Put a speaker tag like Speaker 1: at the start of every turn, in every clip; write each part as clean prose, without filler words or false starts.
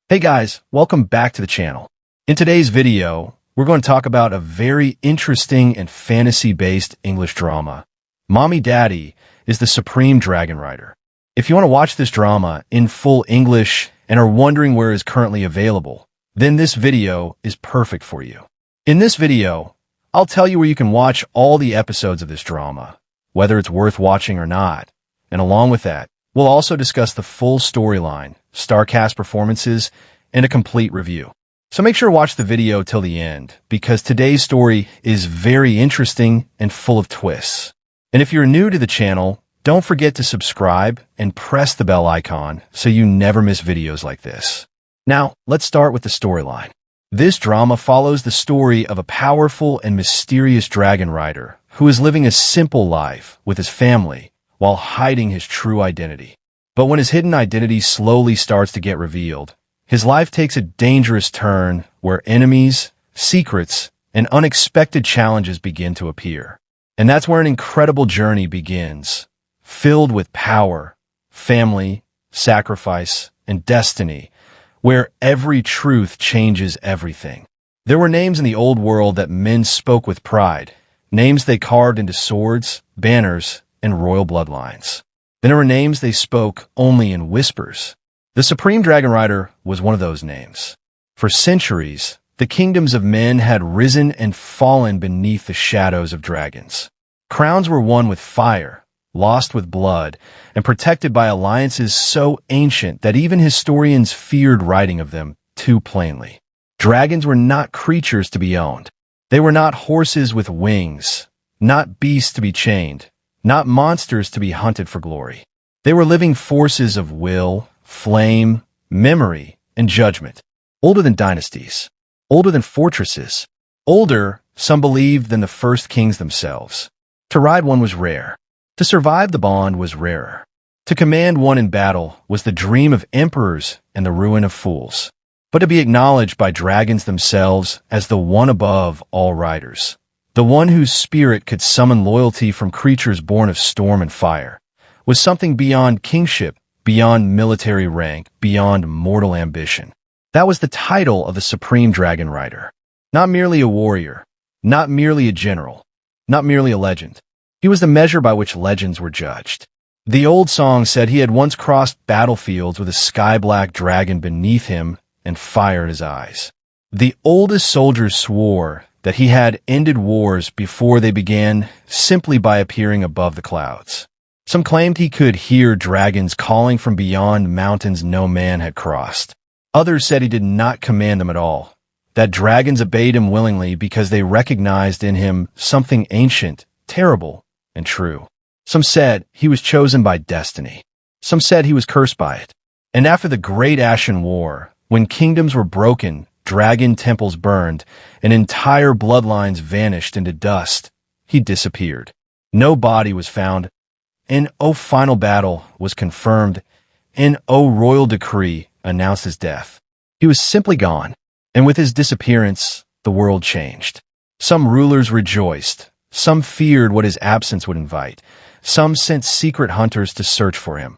Speaker 1: Hey guys, welcome back to the channel. In today's video, we're going to talk about a very interesting and fantasy-based English drama. Mommy Daddy is the Supreme Dragon Rider. If you want to watch this drama in full English and are wondering where it is currently available, then this video is perfect for you. In this video, I'll tell you where you can watch all the episodes of this drama, whether it's worth watching or not. And along with that, we'll also discuss the full storyline, StarCast performances, and a complete review. So make sure to watch the video till the end, because today's story is very interesting and full of twists. And if you're new to the channel, don't forget to subscribe and press the bell icon so you never miss videos like this. Now, let's start with the storyline. This drama follows the story of a powerful and mysterious dragon rider who is living a simple life with his family while hiding his true identity. But when his hidden identity slowly starts to get revealed, his life takes a dangerous turn where enemies, secrets, and unexpected challenges begin to appear. And that's where an incredible journey begins, filled with power, family, sacrifice, and destiny, where every truth changes everything. There were names in the old world that men spoke with pride, names they carved into swords, banners, and royal bloodlines. Then there were names they spoke only in whispers. The Supreme Dragon Rider was one of those names. For centuries, the kingdoms of men had risen and fallen beneath the shadows of dragons. Crowns were won with fire, lost with blood, and protected by alliances so ancient that even historians feared writing of them too plainly. Dragons were not creatures to be owned. They were not horses with wings, not beasts to be chained, not monsters to be hunted for glory. They were living forces of will, flame, memory, and judgment. Older than dynasties. Older than fortresses. Older, some believed, than the first kings themselves. To ride one was rare. To survive the bond was rarer. To command one in battle was the dream of emperors and the ruin of fools. But to be acknowledged by dragons themselves as the one above all riders, the one whose spirit could summon loyalty from creatures born of storm and fire, was something beyond kingship, beyond military rank, beyond mortal ambition. That was the title of the Supreme Dragon Rider. Not merely a warrior, not merely a general, not merely a legend. He was the measure by which legends were judged. The old song said he had once crossed battlefields with a sky-black dragon beneath him and fire in his eyes. The oldest soldiers swore that he had ended wars before they began simply by appearing above the clouds. Some claimed he could hear dragons calling from beyond mountains no man had crossed. Others said he did not command them at all, that dragons obeyed him willingly because they recognized in him something ancient, terrible, and true. Some said he was chosen by destiny. Some said he was cursed by it. And after the Great Ashen War, when kingdoms were broken, dragon temples burned, and entire bloodlines vanished into dust, he disappeared. No body was found. An final battle was confirmed. An royal decree announced his death. He was simply gone, and with his disappearance, the world changed. Some rulers rejoiced. Some feared what his absence would invite. Some sent secret hunters to search for him.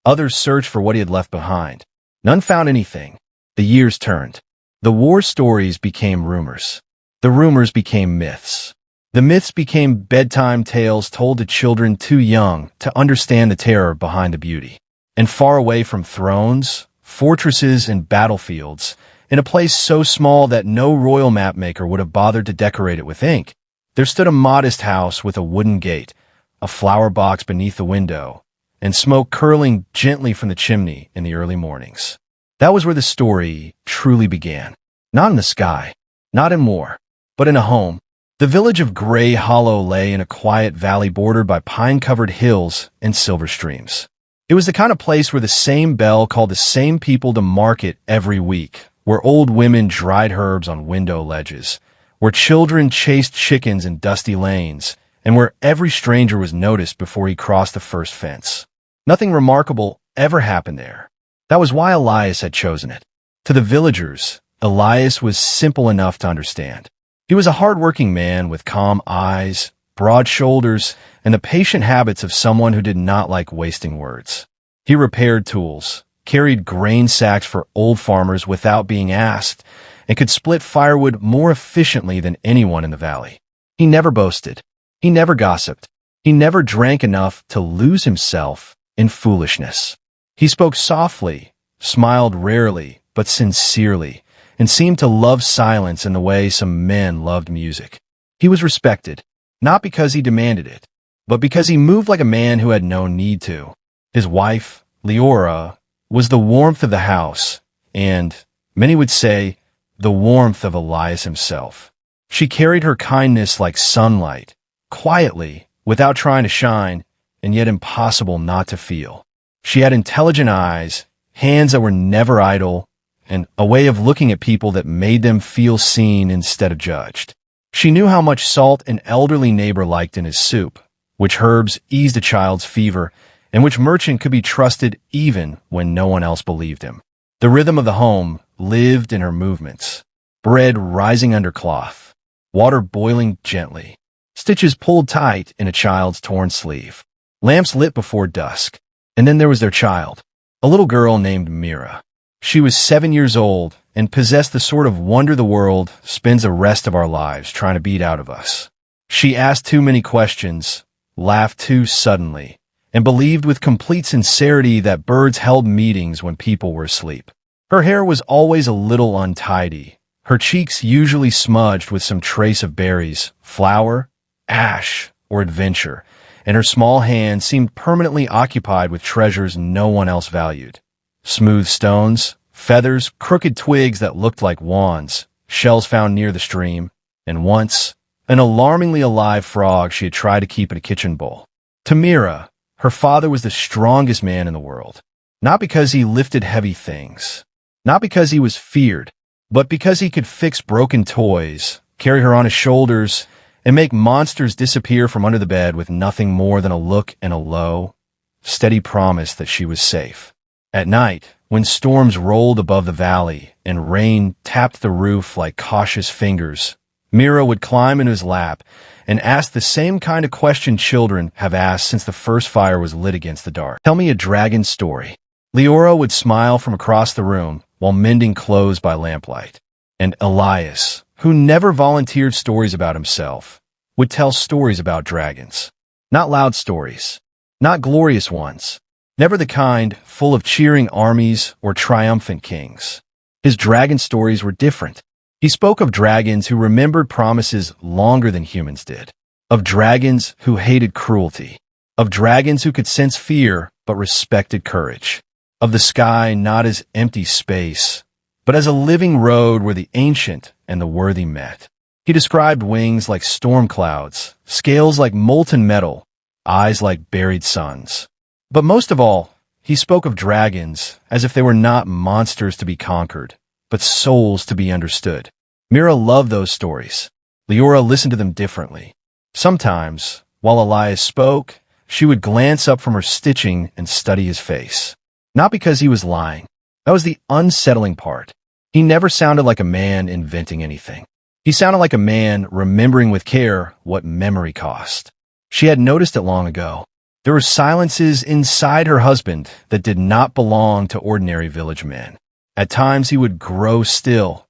Speaker 1: Others searched for what he had left behind. None found anything. The years turned. The war stories became rumors. The rumors became myths. The myths became bedtime tales told to children too young to understand the terror behind the beauty. And far away from thrones, fortresses, and battlefields, in a place so small that no royal mapmaker would have bothered to decorate it with ink, there stood a modest house with a wooden gate, a flower box beneath the window, and smoke curling gently from the chimney in the early mornings. That was where the story truly began. Not in the sky, not in war, but in a home. The village of Gray Hollow lay in a quiet valley bordered by pine-covered hills and silver streams. It was the kind of place where the same bell called the same people to market every week, where old women dried herbs on window ledges, where children chased chickens in dusty lanes, and where every stranger was noticed before he crossed the first fence. Nothing remarkable ever happened there. That was why Elias had chosen it. To the villagers, Elias was simple enough to understand. He was a hard-working man with calm eyes, broad shoulders, and the patient habits of someone who did not like wasting words. He repaired tools, carried grain sacks for old farmers without being asked, and could split firewood more efficiently than anyone in the valley. He never boasted. He never gossiped. He never drank enough to lose himself in foolishness. He spoke softly, smiled rarely, but sincerely, and seemed to love silence in the way some men loved music. He was respected, not because he demanded it, but because he moved like a man who had no need to. His wife, Leora, was the warmth of the house, and, many would say, the warmth of Elias himself. She carried her kindness like sunlight, quietly, without trying to shine, and yet impossible not to feel. She had intelligent eyes, hands that were never idle, and a way of looking at people that made them feel seen instead of judged. She knew how much salt an elderly neighbor liked in his soup, which herbs eased a child's fever, and which merchant could be trusted even when no one else believed him. The rhythm of the home lived in her movements. Bread rising under cloth, water boiling gently, stitches pulled tight in a child's torn sleeve, lamps lit before dusk. And then there was their child, a little girl named Mira. She was 7 years old and possessed the sort of wonder the world spends the rest of our lives trying to beat out of us. She asked too many questions, laughed too suddenly, and believed with complete sincerity that birds held meetings when people were asleep. Her hair was always a little untidy, her cheeks usually smudged with some trace of berries, flour, ash, or adventure, and her small hands seemed permanently occupied with treasures no one else valued. Smooth stones, feathers, crooked twigs that looked like wands, shells found near the stream, and once, an alarmingly alive frog she had tried to keep in a kitchen bowl. To Mira, her father was the strongest man in the world, not because he lifted heavy things, not because he was feared, but because he could fix broken toys, carry her on his shoulders, and make monsters disappear from under the bed with nothing more than a look and a low, steady promise that she was safe. At night, when storms rolled above the valley and rain tapped the roof like cautious fingers, Mira would climb into his lap and ask the same kind of question children have asked since the first fire was lit against the dark. "Tell me a dragon story." Leora would smile from across the room while mending clothes by lamplight. And Elias, who never volunteered stories about himself, would tell stories about dragons. Not loud stories, not glorious ones, never the kind full of cheering armies or triumphant kings. His dragon stories were different. He spoke of dragons who remembered promises longer than humans did, of dragons who hated cruelty, of dragons who could sense fear but respected courage, of the sky not as empty space, but as a living road where the ancient and the worthy met. He described wings like storm clouds, scales like molten metal, eyes like buried suns. But most of all, he spoke of dragons as if they were not monsters to be conquered, but souls to be understood. Mira loved those stories. Leora listened to them differently. Sometimes, while Elias spoke, she would glance up from her stitching and study his face. Not because he was lying. That was the unsettling part. He never sounded like a man inventing anything. He sounded like a man remembering with care what memory cost. She had noticed it long ago. There were silences inside her husband that did not belong to ordinary village men. At times he would grow still,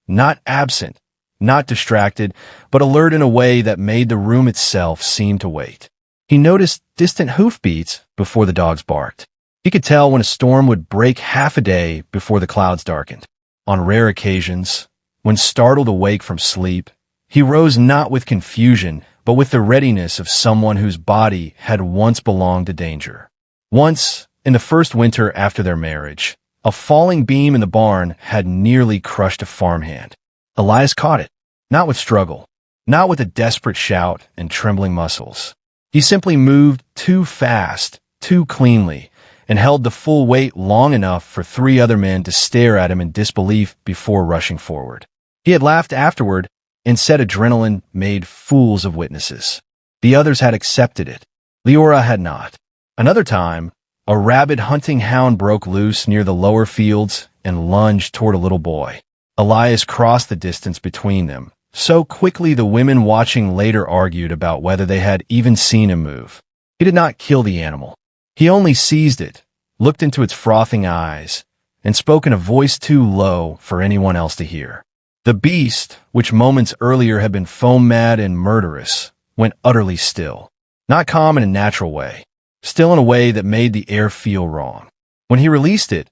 Speaker 1: not absent, not distracted, but alert in a way that made the room itself seem to wait. He noticed distant hoofbeats before the dogs barked. He could tell when a storm would break half a day before the clouds darkened. On rare occasions, when startled awake from sleep, he rose not with confusion, but with the readiness of someone whose body had once belonged to danger. Once, in the first winter after their marriage, a falling beam in the barn had nearly crushed a farmhand. Elias caught it, not with struggle, not with a desperate shout and trembling muscles. He simply moved too fast, too cleanly, and held the full weight long enough for 3 other men to stare at him in disbelief before rushing forward. He had laughed afterward and said adrenaline made fools of witnesses. The others had accepted it. Leora had not. Another time, a rabid hunting hound broke loose near the lower fields and lunged toward a little boy. Elias crossed the distance between them. So quickly the women watching later argued about whether they had even seen him move. He did not kill the animal. He only seized it, looked into its frothing eyes, and spoke in a voice too low for anyone else to hear. The beast, which moments earlier had been foam-mad and murderous, went utterly still. Not calm in a natural way, still in a way that made the air feel wrong. When he released it,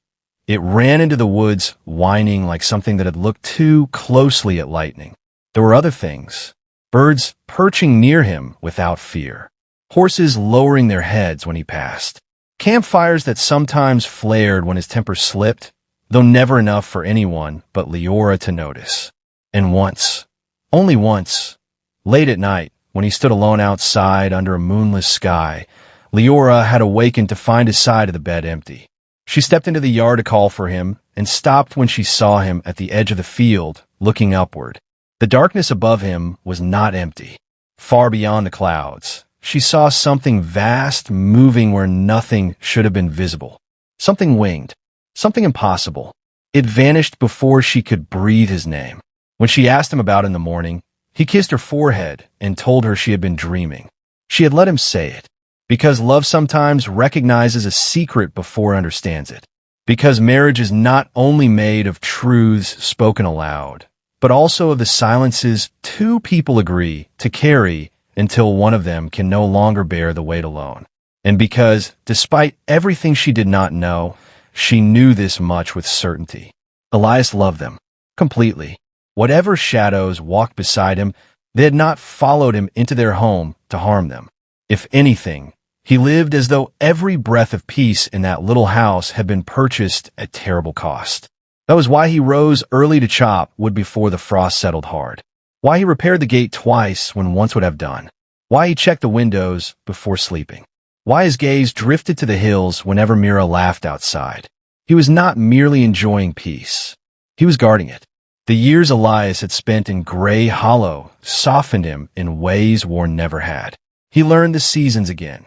Speaker 1: it ran into the woods, whining like something that had looked too closely at lightning. There were other things. Birds perching near him without fear. Horses lowering their heads when he passed. Campfires that sometimes flared when his temper slipped, though never enough for anyone but Leora to notice. And once, only once, late at night, when he stood alone outside under a moonless sky, Leora had awakened to find his side of the bed empty. She stepped into the yard to call for him and stopped when she saw him at the edge of the field, looking upward. The darkness above him was not empty. Far beyond the clouds, she saw something vast moving where nothing should have been visible. Something winged, something impossible. It vanished before she could breathe his name. When she asked him about it in the morning, he kissed her forehead and told her she had been dreaming. She had let him say it. Because love sometimes recognizes a secret before it understands it. Because marriage is not only made of truths spoken aloud, but also of the silences two people agree to carry until one of them can no longer bear the weight alone. And because, despite everything she did not know, she knew this much with certainty. Elias loved them, completely. Whatever shadows walked beside him, they had not followed him into their home to harm them. If anything, he lived as though every breath of peace in that little house had been purchased at terrible cost. That was why he rose early to chop wood before the frost settled hard. Why he repaired the gate twice when once would have done. Why he checked the windows before sleeping. Why his gaze drifted to the hills whenever Mira laughed outside. He was not merely enjoying peace. He was guarding it. The years Elias had spent in Gray Hollow softened him in ways war never had. He learned the seasons again.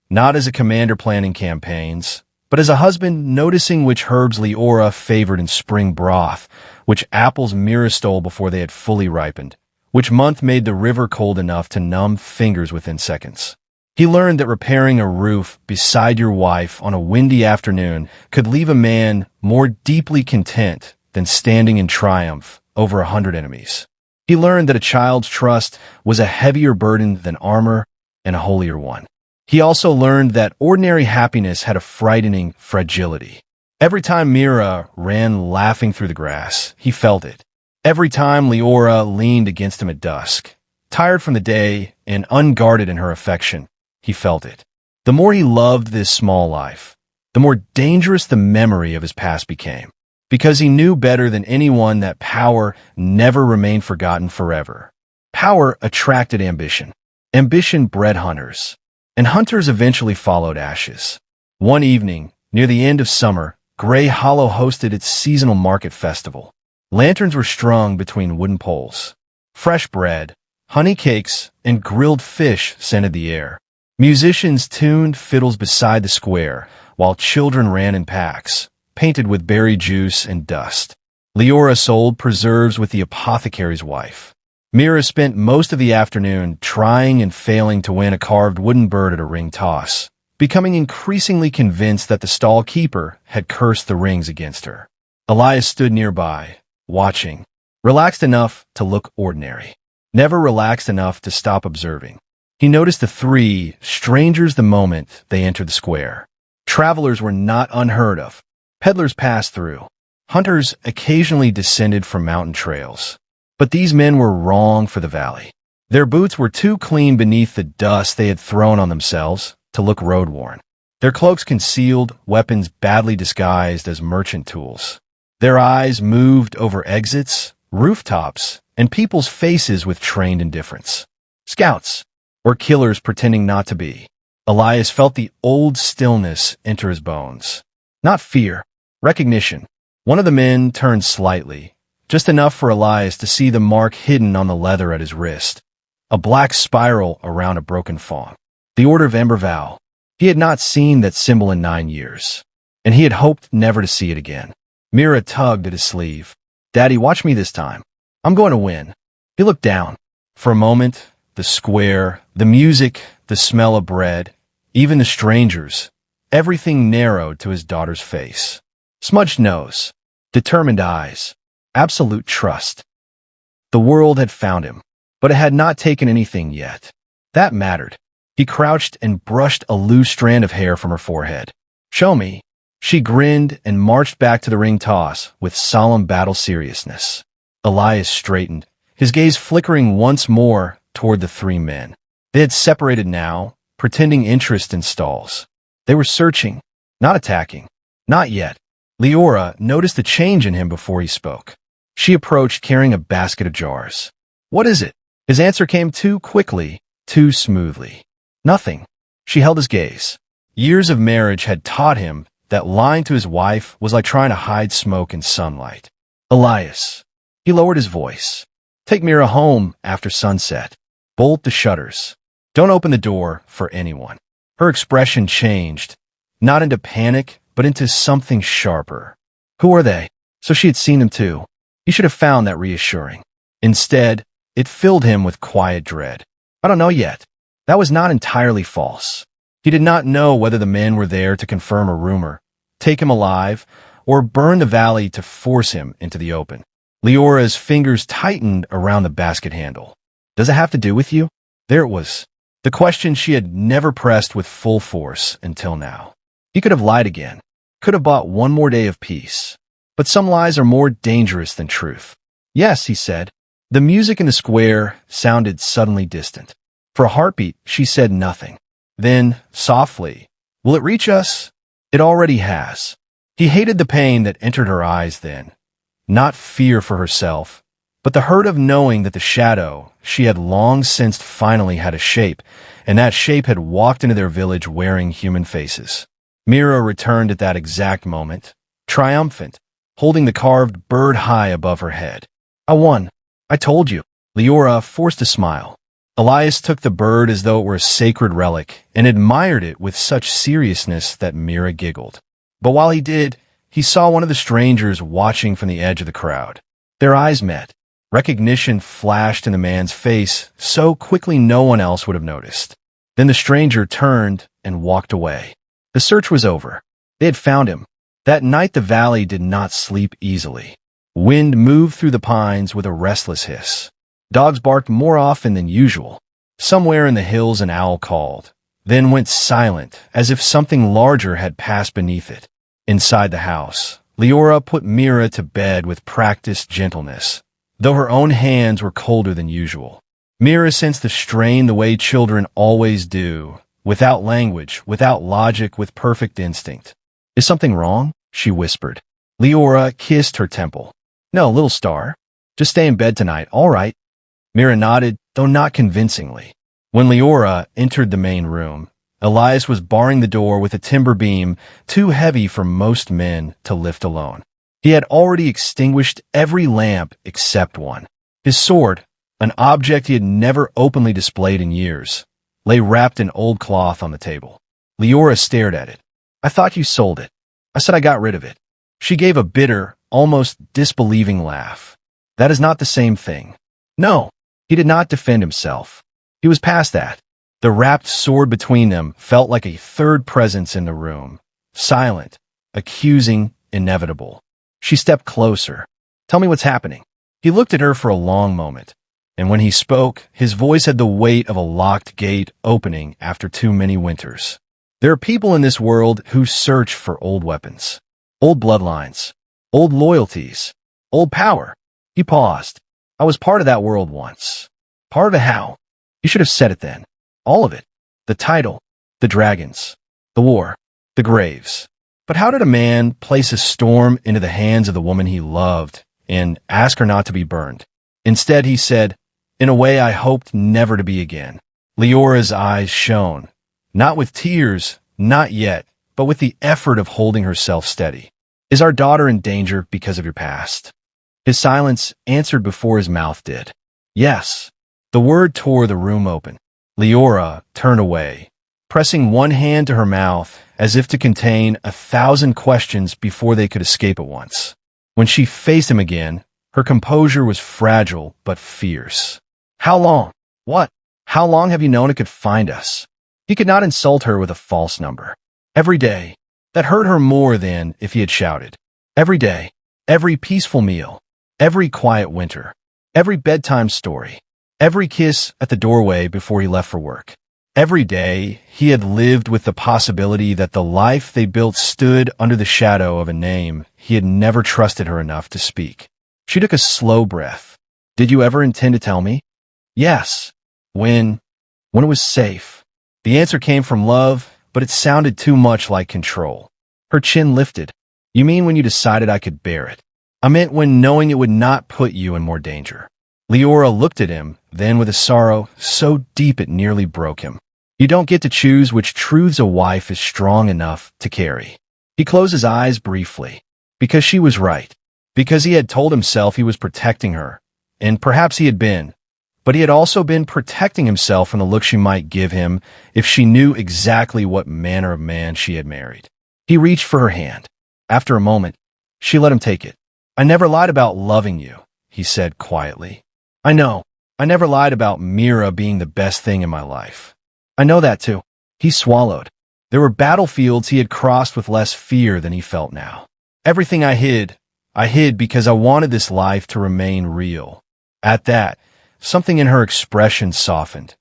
Speaker 1: Not as a commander planning campaigns, but as a husband noticing which herbs Leora favored in spring broth, which apples Mira stole before they had fully ripened, which month made the river cold enough to numb fingers within seconds. He learned that repairing a roof beside your wife on a windy afternoon could leave a man more deeply content than standing in triumph over 100 enemies. He learned that a child's trust was a heavier burden than armor and a holier one. He also learned that ordinary happiness had a frightening fragility. Every time Mira ran laughing through the grass, he felt it. Every time Leora leaned against him at dusk, tired from the day and unguarded in her affection, he felt it. The more he loved this small life, the more dangerous the memory of his past became, because he knew better than anyone that power never remained forgotten forever. Power attracted ambition. Ambition bred hunters. And hunters eventually followed ashes. One evening, near the end of summer, Gray Hollow hosted its seasonal market festival. Lanterns were strung between wooden poles. Fresh bread, honey cakes, and grilled fish scented the air. Musicians tuned fiddles beside the square, while children ran in packs, painted with berry juice and dust. Leora sold preserves with the apothecary's wife. Mira spent most of the afternoon trying and failing to win a carved wooden bird at a ring toss, becoming increasingly convinced that the stall keeper had cursed the rings against her. Elias stood nearby, watching, relaxed enough to look ordinary, never relaxed enough to stop observing. He noticed the three strangers the moment they entered the square. Travelers were not unheard of. Peddlers passed through. Hunters occasionally descended from mountain trails. But these men were wrong for the valley. Their boots were too clean beneath the dust they had thrown on themselves to look road-worn. Their cloaks concealed weapons badly disguised as merchant tools. Their eyes moved over exits, rooftops, and people's faces with trained indifference. Scouts, or killers pretending not to be. Elias felt the old stillness enter his bones. Not fear, recognition. One of the men turned slightly, just enough for Elias to see the mark hidden on the leather at his wrist, a black spiral around a broken fawn. The Order of Emberval. He had not seen that symbol in 9 years, and he had hoped never to see it again. Mira tugged at his sleeve. "Daddy, watch me this time. I'm going to win." He looked down. For a moment, the square, the music, the smell of bread, even the strangers, Everything narrowed to his daughter's face. Smudged nose, determined eyes, absolute trust. The world had found him, but it had not taken anything yet. That mattered. He crouched and brushed a loose strand of hair from her forehead. "Show me." She grinned and marched back to the ring toss with solemn battle seriousness. Elias straightened, his gaze flickering once more toward the three men. They had separated now, pretending interest in stalls. They were searching, not attacking. Not yet. Leora noticed a change in him before he spoke. She approached carrying a basket of jars. "What is it?" His answer came too quickly, too smoothly. "Nothing." She held his gaze. Years of marriage had taught him that lying to his wife was like trying to hide smoke in sunlight. "Elias." He lowered his voice. "Take Mira home after sunset. Bolt the shutters. Don't open the door for anyone." Her expression changed, not into panic, but into something sharper. Who are they? So she had seen them too. He should have found that reassuring. Instead, it filled him with quiet dread. "I don't know yet." That was not entirely false. He did not know whether the men were there to confirm a rumor, take him alive, or burn the valley to force him into the open. Leora's fingers tightened around the basket handle. "Does it have to do with you?" There it was. The question she had never pressed with full force until now. He could have lied again, could have bought one more day of peace. But some lies are more dangerous than truth. "Yes," he said. The music in the square sounded suddenly distant. For a heartbeat, she said nothing. Then, softly, "Will it reach us?" "It already has." He hated the pain that entered her eyes then. Not fear for herself, but the hurt of knowing that the shadow she had long sensed finally had a shape, and that shape had walked into their village wearing human faces. Mira returned at that exact moment, triumphant, holding the carved bird high above her head. "I won. I told you." Leora forced a smile. Elias took the bird as though it were a sacred relic and admired it with such seriousness that Mira giggled. But while he did, he saw one of the strangers watching from the edge of the crowd. Their eyes met. Recognition flashed in the man's face so quickly no one else would have noticed. Then the stranger turned and walked away. The search was over. They had found him. That night the valley did not sleep easily. Wind moved through the pines with a restless hiss. Dogs barked more often than usual. Somewhere in the hills an owl called, then went silent as if something larger had passed beneath it. Inside the house, Leora put Mira to bed with practiced gentleness, though her own hands were colder than usual. Mira sensed the strain the way children always do, without language, without logic, with perfect instinct. "Is something wrong?" she whispered. Leora kissed her temple. "No, little star. Just stay in bed tonight, all right?" Mira nodded, though not convincingly. When Leora entered the main room, Elias was barring the door with a timber beam too heavy for most men to lift alone. He had already extinguished every lamp except one. His sword, an object he had never openly displayed in years, lay wrapped in old cloth on the table. Leora stared at it. "I thought you sold it." "I said I got rid of it." She gave a bitter, almost disbelieving laugh. "That is not the same thing." No, he did not defend himself. He was past that. The wrapped sword between them felt like a third presence in the room, silent, accusing, inevitable. She stepped closer. "Tell me what's happening." He looked at her for a long moment, and when he spoke, his voice had the weight of a locked gate opening after too many winters. "There are people in this world who search for old weapons, old bloodlines, old loyalties, old power." He paused. "I was part of that world once." "Part of it how?" "You should have said it then. All of it. The title, the dragons, the war, the graves. But how did a man place a storm into the hands of the woman he loved and ask her not to be burned? Instead, he said, "In a way I hoped never to be again." Leora's eyes shone, not with tears, not yet, but with the effort of holding herself steady. "Is our daughter in danger because of your past?" His silence answered before his mouth did. "Yes." The word tore the room open. Leora turned away, pressing one hand to her mouth as if to contain 1,000 questions before they could escape at once. When she faced him again, her composure was fragile but fierce. "How long? What? How long have you known it could find us?" He could not insult her with a false number. Every day. That hurt her more than if he had shouted. Every day. Every peaceful meal. Every quiet winter. Every bedtime story. Every kiss at the doorway before he left for work. Every day, he had lived with the possibility that the life they built stood under the shadow of a name he had never trusted her enough to speak. She took a slow breath. Did you ever intend to tell me? Yes. When it was safe. The answer came from love, but it sounded too much like control. Her chin lifted. You mean when you decided I could bear it? I meant when knowing it would not put you in more danger. Leora looked at him, then with a sorrow so deep it nearly broke him. You don't get to choose which truths a wife is strong enough to carry. He closed his eyes briefly. Because she was right. Because he had told himself he was protecting her. And perhaps he had been. But he had also been protecting himself from the look she might give him if she knew exactly what manner of man she had married. He reached for her hand. After a moment, she let him take it. I never lied about loving you, he said quietly. I know. I never lied about Mira being the best thing in my life. I know that too. He swallowed. There were battlefields he had crossed with less fear than he felt now. Everything I hid because I wanted this life to remain real. At that, something in her expression softened.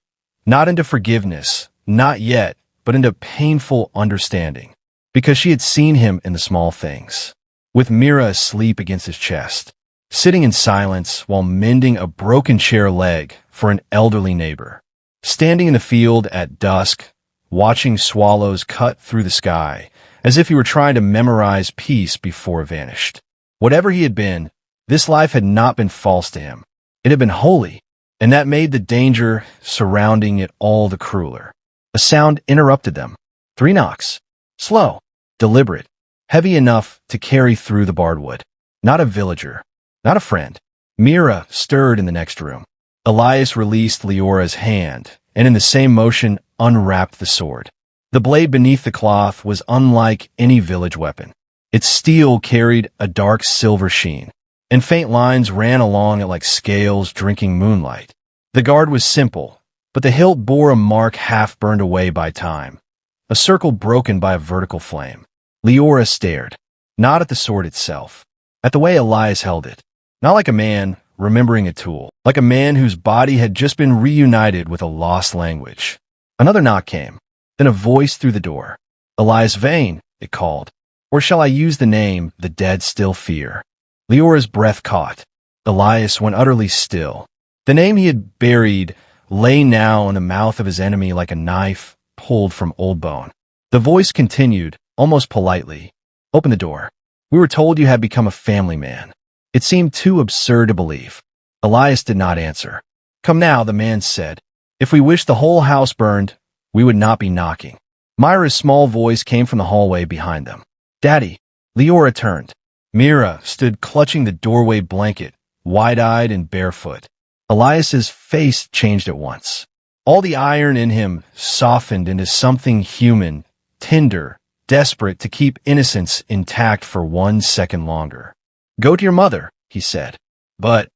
Speaker 1: Not into forgiveness, not yet, but into painful understanding. Because she had seen him in the small things. With Mira asleep against his chest, sitting in silence while mending a broken chair leg for an elderly neighbor, standing in the field at dusk, watching swallows cut through the sky, as if he were trying to memorize peace before it vanished. Whatever he had been, this life had not been false to him. It had been holy, and that made the danger surrounding it all the crueler. A sound interrupted them. 3 knocks. Slow, deliberate, heavy enough to carry through the barred wood. Not a villager, not a friend. Mira stirred in the next room. Elias released Leora's hand, and in the same motion unwrapped the sword. The blade beneath the cloth was unlike any village weapon. Its steel carried a dark silver sheen, and faint lines ran along it like scales drinking moonlight. The guard was simple, but the hilt bore a mark half burned away by time, a circle broken by a vertical flame. Leora stared, not at the sword itself, at the way Elias held it, not like a man remembering a tool, like a man whose body had just been reunited with a lost language. Another knock came, then a voice through the door. Elias Vane, it called. Or shall I use the name the dead still fear? Leora's breath caught. Elias went utterly still. The name he had buried lay now in the mouth of his enemy like a knife pulled from old bone. The voice continued, almost politely. Open the door. We were told you had become a family man. It seemed too absurd to believe. Elias did not answer. Come now, the man said. If we wished the whole house burned, we would not be knocking. Myra's small voice came from the hallway behind them. Daddy. Leora turned. Mira stood clutching the doorway blanket, wide-eyed and barefoot. Elias's face changed at once. All the iron in him softened into something human, tender, desperate to keep innocence intact for 1 second longer. Go to your mother, he said. But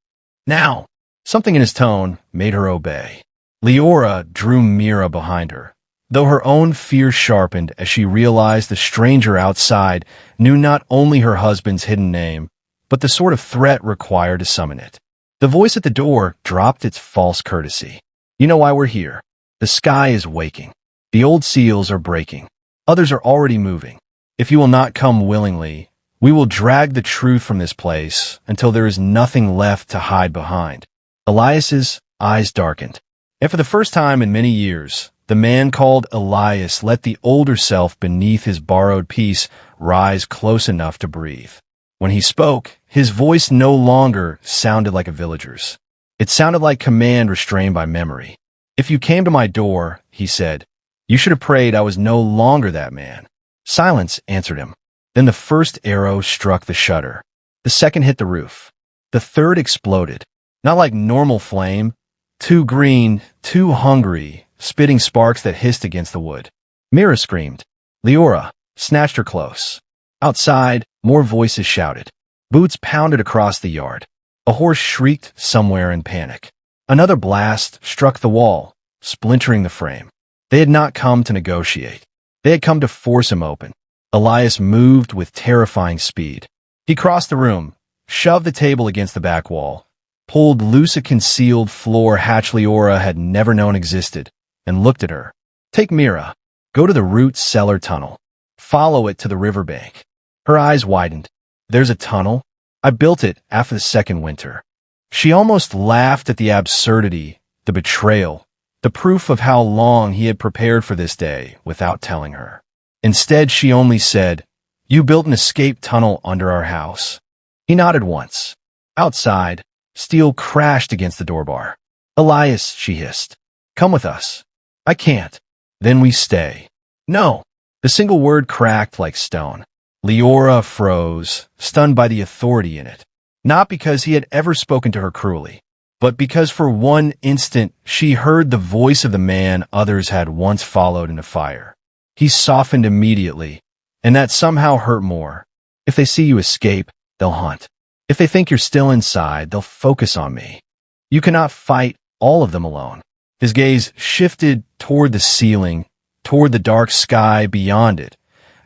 Speaker 1: now, something in his tone made her obey. Leora drew Mira behind her, though her own fear sharpened as she realized the stranger outside knew not only her husband's hidden name, but the sort of threat required to summon it. The voice at the door dropped its false courtesy. You know why we're here. The sky is waking. The old seals are breaking. Others are already moving. If you will not come willingly, we will drag the truth from this place until there is nothing left to hide behind. Elias's eyes darkened. And for the first time in many years, the man called Elias let the older self beneath his borrowed peace rise close enough to breathe. When he spoke, his voice no longer sounded like a villager's. It sounded like command restrained by memory. If you came to my door, he said, you should have prayed I was no longer that man. Silence answered him. Then the first arrow struck the shutter. The second hit the roof. The third exploded. Not like normal flame, too green, too hungry, spitting sparks that hissed against the wood. Mira screamed. Leora snatched her close. Outside, more voices shouted. Boots pounded across the yard. A horse shrieked somewhere in panic. Another blast struck the wall, splintering the frame. They had not come to negotiate. They had come to force him open. Elias moved with terrifying speed. He crossed the room, shoved the table against the back wall, pulled loose a concealed floor hatch Leora had never known existed, and looked at her. Take Mira. Go to the root cellar tunnel. Follow it to the riverbank. Her eyes widened. There's a tunnel? I built it after the second winter. She almost laughed at the absurdity, the betrayal, the proof of how long he had prepared for this day without telling her. Instead, she only said, You built an escape tunnel under our house. He nodded once. Outside, steel crashed against the door bar. Elias, she hissed. Come with us. I can't. Then we stay. No. The single word cracked like stone. Leora froze, stunned by the authority in it. Not because he had ever spoken to her cruelly, but because for one instant she heard the voice of the man others had once followed into fire. He softened immediately, and that somehow hurt more. If they see you escape, they'll hunt. If they think you're still inside, they'll focus on me. You cannot fight all of them alone. His gaze shifted toward the ceiling, toward the dark sky beyond it,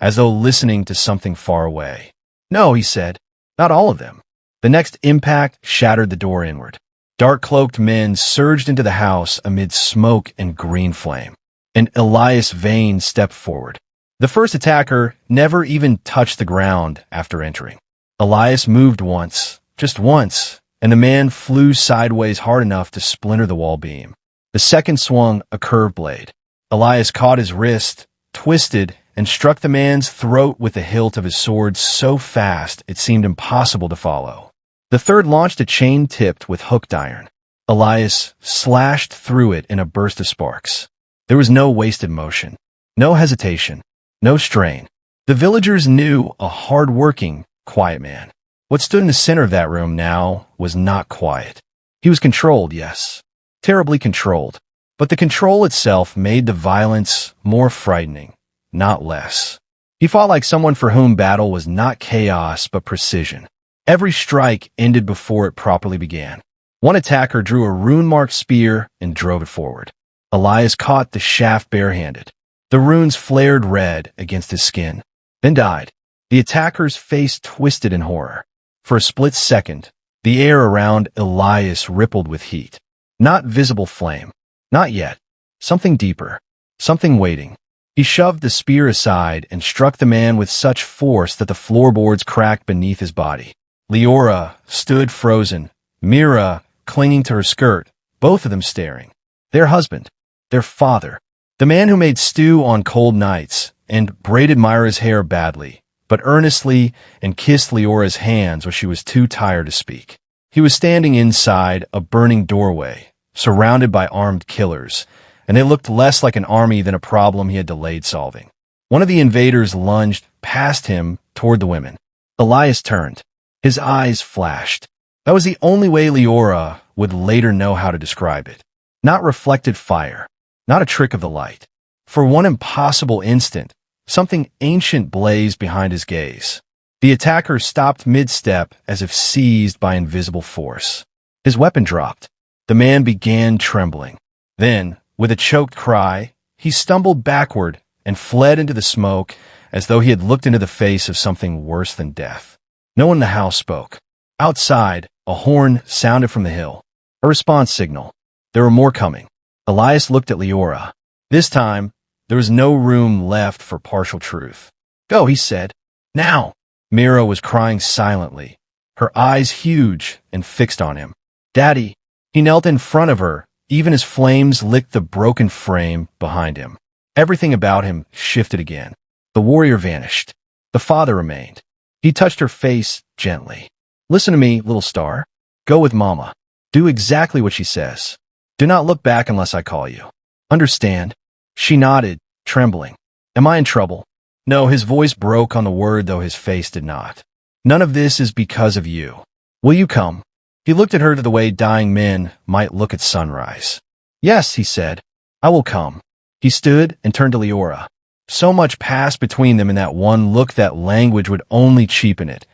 Speaker 1: as though listening to something far away. No, he said, not all of them. The next impact shattered the door inward. Dark-cloaked men surged into the house amid smoke and green flame. And Elias Vane stepped forward. The first attacker never even touched the ground after entering. Elias moved once, just once, and the man flew sideways hard enough to splinter the wall beam. The second swung a curved blade. Elias caught his wrist, twisted, and struck the man's throat with the hilt of his sword so fast it seemed impossible to follow. The third launched a chain tipped with hooked iron. Elias slashed through it in a burst of sparks. There was no wasted motion, no hesitation, no strain. The villagers knew a hard-working, quiet man. What stood in the center of that room now was not quiet. He was controlled, yes, terribly controlled, but the control itself made the violence more frightening, not less. He fought like someone for whom battle was not chaos but precision. Every strike ended before it properly began. One attacker drew a rune-marked spear and drove it forward. Elias caught the shaft barehanded. The runes flared red against his skin, then died. The attacker's face twisted in horror. For a split second, the air around Elias rippled with heat. Not visible flame. Not yet. Something deeper. Something waiting. He shoved the spear aside and struck the man with such force that the floorboards cracked beneath his body. Leora stood frozen, Mira clinging to her skirt, both of them staring. Their husband. Their father. The man who made stew on cold nights and braided Myra's hair badly, but earnestly, and kissed Leora's hands when she was too tired to speak. He was standing inside a burning doorway, surrounded by armed killers, and they looked less like an army than a problem he had delayed solving. One of the invaders lunged past him toward the women. Elias turned. His eyes flashed. That was the only way Leora would later know how to describe it. Not reflected fire, not a trick of the light. For one impossible instant, something ancient blazed behind his gaze. The attacker stopped mid-step as if seized by invisible force. His weapon dropped. The man began trembling. Then, with a choked cry, he stumbled backward and fled into the smoke as though he had looked into the face of something worse than death. No one in the house spoke. Outside, a horn sounded from the hill. A response signal. There were more coming. Elias looked at Leora. This time, there was no room left for partial truth. Go, he said. Now! Mira was crying silently, her eyes huge and fixed on him. Daddy! He knelt in front of her, even as flames licked the broken frame behind him. Everything about him shifted again. The warrior vanished. The father remained. He touched her face gently. Listen to me, little star. Go with Mama. Do exactly what she says. Do not look back unless I call you. Understand? She nodded, trembling. Am I in trouble? No, his voice broke on the word, though his face did not. None of this is because of you. Will you come? He looked at her the way dying men might look at sunrise. Yes, he said. I will come. He stood and turned to Leora. So much passed between them in that one look that language would only cheapen it.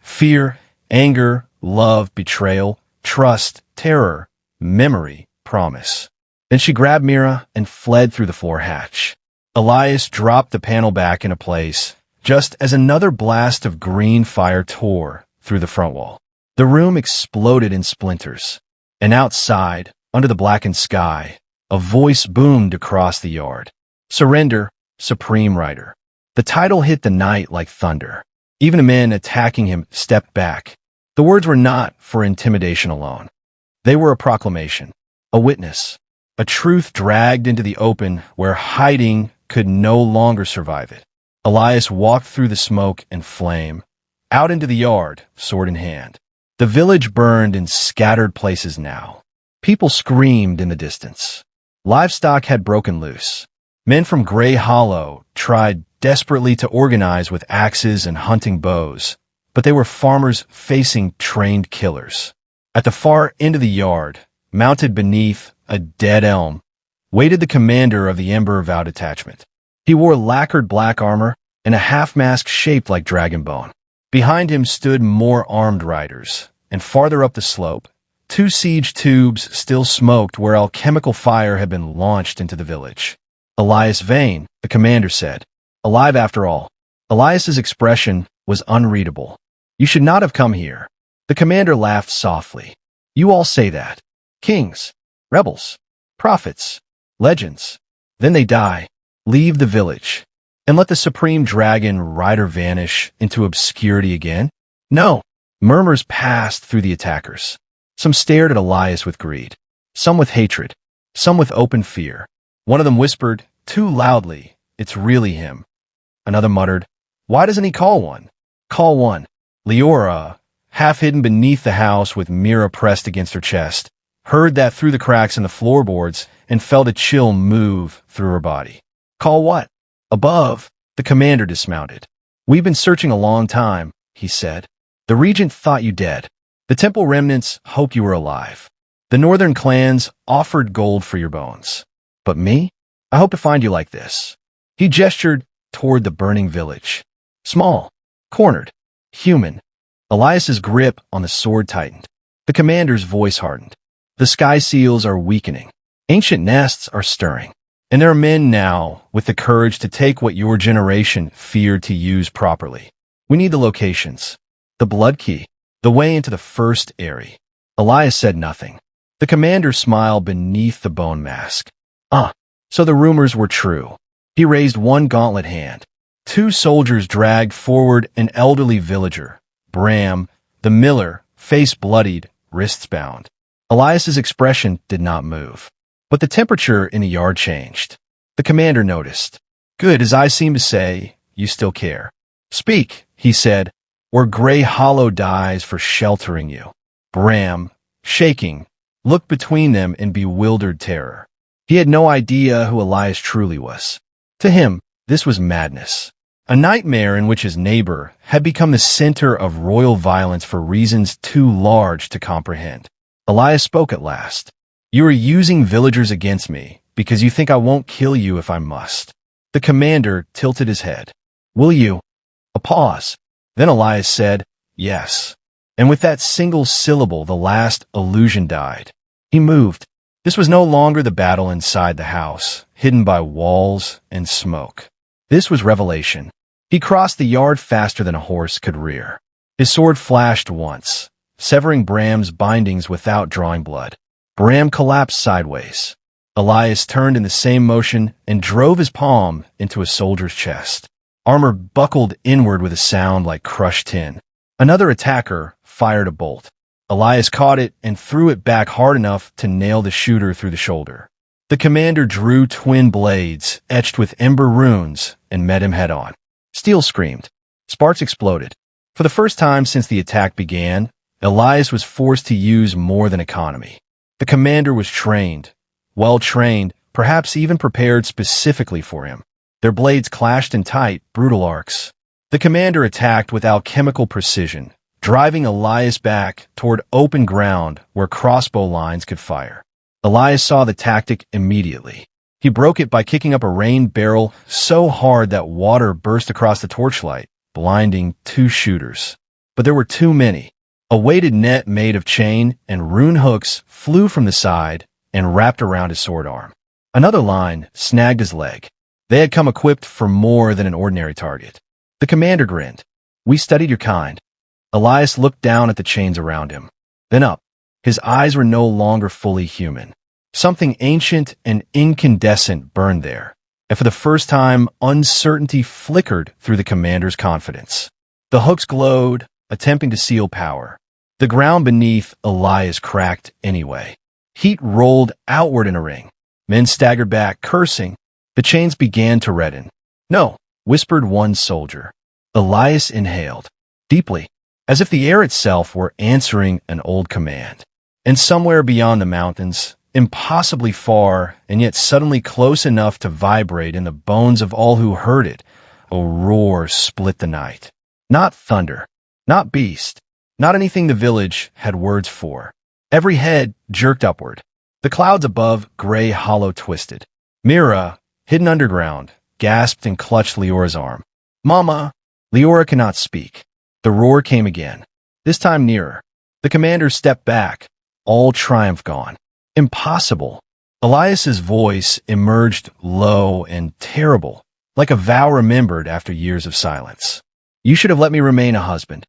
Speaker 1: Fear, anger, love, betrayal, trust, terror, memory, promise. Then she grabbed Mira and fled through the floor hatch. Elias dropped the panel back into place, just as another blast of green fire tore through the front wall. The room exploded in splinters, and outside, under the blackened sky, a voice boomed across the yard. "Surrender, Supreme Rider." The title hit the night like thunder. Even the men attacking him stepped back. The words were not for intimidation alone. They were a proclamation, a witness, a truth dragged into the open where hiding could no longer survive it. Elias walked through the smoke and flame, out into the yard, sword in hand. The village burned in scattered places now. People screamed in the distance. Livestock had broken loose. Men from Grey Hollow tried desperately to organize with axes and hunting bows, but they were farmers facing trained killers. At the far end of the yard, mounted beneath a dead elm, waited the commander of the Ember Vow detachment. He wore lacquered black armor and a half-mask shaped like dragon bone. Behind him stood more armed riders, and farther up the slope, 2 siege tubes still smoked where alchemical fire had been launched into the village. "Elias Vane," the commander said. "Alive after all." Elias's expression was unreadable. "You should not have come here." The commander laughed softly. "You all say that. Kings, rebels, prophets, legends. Then they die, leave the village, and let the Supreme Dragon Rider vanish into obscurity again? No." Murmurs passed through the attackers. Some stared at Elias with greed, some with hatred, some with open fear. One of them whispered, too loudly, "It's really him." Another muttered, "Why doesn't he call one?" "Call one." Leora, half hidden beneath the house with Mira pressed against her chest, heard that through the cracks in the floorboards and felt a chill move through her body. "Call what?" Above, the commander dismounted. "We've been searching a long time," he said. "The regent thought you dead. The temple remnants hoped you were alive. The northern clans offered gold for your bones. But me? I hope to find you like this." He gestured toward the burning village. Small, cornered, human. Elias's grip on the sword tightened. The commander's voice hardened. "The sky seals are weakening. Ancient nests are stirring. And there are men now with the courage to take what your generation feared to use properly. We need the locations. The blood key. The way into the first Eyrie." Elias said nothing. The commander smiled beneath the bone mask. So the rumors were true. He raised one gauntlet hand. 2 soldiers dragged forward an elderly villager, Bram, the miller, face bloodied, wrists bound. Elias's expression did not move. But the temperature in the yard changed. The commander noticed. "Good, as I seem to say, you still care. Speak," he said, "or Grey Hollow dies for sheltering you." Bram, shaking, looked between them in bewildered terror. He had no idea who Elias truly was. To him, this was madness. A nightmare in which his neighbor had become the center of royal violence for reasons too large to comprehend. Elias spoke at last. "You are using villagers against me because you think I won't kill you if I must." The commander tilted his head. "Will you?" A pause. Then Elias said, "Yes." And with that single syllable, the last illusion died. He moved. This was no longer the battle inside the house, hidden by walls and smoke. This was revelation. He crossed the yard faster than a horse could rear. His sword flashed once, severing Bram's bindings without drawing blood. Bram collapsed sideways. Elias turned in the same motion and drove his palm into a soldier's chest. Armor buckled inward with a sound like crushed tin. Another attacker fired a bolt. Elias caught it and threw it back hard enough to nail the shooter through the shoulder. The commander drew twin blades, etched with ember runes, and met him head-on. Steel screamed. Sparks exploded. For the first time since the attack began, Elias was forced to use more than economy. The commander was trained, well-trained, perhaps even prepared specifically for him. Their blades clashed in tight, brutal arcs. The commander attacked with alchemical precision, driving Elias back toward open ground where crossbow lines could fire. Elias saw the tactic immediately. He broke it by kicking up a rain barrel so hard that water burst across the torchlight, blinding 2 shooters. But there were too many. A weighted net made of chain and rune hooks flew from the side and wrapped around his sword arm. Another line snagged his leg. They had come equipped for more than an ordinary target. The commander grinned. "We studied your kind." Elias looked down at the chains around him, then up. His eyes were no longer fully human. Something ancient and incandescent burned there, and for the first time, uncertainty flickered through the commander's confidence. The hooks glowed, attempting to seal power. The ground beneath Elias cracked anyway. Heat rolled outward in a ring. Men staggered back, cursing. The chains began to redden. "No," whispered one soldier. Elias inhaled, deeply, as if the air itself were answering an old command. And somewhere beyond the mountains, impossibly far and yet suddenly close enough to vibrate in the bones of all who heard it, a roar split the night. Not thunder, not beast, not anything the village had words for. Every head jerked upward. The clouds above, gray hollow twisted. Mira, hidden underground, gasped and clutched Leora's arm. "Mama!" Leora could not speak. The roar came again, this time nearer. The commander stepped back, all triumph gone. Impossible. Elias's voice emerged low and terrible, like a vow remembered after years of silence. "You should have let me remain a husband."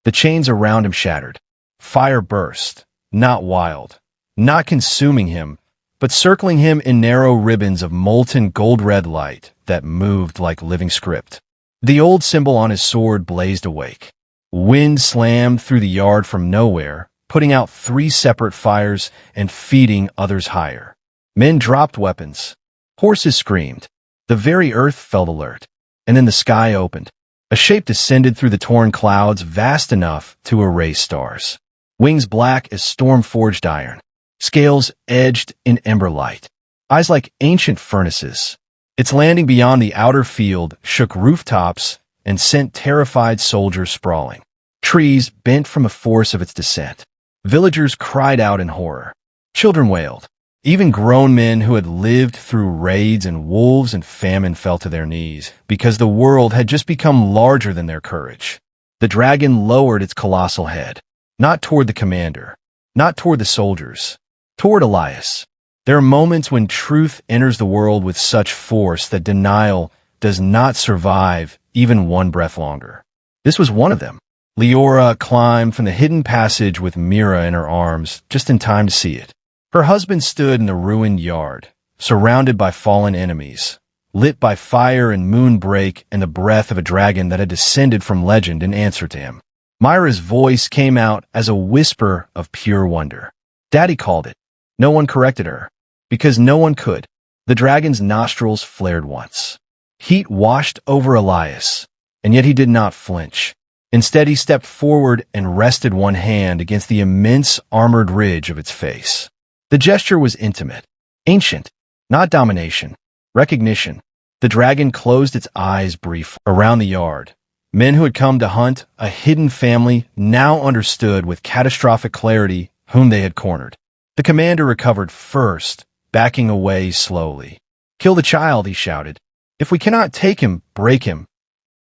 Speaker 1: The chains around him shattered. Fire burst, not wild, not consuming him, but circling him in narrow ribbons of molten gold-red light that moved like living script. The old symbol on his sword blazed awake. Wind slammed through the yard from nowhere, putting out 3 separate fires and feeding others higher. Men dropped weapons. Horses screamed. The very earth felt alert. And then the sky opened. A shape descended through the torn clouds vast enough to erase stars. Wings black as storm-forged iron. Scales edged in ember light. Eyes like ancient furnaces. Its landing beyond the outer field shook rooftops and sent terrified soldiers sprawling. Trees bent from the force of its descent. Villagers cried out in horror. Children wailed. Even grown men who had lived through raids and wolves and famine fell to their knees because the world had just become larger than their courage. The dragon lowered its colossal head, not toward the commander, not toward the soldiers, toward Elias. There are moments when truth enters the world with such force that denial does not survive even one breath longer. This was one of them. Leora climbed from the hidden passage with Mira in her arms just in time to see it. Her husband stood in the ruined yard, surrounded by fallen enemies, lit by fire and moonbreak and the breath of a dragon that had descended from legend in answer to him. Myra's voice came out as a whisper of pure wonder. Daddy called it. No one corrected her, because no one could. The dragon's nostrils flared once. Heat washed over Elias, and yet he did not flinch. Instead, he stepped forward and rested one hand against the immense armored ridge of its face. The gesture was intimate, ancient, not domination, recognition. The dragon closed its eyes briefly. Around the yard, men who had come to hunt a hidden family now understood with catastrophic clarity whom they had cornered. The commander recovered first, backing away slowly. "Kill the child," he shouted. "If we cannot take him, break him."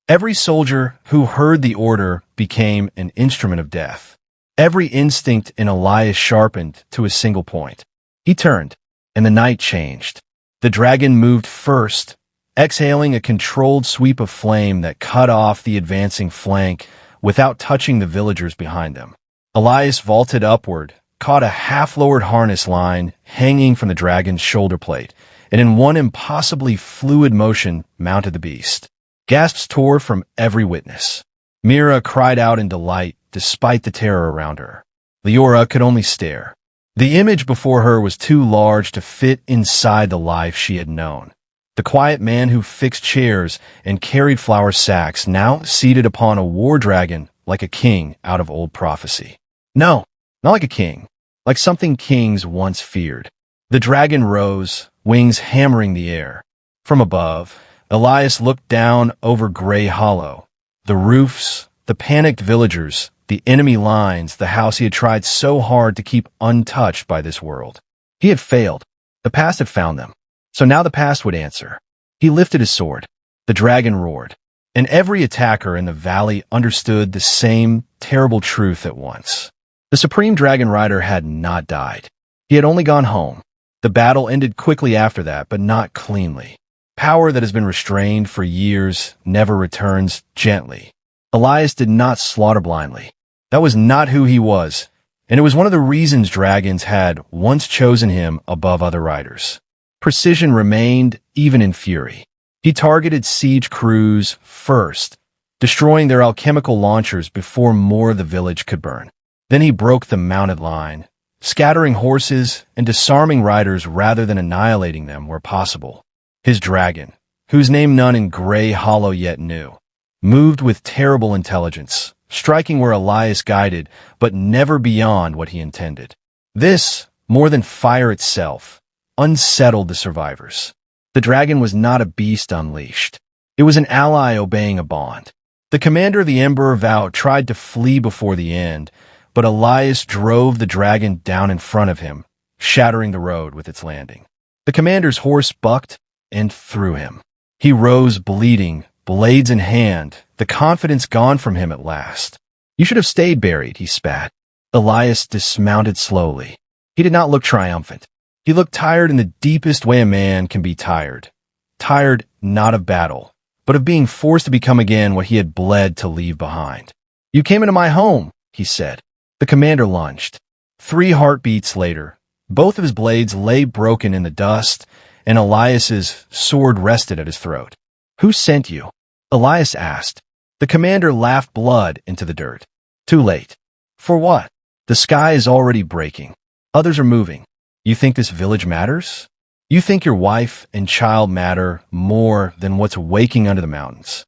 Speaker 1: Every soldier who heard the order became an instrument of death. Every instinct in Elias sharpened to a single point. He turned, and the night changed. The dragon moved first, exhaling a controlled sweep of flame that cut off the advancing flank without touching the villagers behind them. Elias vaulted upward, caught a half-lowered harness line hanging from the dragon's shoulder plate, and in one impossibly fluid motion mounted the beast. Gasps tore from every witness. Mira cried out in delight despite the terror around her. Leora could only stare. The image before her was too large to fit inside the life she had known. The quiet man who fixed chairs and carried flour sacks now seated upon a war dragon like a king out of old prophecy. No, not like a king, like something kings once feared. The dragon rose, wings hammering the air. From above, Elias looked down over Gray Hollow. The roofs, the panicked villagers, the enemy lines, the house he had tried so hard to keep untouched by this world. He had failed. The past had found them. So now the past would answer. He lifted his sword. The dragon roared. And every attacker in the valley understood the same terrible truth at once. The Supreme Dragon Rider had not died. He had only gone home. The battle ended quickly after that, but not cleanly. Power that has been restrained for years never returns gently. Elias did not slaughter blindly. That was not who he was, and it was one of the reasons dragons had once chosen him above other riders. Precision remained even in fury. He targeted siege crews first, destroying their alchemical launchers before more of the village could burn. Then he broke the mounted line, scattering horses and disarming riders rather than annihilating them where possible. His dragon, whose name none in Grey Hollow yet knew, moved with terrible intelligence, striking where Elias guided, but never beyond what he intended. This, more than fire itself, unsettled the survivors. The dragon was not a beast unleashed. It was an ally obeying a bond. The commander of the Ember Vow tried to flee before the end, but Elias drove the dragon down in front of him, shattering the road with its landing. The commander's horse bucked and threw him. He rose bleeding, blades in hand, the confidence gone from him at last. "You should have stayed buried," he spat. Elias dismounted slowly. He did not look triumphant. He looked tired in the deepest way a man can be tired. Tired not of battle, but of being forced to become again what he had bled to leave behind. "You came into my home," he said. The commander lunged. 3 heartbeats later, both of his blades lay broken in the dust, and Elias's sword rested at his throat. "Who sent you?" Elias asked. The commander laughed blood into the dirt. "Too late." "For what?" "The sky is already breaking. Others are moving. You think this village matters? You think your wife and child matter more than what's waking under the mountains?"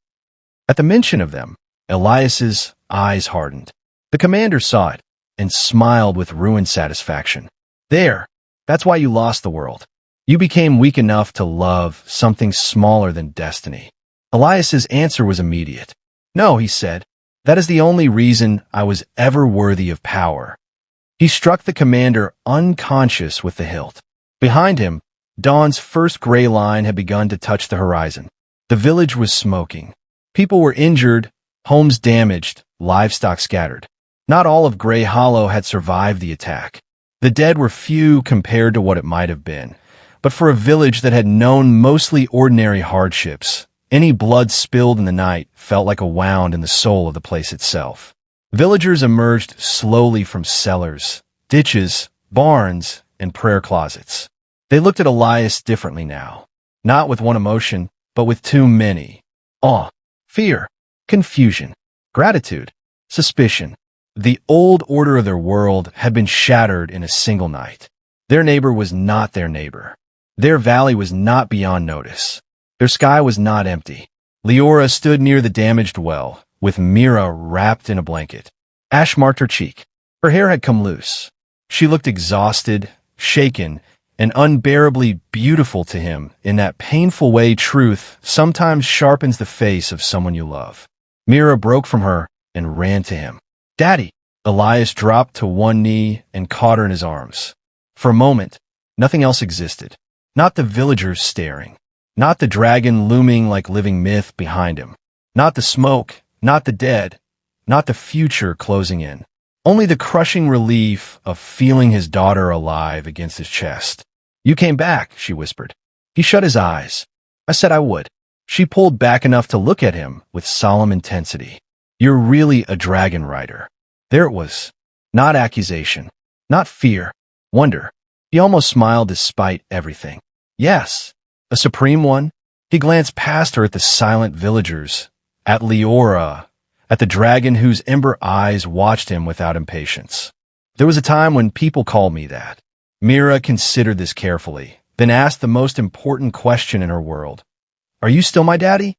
Speaker 1: At the mention of them, Elias's eyes hardened. The commander saw it and smiled with ruined satisfaction. "There, that's why you lost the world. You became weak enough to love something smaller than destiny." Elias's answer was immediate. "No," he said, "that is the only reason I was ever worthy of power." He struck the commander unconscious with the hilt. Behind him, dawn's first gray line had begun to touch the horizon. The village was smoking. People were injured, homes damaged, livestock scattered. Not all of Grey Hollow had survived the attack. The dead were few compared to what it might have been, but for a village that had known mostly ordinary hardships, any blood spilled in the night felt like a wound in the soul of the place itself. Villagers emerged slowly from cellars, ditches, barns, and prayer closets. They looked at Elias differently now, not with one emotion, but with too many. Awe, fear, confusion, gratitude, suspicion. The old order of their world had been shattered in a single night. Their neighbor was not their neighbor. Their valley was not beyond notice. Their sky was not empty. Leora stood near the damaged well, with Mira wrapped in a blanket. Ash marked her cheek. Her hair had come loose. She looked exhausted, shaken, and unbearably beautiful to him in that painful way truth sometimes sharpens the face of someone you love. Mira broke from her and ran to him. "Daddy!" Elias dropped to one knee and caught her in his arms. For a moment, nothing else existed. Not the villagers staring. Not the dragon looming like living myth behind him. Not the smoke. Not the dead. Not the future closing in. Only the crushing relief of feeling his daughter alive against his chest. "You came back," she whispered. He shut his eyes. "I said I would." She pulled back enough to look at him with solemn intensity. "You're really a dragon rider." There it was. Not accusation. Not fear. Wonder. He almost smiled despite everything. "Yes. A supreme one." He glanced past her at the silent villagers, at Leora, at the dragon whose ember eyes watched him without impatience. "There was a time when people called me that." Mira considered this carefully, then asked the most important question in her world. "Are you still my daddy?"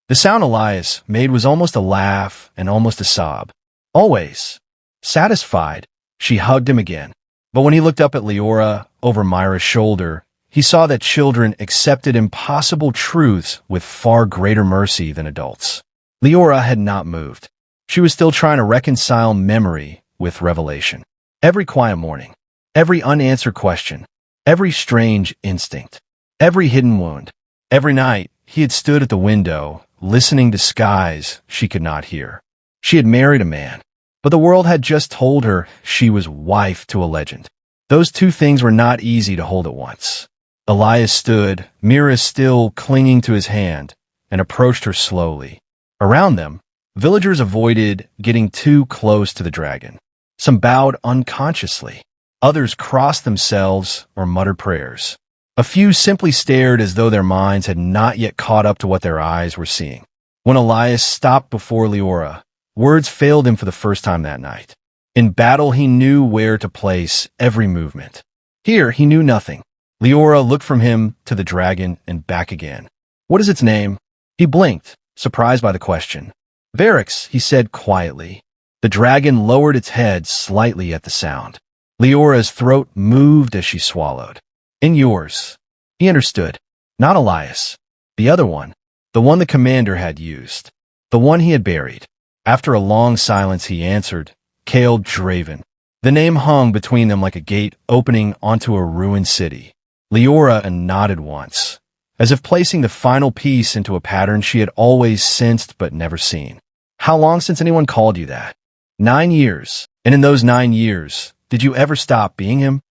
Speaker 1: The sound Elias made was almost a laugh and almost a sob. "Always." Satisfied, she hugged him again. But when he looked up at Leora over Myra's shoulder, he saw that children accepted impossible truths with far greater mercy than adults. Leora had not moved. She was still trying to reconcile memory with revelation. Every quiet morning, every unanswered question, every strange instinct, every hidden wound. Every night, he had stood at the window, listening to skies she could not hear. She had married a man, but the world had just told her she was wife to a legend. Those two things were not easy to hold at once. Elias stood, Mira still clinging to his hand, and approached her slowly. Around them, villagers avoided getting too close to the dragon. Some bowed unconsciously. Others crossed themselves or muttered prayers. A few simply stared as though their minds had not yet caught up to what their eyes were seeing. When Elias stopped before Leora, words failed him for the first time that night. In battle, he knew where to place every movement. Here, he knew nothing. Leora looked from him to the dragon and back again. "What is its name?" He blinked, surprised by the question. "Varix," he said quietly. The dragon lowered its head slightly at the sound. Leora's throat moved as she swallowed. "In yours." He understood. Not Elias. The other one. The one the commander had used. The one he had buried. After a long silence, he answered, Kael Draven. The name hung between them like a gate opening onto a ruined city. Leora nodded once, as if placing the final piece into a pattern she had always sensed but never seen. "How long since anyone called you that?" 9 years. And in those 9 years, did you ever stop being him?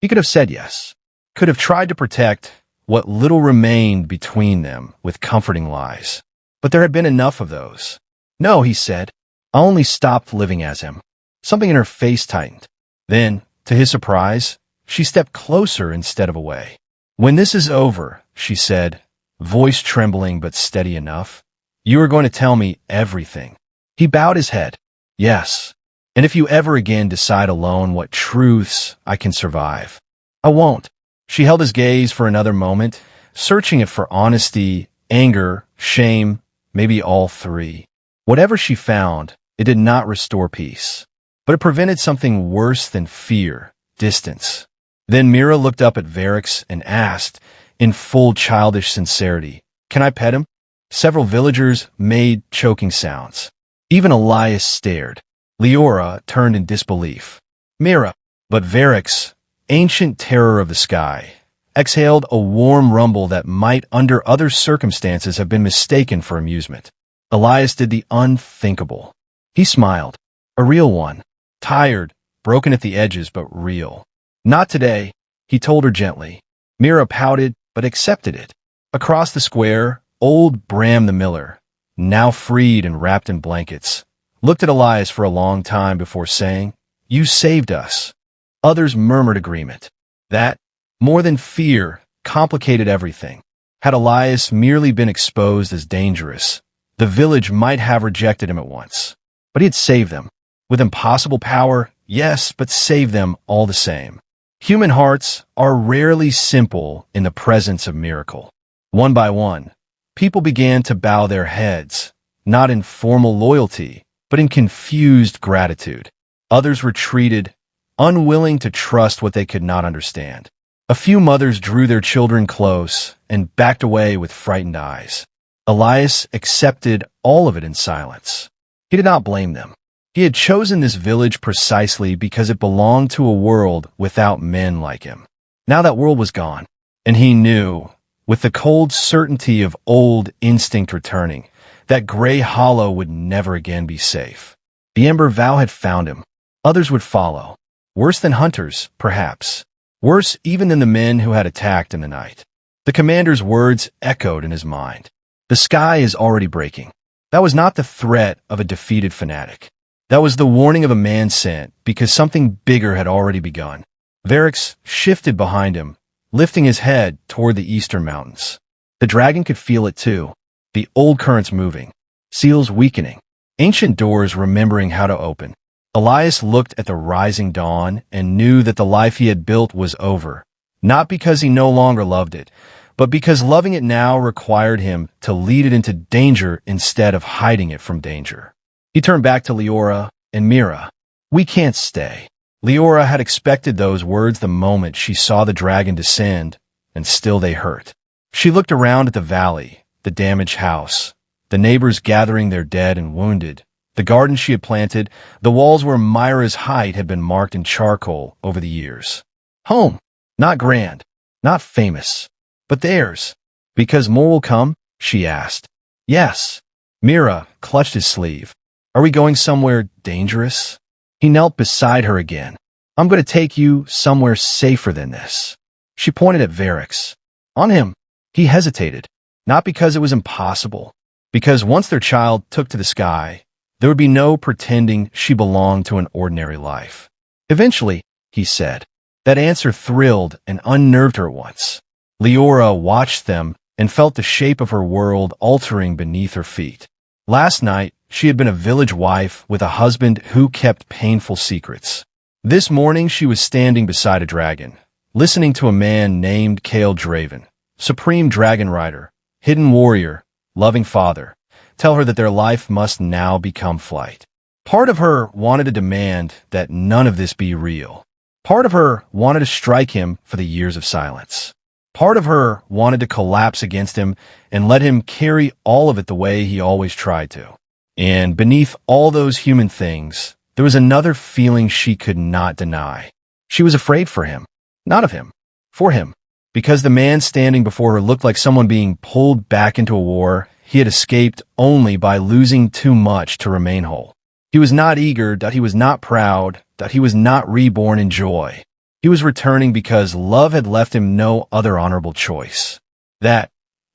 Speaker 1: He could have said yes. Could have tried to protect what little remained between them with comforting lies. But there had been enough of those. "No," he said. "I only stopped living as him." Something in her face tightened. Then, to his surprise, she stepped closer instead of away. "When this is over," she said, voice trembling but steady enough, "you are going to tell me everything." He bowed his head. "Yes. And if you ever again decide alone what truths I can survive, I won't." She held his gaze for another moment, searching it for honesty, anger, shame, maybe all three. Whatever she found, it did not restore peace. But it prevented something worse than fear, distance. Then Mira looked up at Varix and asked, in full childish sincerity, "Can I pet him?" Several villagers made choking sounds. Even Elias stared. Leora turned in disbelief. "Mira," but Varix, ancient terror of the sky, exhaled a warm rumble that might under other circumstances have been mistaken for amusement. Elias did the unthinkable. He smiled. A real one. Tired, broken at the edges, but real. "Not today," he told her gently. Mira pouted, but accepted it. Across the square, old Bram the miller, now freed and wrapped in blankets, looked at Elias for a long time before saying, "You saved us." Others murmured agreement. That, more than fear, complicated everything. Had Elias merely been exposed as dangerous, the village might have rejected him at once. But he had saved them. With impossible power, yes, but saved them all the same. Human hearts are rarely simple in the presence of miracle. One by one, people began to bow their heads, not in formal loyalty, but in confused gratitude. Others retreated, unwilling to trust what they could not understand. A few mothers drew their children close and backed away with frightened eyes. Elias accepted all of it in silence. He did not blame them. He had chosen this village precisely because it belonged to a world without men like him. Now that world was gone, and he knew, with the cold certainty of old instinct returning, that Grey Hollow would never again be safe. The Ember Vow had found him. Others would follow. Worse than hunters, perhaps. Worse even than the men who had attacked in the night. The commander's words echoed in his mind. The sky is already breaking. That was not the threat of a defeated fanatic. That was the warning of a man sent because something bigger had already begun. Varix shifted behind him, lifting his head toward the eastern mountains. The dragon could feel it too. The old currents moving. Seals weakening. Ancient doors remembering how to open. Elias looked at the rising dawn and knew that the life he had built was over. Not because he no longer loved it, but because loving it now required him to lead it into danger instead of hiding it from danger. He turned back to Leora and Mira. "We can't stay." Leora had expected those words the moment she saw the dragon descend, and still they hurt. She looked around at the valley, the damaged house, the neighbors gathering their dead and wounded, the garden she had planted, the walls where Myra's height had been marked in charcoal over the years. Home. Not grand, not famous, but theirs. "Because more will come?" she asked. "Yes." Mira clutched his sleeve. "Are we going somewhere dangerous?" He knelt beside her again. "I'm going to take you somewhere safer than this." She pointed at Varix. On him. He hesitated, not because it was impossible, because once their child took to the sky, there would be no pretending she belonged to an ordinary life. Eventually, he said. That answer thrilled and unnerved her once. Leora watched them and felt the shape of her world altering beneath her feet. Last night, she had been a village wife with a husband who kept painful secrets. This morning, she was standing beside a dragon, listening to a man named Kael Draven, supreme dragon rider, hidden warrior, loving father, tell her that their life must now become flight. Part of her wanted to demand that none of this be real. Part of her wanted to strike him for the years of silence. Part of her wanted to collapse against him and let him carry all of it the way he always tried to. And beneath all those human things, there was another feeling she could not deny. She was afraid for him. Not of him. For him. Because the man standing before her looked like someone being pulled back into a war he had escaped only by losing too much to remain whole. He was not eager, that he was not proud, that he was not reborn in joy. He was returning because love had left him no other honorable choice. That,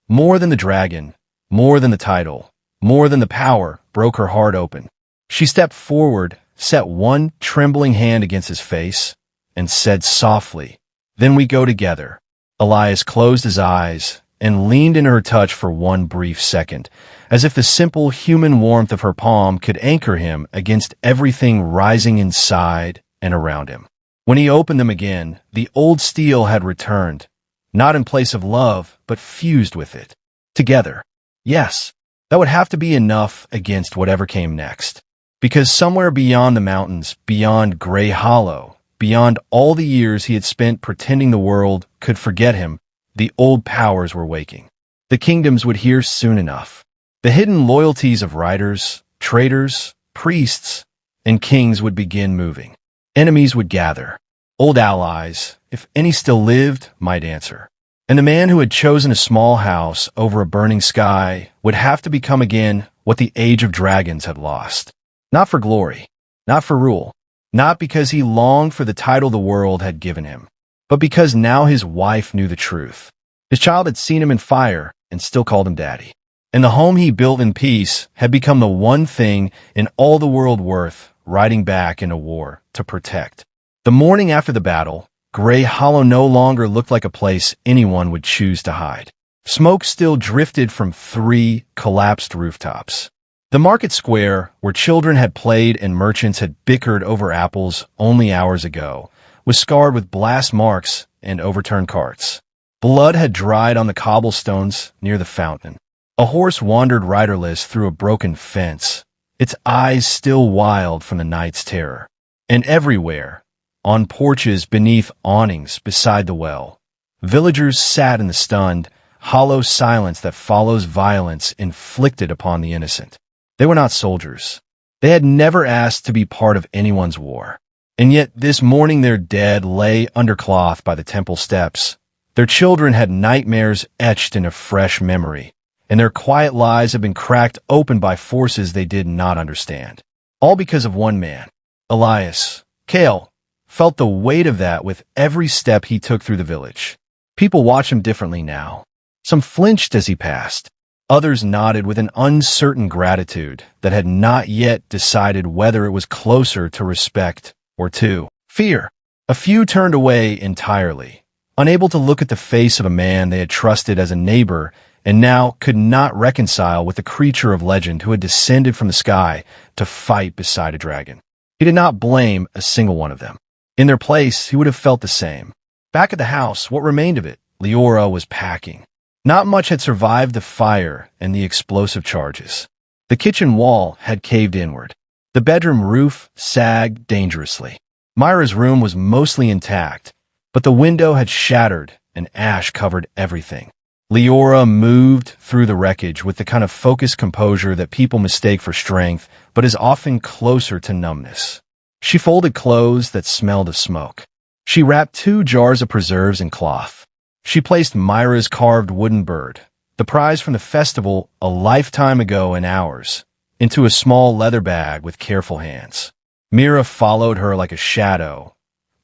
Speaker 1: more than the dragon, more than the title, more than the power, broke her heart open. She stepped forward, set one trembling hand against his face, and said softly, "Then we go together." Elias closed his eyes and leaned in her touch for one brief second, as if the simple human warmth of her palm could anchor him against everything rising inside and around him. When he opened them again, the old steel had returned, not in place of love, but fused with it. Together. Yes, that would have to be enough against whatever came next. Because somewhere beyond the mountains, beyond Grey Hollow, beyond all the years he had spent pretending the world could forget him, the old powers were waking. The kingdoms would hear soon enough. The hidden loyalties of riders, traders, priests, and kings would begin moving. Enemies would gather. Old allies, if any still lived, might answer. And the man who had chosen a small house over a burning sky would have to become again what the Age of Dragons had lost. Not for glory, not for rule, not because he longed for the title the world had given him, but because now his wife knew the truth. His child had seen him in fire and still called him daddy. And the home he built in peace had become the one thing in all the world worth riding back in a war to protect. The morning after the battle, Grey Hollow no longer looked like a place anyone would choose to hide. Smoke still drifted from 3 collapsed rooftops. The market square, where children had played and merchants had bickered over apples only hours ago, was scarred with blast marks and overturned carts. Blood had dried on the cobblestones near the fountain. A horse wandered riderless through a broken fence, its eyes still wild from the night's terror. And everywhere, on porches beneath awnings beside the well, villagers sat in the stunned, hollow silence that follows violence inflicted upon the innocent. They were not soldiers. They had never asked to be part of anyone's war. And yet this morning their dead lay under cloth by the temple steps. Their children had nightmares etched in a fresh memory, and their quiet lives had been cracked open by forces they did not understand. All because of one man. Elias, Kael, felt the weight of that with every step he took through the village. People watched him differently now. Some flinched as he passed. Others nodded with an uncertain gratitude that had not yet decided whether it was closer to respect or to fear. A few turned away entirely, unable to look at the face of a man they had trusted as a neighbor and now could not reconcile with the creature of legend who had descended from the sky to fight beside a dragon. He did not blame a single one of them. In their place, he would have felt the same. Back at the house, what remained of it, Leora was packing. Not much had survived the fire and the explosive charges. The kitchen wall had caved inward. The bedroom roof sagged dangerously. Myra's room was mostly intact, but the window had shattered and ash covered everything. Leora moved through the wreckage with the kind of focused composure that people mistake for strength, but is often closer to numbness. She folded clothes that smelled of smoke. She wrapped 2 jars of preserves in cloth. She placed Myra's carved wooden bird, the prize from the festival a lifetime ago in hours, into a small leather bag with careful hands. Mira followed her like a shadow,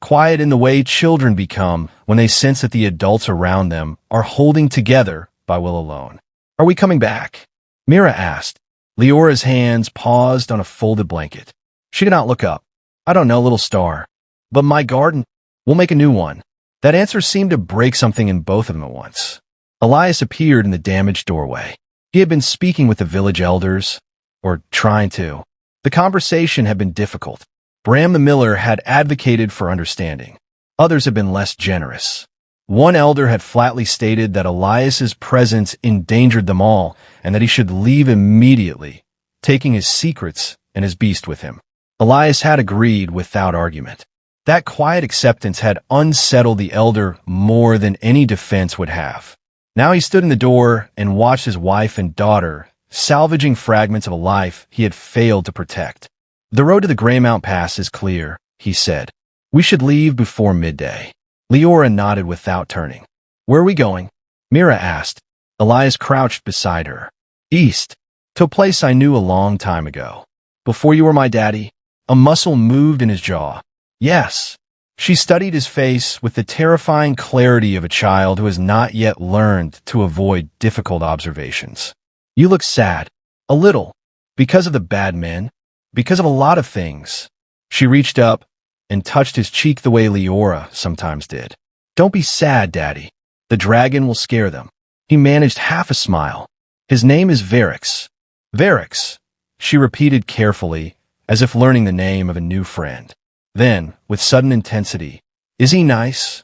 Speaker 1: quiet in the way children become when they sense that the adults around them are holding together by will alone. "Are we coming back?" Mira asked. Leora's hands paused on a folded blanket. She did not look up. "I don't know, little star. But my garden? We'll make a new one." That answer seemed to break something in both of them at once. Elias appeared in the damaged doorway. He had been speaking with the village elders, or trying to. The conversation had been difficult. Bram the miller had advocated for understanding. Others had been less generous. One elder had flatly stated that Elias's presence endangered them all and that he should leave immediately, taking his secrets and his beast with him. Elias had agreed without argument. That quiet acceptance had unsettled the elder more than any defense would have. Now he stood in the door and watched his wife and daughter salvaging fragments of a life he had failed to protect. "The road to the Greymount Pass is clear," he said. "We should leave before midday." Leora nodded without turning. "Where are we going?" Mira asked. Elias crouched beside her. "East, to a place I knew a long time ago. Before you were my daddy." A muscle moved in his jaw. "Yes." She studied his face with the terrifying clarity of a child who has not yet learned to avoid difficult observations. "You look sad. A little. Because of the bad men. Because of a lot of things." She reached up and touched his cheek the way Leora sometimes did. "Don't be sad, Daddy. The dragon will scare them." He managed half a smile. "His name is Varix." "Varix," she repeated carefully, as if learning the name of a new friend. Then, with sudden intensity, "Is he nice?"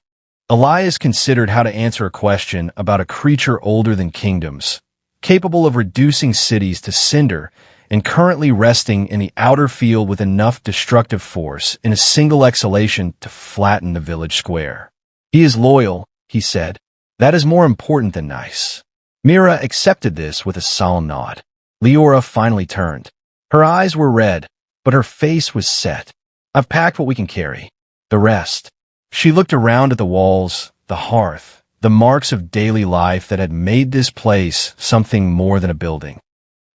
Speaker 1: Elias considered how to answer a question about a creature older than kingdoms, capable of reducing cities to cinder and currently resting in the outer field with enough destructive force in a single exhalation to flatten the village square. "He is loyal," he said. "That is more important than nice." Mira accepted this with a solemn nod. Leora finally turned. Her eyes were red, but her face was set. "I've packed what we can carry. The rest." She looked around at the walls, the hearth, the marks of daily life that had made this place something more than a building.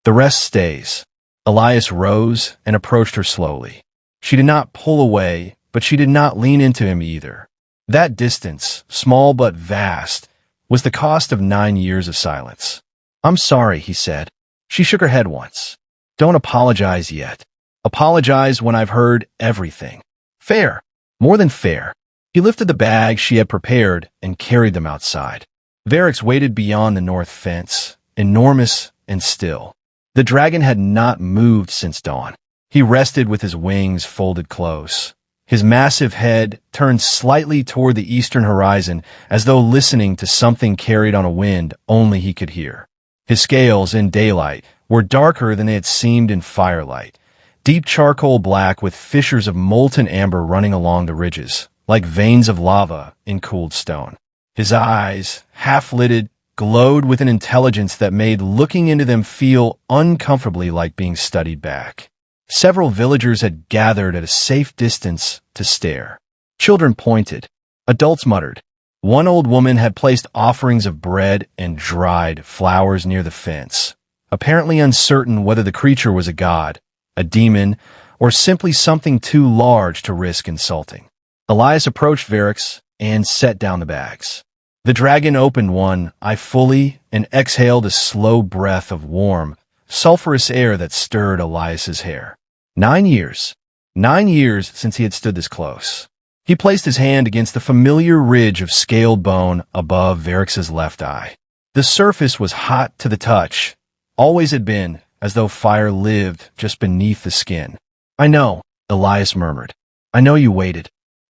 Speaker 1: "The rest stays." Elias rose and approached her slowly. She did not pull away, but she did not lean into him either. That distance, small but vast, was the cost of 9 years of silence. "I'm sorry," he said. She shook her head once. "Don't apologize yet. Apologize when I've heard everything." "Fair. More than fair." He lifted the bags she had prepared and carried them outside. Varix waited beyond the north fence, enormous and still. The dragon had not moved since dawn. He rested with his wings folded close. His massive head turned slightly toward the eastern horizon as though listening to something carried on a wind only he could hear. His scales, in daylight, were darker than they had seemed in firelight, deep charcoal black with fissures of molten amber running along the ridges, like veins of lava in cooled stone. His eyes, half-lidded, glowed with an intelligence that made looking into them feel uncomfortably like being studied back. Several villagers had gathered at a safe distance to stare. Children pointed. Adults muttered. One old woman had placed offerings of bread and dried flowers near the fence, apparently uncertain whether the creature was a god, a demon, or simply something too large to risk insulting. Elias approached Varix and set down the bags. The dragon opened one eye fully and exhaled a slow breath of warm, sulphurous air that stirred Elias's hair. 9 years. 9 years since he had stood this close. He placed his hand against the familiar ridge of scaled bone above Varix's left eye. The surface was hot to the touch, always had been, as though fire lived just beneath the skin. "I know," Elias murmured. "I know you waited."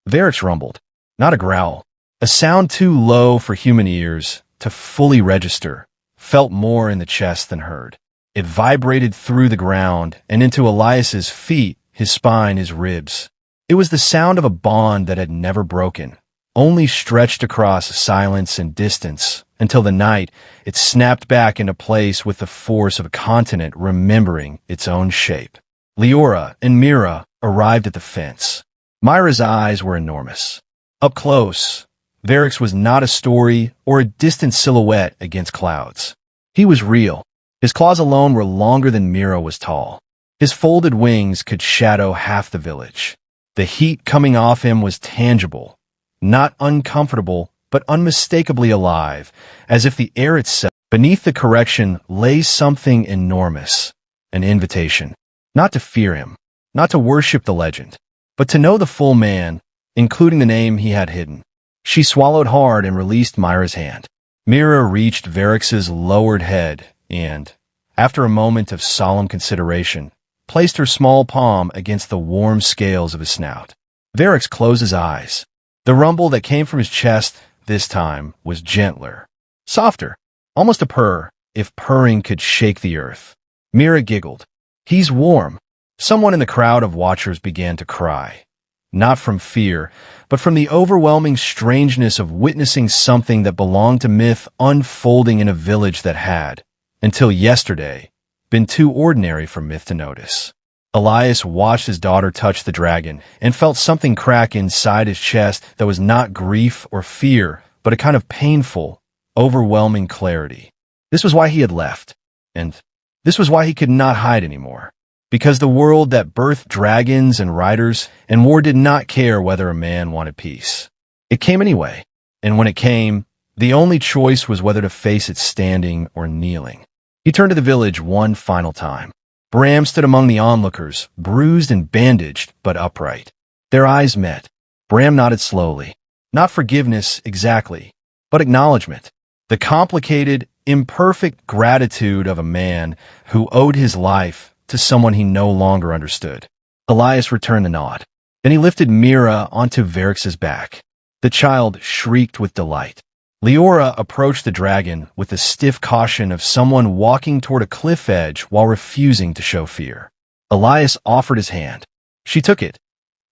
Speaker 1: Varix rumbled. Not a growl. A sound too low for human ears to fully register, felt more in the chest than heard. It vibrated through the ground and into Elias's feet, his spine, his ribs. It was the sound of a bond that had never broken, only stretched across silence and distance until the night it snapped back into place with the force of a continent remembering its own shape. Leora and Mira arrived at the fence. Myra's eyes were enormous. Up close, Varix was not a story or a distant silhouette against clouds. He was real. His claws alone were longer than Mira was tall. His folded wings could shadow half the village. The heat coming off him was tangible, not uncomfortable, but unmistakably alive, as if the air itself. Beneath the correction lay something enormous, an invitation, not to fear him, not to worship the legend, but to know the full man, including the name he had hidden. She swallowed hard and released Myra's hand. Mira reached Varrix's lowered head and, after a moment of solemn consideration, placed her small palm against the warm scales of his snout. Varrix closed his eyes. The rumble that came from his chest this time was gentler, softer, almost a purr, if purring could shake the earth. Mira giggled. He's warm. Someone in the crowd of watchers began to cry. Not from fear, but from the overwhelming strangeness of witnessing something that belonged to myth unfolding in a village that had, until yesterday, been too ordinary for myth to notice. Elias watched his daughter touch the dragon and felt something crack inside his chest that was not grief or fear, but a kind of painful, overwhelming clarity. This was why he had left, and this was why he could not hide anymore. Because the world that birthed dragons and riders and war did not care whether a man wanted peace. It came anyway, and when it came, the only choice was whether to face it standing or kneeling. He turned to the village one final time. Bram stood among the onlookers, bruised and bandaged, but upright. Their eyes met. Bram nodded slowly. Not forgiveness exactly, but acknowledgement. The complicated, imperfect gratitude of a man who owed his life to someone he no longer understood. Elias returned the nod. Then he lifted Mira onto Varrix's back. The child shrieked with delight. Leora approached the dragon with the stiff caution of someone walking toward a cliff edge while refusing to show fear. Elias offered his hand. She took it,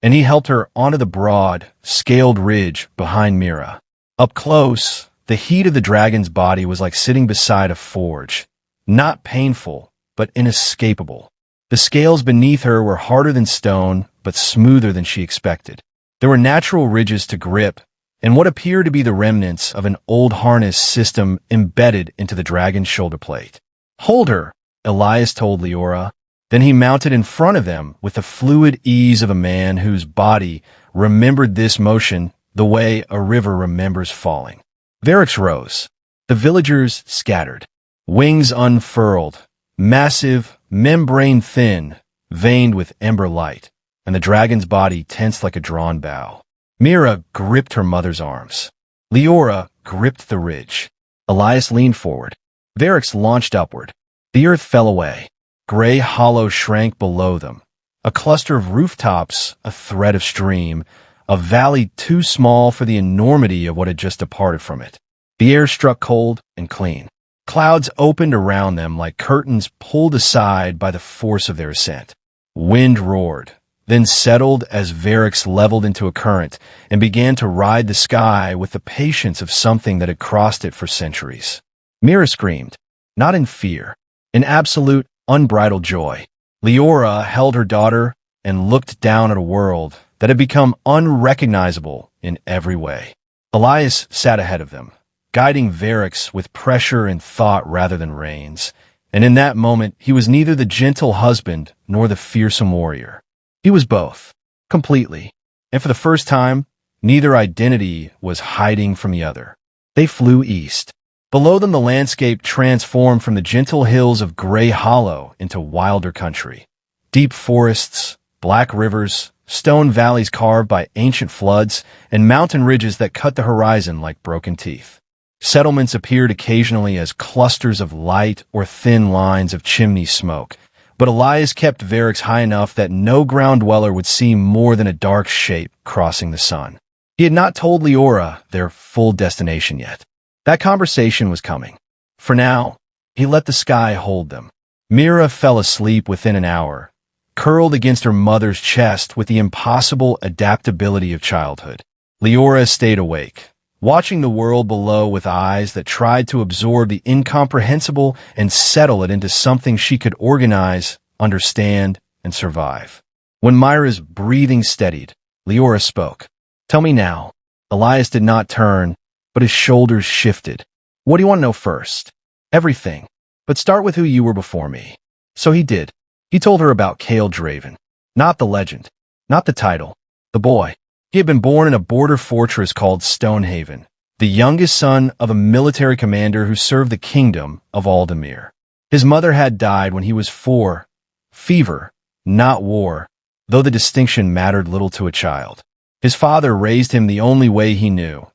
Speaker 1: and he helped her onto the broad, scaled ridge behind Mira. Up close, the heat of the dragon's body was like sitting beside a forge. Not painful, but inescapable. The scales beneath her were harder than stone, but smoother than she expected. There were natural ridges to grip, and what appeared to be the remnants of an old harness system embedded into the dragon's shoulder plate. "Hold her," Elias told Leora. Then he mounted in front of them with the fluid ease of a man whose body remembered this motion the way a river remembers falling. Varrix rose. The villagers scattered. Wings unfurled, massive, membrane-thin, veined with ember light, and the dragon's body tensed like a drawn bow. Mira gripped her mother's arms. Leora gripped the ridge. Elias leaned forward. Varrix launched upward. The earth fell away. Gray hollow shrank below them. A cluster of rooftops, a thread of stream, a valley too small for the enormity of what had just departed from it. The air struck cold and clean. Clouds opened around them like curtains pulled aside by the force of their ascent. Wind roared, then settled as Varrix leveled into a current and began to ride the sky with the patience of something that had crossed it for centuries. Mira screamed, not in fear, in absolute, unbridled joy. Leora held her daughter and looked down at a world that had become unrecognizable in every way. Elias sat ahead of them, guiding Varrix with pressure and thought rather than reins, and in that moment he was neither the gentle husband nor the fearsome warrior. He was both, completely, and for the first time, neither identity was hiding from the other. They flew east. Below them the landscape transformed from the gentle hills of Gray Hollow into wilder country. Deep forests, black rivers, stone valleys carved by ancient floods, and mountain ridges that cut the horizon like broken teeth. Settlements appeared occasionally as clusters of light or thin lines of chimney smoke, but Elias kept Varrix high enough that no ground dweller would see more than a dark shape crossing the sun. He had not told Leora their full destination yet. That conversation was coming. For now, he let the sky hold them. Mira fell asleep within an hour, curled against her mother's chest with the impossible adaptability of childhood. Leora stayed awake, watching the world below with eyes that tried to absorb the incomprehensible and settle it into something she could organize, understand, and survive. When Myra's breathing steadied, Leora spoke. "Tell me now." Elias did not turn, but his shoulders shifted. "What do you want to know first?" "Everything. But start with who you were before me." So he did. He told her about Cale Draven. Not the legend, not the title, the boy. He had been born in a border fortress called Stonehaven, the youngest son of a military commander who served the kingdom of Aldemir. His mother had died when he was 4. Fever, not war, though the distinction mattered little to a child. His father raised him the only way he knew,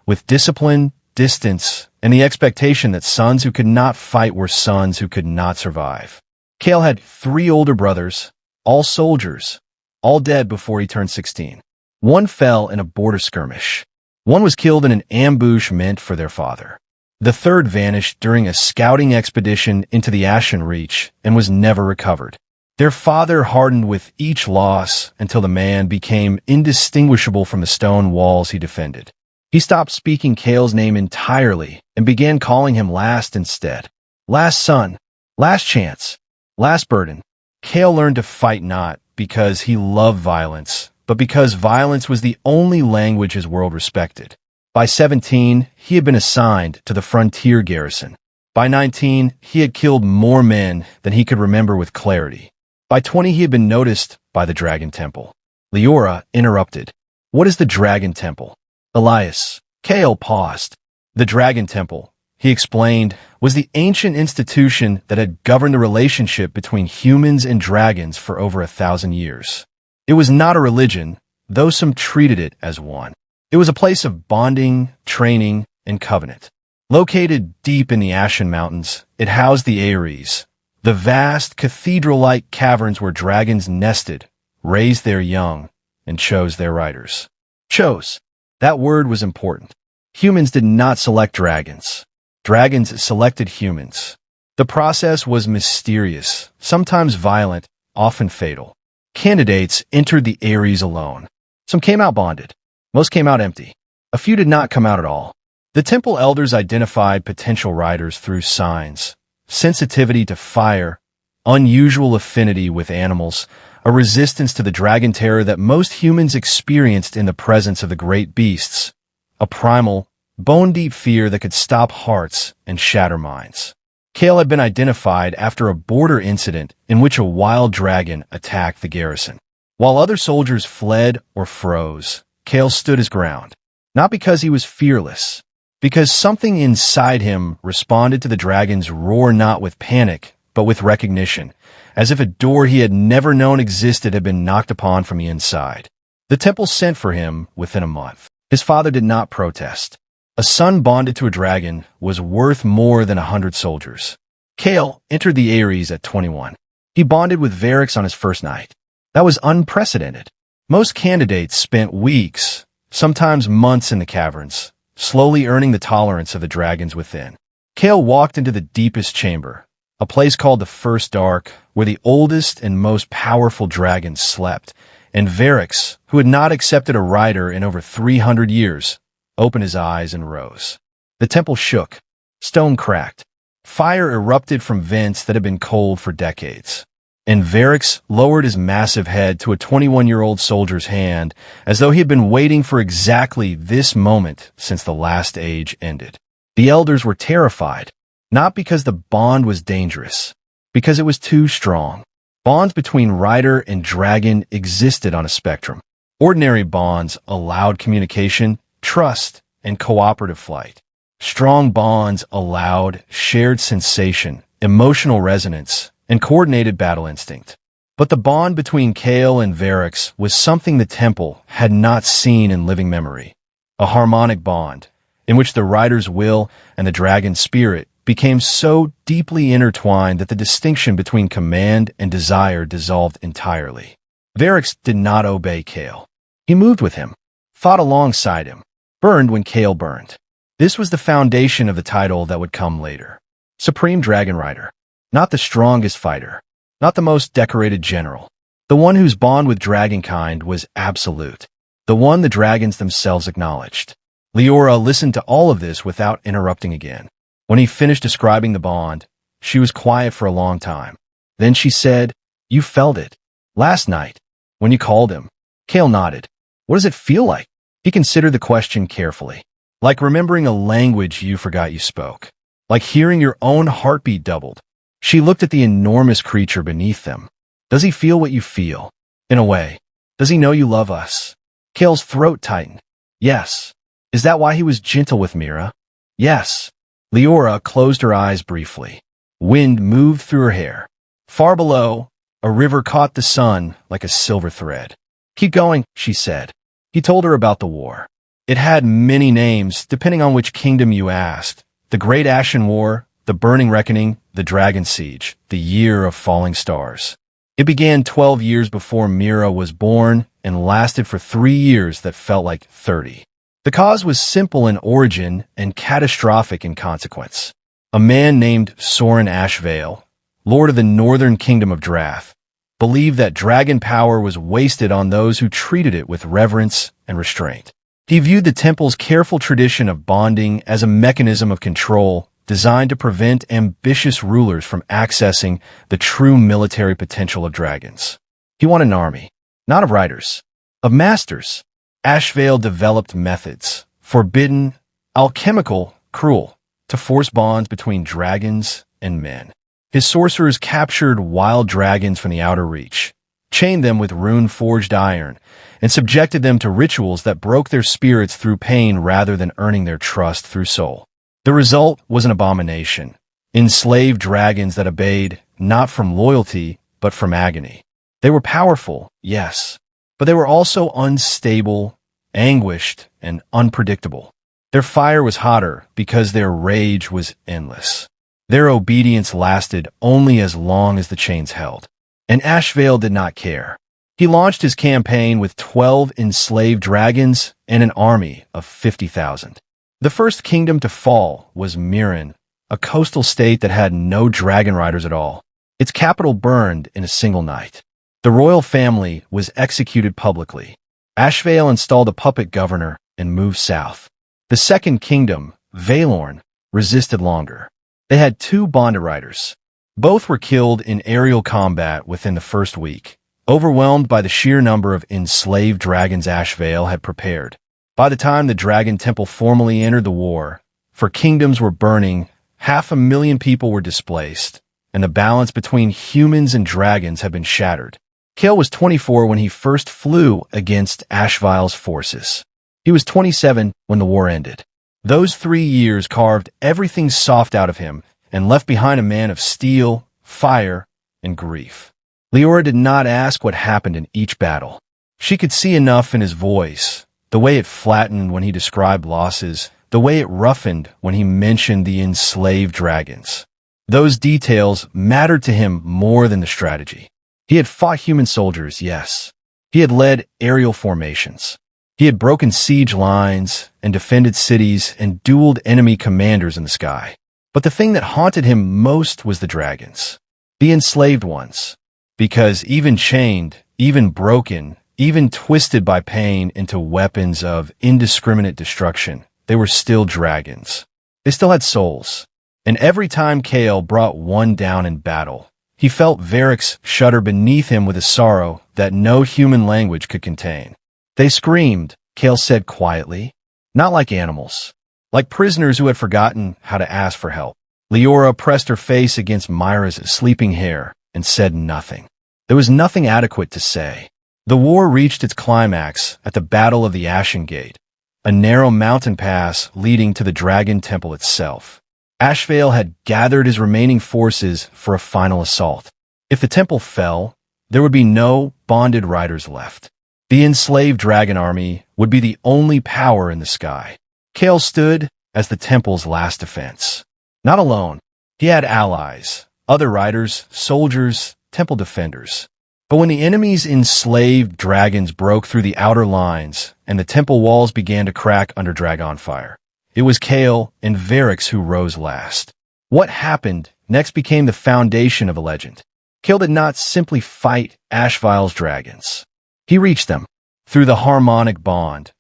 Speaker 1: with discipline, distance, and the expectation that sons who could not fight were sons who could not survive. Cale had 3 older brothers, all soldiers, all dead before he turned 16. One fell in a border skirmish. One was killed in an ambush meant for their father. The third vanished during a scouting expedition into the Ashen Reach and was never recovered. Their father hardened with each loss until the man became indistinguishable from the stone walls he defended. He stopped speaking Cale's name entirely and began calling him Last instead. Last son, last chance, last burden. Cale learned to fight not because he loved violence, but because violence was the only language his world respected. By 17, he had been assigned to the frontier garrison. By 19, he had killed more men than he could remember with clarity. By 20, he had been noticed by the Dragon Temple. Leora interrupted. What is the Dragon Temple? Elias. Cale paused. The Dragon Temple, he explained, was the ancient institution that had governed the relationship between humans and dragons for over 1,000 years. It was not a religion, though some treated it as one. It was a place of bonding, training, and covenant. Located deep in the Ashen Mountains, it housed the Ares, the vast cathedral-like caverns where dragons nested, raised their young, and chose their riders. Chose. That word was important. Humans did not select dragons. Dragons selected humans. The process was mysterious, sometimes violent, often fatal. Candidates entered the Ares alone. Some came out bonded. Most came out empty. A few did not come out at all. The temple elders identified potential riders through signs: sensitivity to fire, unusual affinity with animals, a resistance to the dragon terror that most humans experienced in the presence of the great beasts, a primal, bone-deep fear that could stop hearts and shatter minds. Cale had been identified after a border incident in which a wild dragon attacked the garrison. While other soldiers fled or froze, Cale stood his ground, not because he was fearless, because something inside him responded to the dragon's roar not with panic, but with recognition, as if a door he had never known existed had been knocked upon from the inside. The temple sent for him within a month. His father did not protest. A son bonded to a dragon was worth more than 100 soldiers. Cale entered the Ares at 21. He bonded with Varix on his first night. That was unprecedented. Most candidates spent weeks, sometimes months in the caverns, slowly earning the tolerance of the dragons within. Cale walked into the deepest chamber, a place called the First Dark, where the oldest and most powerful dragons slept, and Varix, who had not accepted a rider in over 300 years, opened his eyes and rose. The temple shook. Stone cracked. Fire erupted from vents that had been cold for decades. And Varix lowered his massive head to a 21-year-old soldier's hand, as though he had been waiting for exactly this moment since the last age ended. The elders were terrified, not because the bond was dangerous, because it was too strong. Bonds between rider and dragon existed on a spectrum. Ordinary bonds allowed communication, trust, and cooperative flight. Strong bonds allowed shared sensation, emotional resonance, and coordinated battle instinct. But the bond between Cale and Varix was something the temple had not seen in living memory. A harmonic bond, in which the rider's will and the dragon's spirit became so deeply intertwined that the distinction between command and desire dissolved entirely. Varix did not obey Cale. He moved with him, fought alongside him, burned when Cale burned. This was the foundation of the title that would come later. Supreme Dragon Rider. Not the strongest fighter, not the most decorated general. The one whose bond with dragonkind was absolute. The one the dragons themselves acknowledged. Leora listened to all of this without interrupting again. When he finished describing the bond, she was quiet for a long time. Then she said, "You felt it. Last night, when you called him." Cale nodded. "What does it feel like?" He considered the question carefully. "Like remembering a language you forgot you spoke. Like hearing your own heartbeat doubled." She looked at the enormous creature beneath them. "Does he feel what you feel? In a way. Does he know you love us?" Kale's throat tightened. Yes. Is that why he was gentle with Mira? Yes. Leora closed her eyes briefly. Wind moved through her hair. Far below, a river caught the sun like a silver thread. Keep going, she said. He told her about the war. It had many names, depending on which kingdom you asked. The Great Ashen War, the Burning Reckoning, the Dragon Siege, the Year of Falling Stars. It began 12 years before Mira was born and lasted for 3 years that felt like 30. The cause was simple in origin and catastrophic in consequence. A man named Soren Ashvale, lord of the northern kingdom of Drath, believed that dragon power was wasted on those who treated it with reverence and restraint. He viewed the temple's careful tradition of bonding as a mechanism of control designed to prevent ambitious rulers from accessing the true military potential of dragons. He wanted an army, not of riders, of masters. Ashvale developed methods, forbidden, alchemical, cruel, to force bonds between dragons and men. His sorcerers captured wild dragons from the outer reach, chained them with rune-forged iron, and subjected them to rituals that broke their spirits through pain rather than earning their trust through soul. The result was an abomination, enslaved dragons that obeyed not from loyalty, but from agony. They were powerful, yes, but they were also unstable, anguished, and unpredictable. Their fire was hotter because their rage was endless. Their obedience lasted only as long as the chains held. And Ashvale did not care. He launched his campaign with 12 enslaved dragons and an army of 50,000. The first kingdom to fall was Mirren, a coastal state that had no dragon riders at all. Its capital burned in a single night. The royal family was executed publicly. Ashvale installed a puppet governor and moved south. The second kingdom, Valorn, resisted longer. They had 2 bonded riders. Both were killed in aerial combat within the first week, overwhelmed by the sheer number of enslaved dragons Ashvale had prepared. By the time the Dragon Temple formally entered the war, for kingdoms were burning, 500,000 people were displaced, and the balance between humans and dragons had been shattered. Kale was 24 when he first flew against Ashvale's forces. He was 27 when the war ended. Those 3 years carved everything soft out of him and left behind a man of steel, fire, and grief. Leora did not ask what happened in each battle. She could see enough in his voice, the way it flattened when he described losses, the way it roughened when he mentioned the enslaved dragons. Those details mattered to him more than the strategy. He had fought human soldiers, yes. He had led aerial formations. He had broken siege lines and defended cities and dueled enemy commanders in the sky. But the thing that haunted him most was the dragons. The enslaved ones. Because even chained, even broken, even twisted by pain into weapons of indiscriminate destruction, they were still dragons. They still had souls. And every time Kale brought one down in battle, he felt Varix shudder beneath him with a sorrow that no human language could contain. They screamed, Kale said quietly, not like animals, like prisoners who had forgotten how to ask for help. Leora pressed her face against Myra's sleeping hair and said nothing. There was nothing adequate to say. The war reached its climax at the Battle of the Ashen Gate, a narrow mountain pass leading to the Dragon Temple itself. Ashvale had gathered his remaining forces for a final assault. If the temple fell, there would be no bonded riders left. The enslaved dragon army would be the only power in the sky. Kale stood as the temple's last defense. Not alone. He had allies, other riders, soldiers, temple defenders. But when the enemy's enslaved dragons broke through the outer lines and the temple walls began to crack under dragon fire, it was Kale and Varix who rose last. What happened next became the foundation of a legend. Kale did not simply fight Ashvale's dragons. He reached them through the harmonic bond,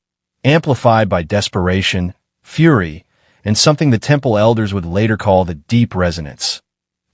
Speaker 1: amplified by desperation, fury, and something the temple elders would later call the deep resonance.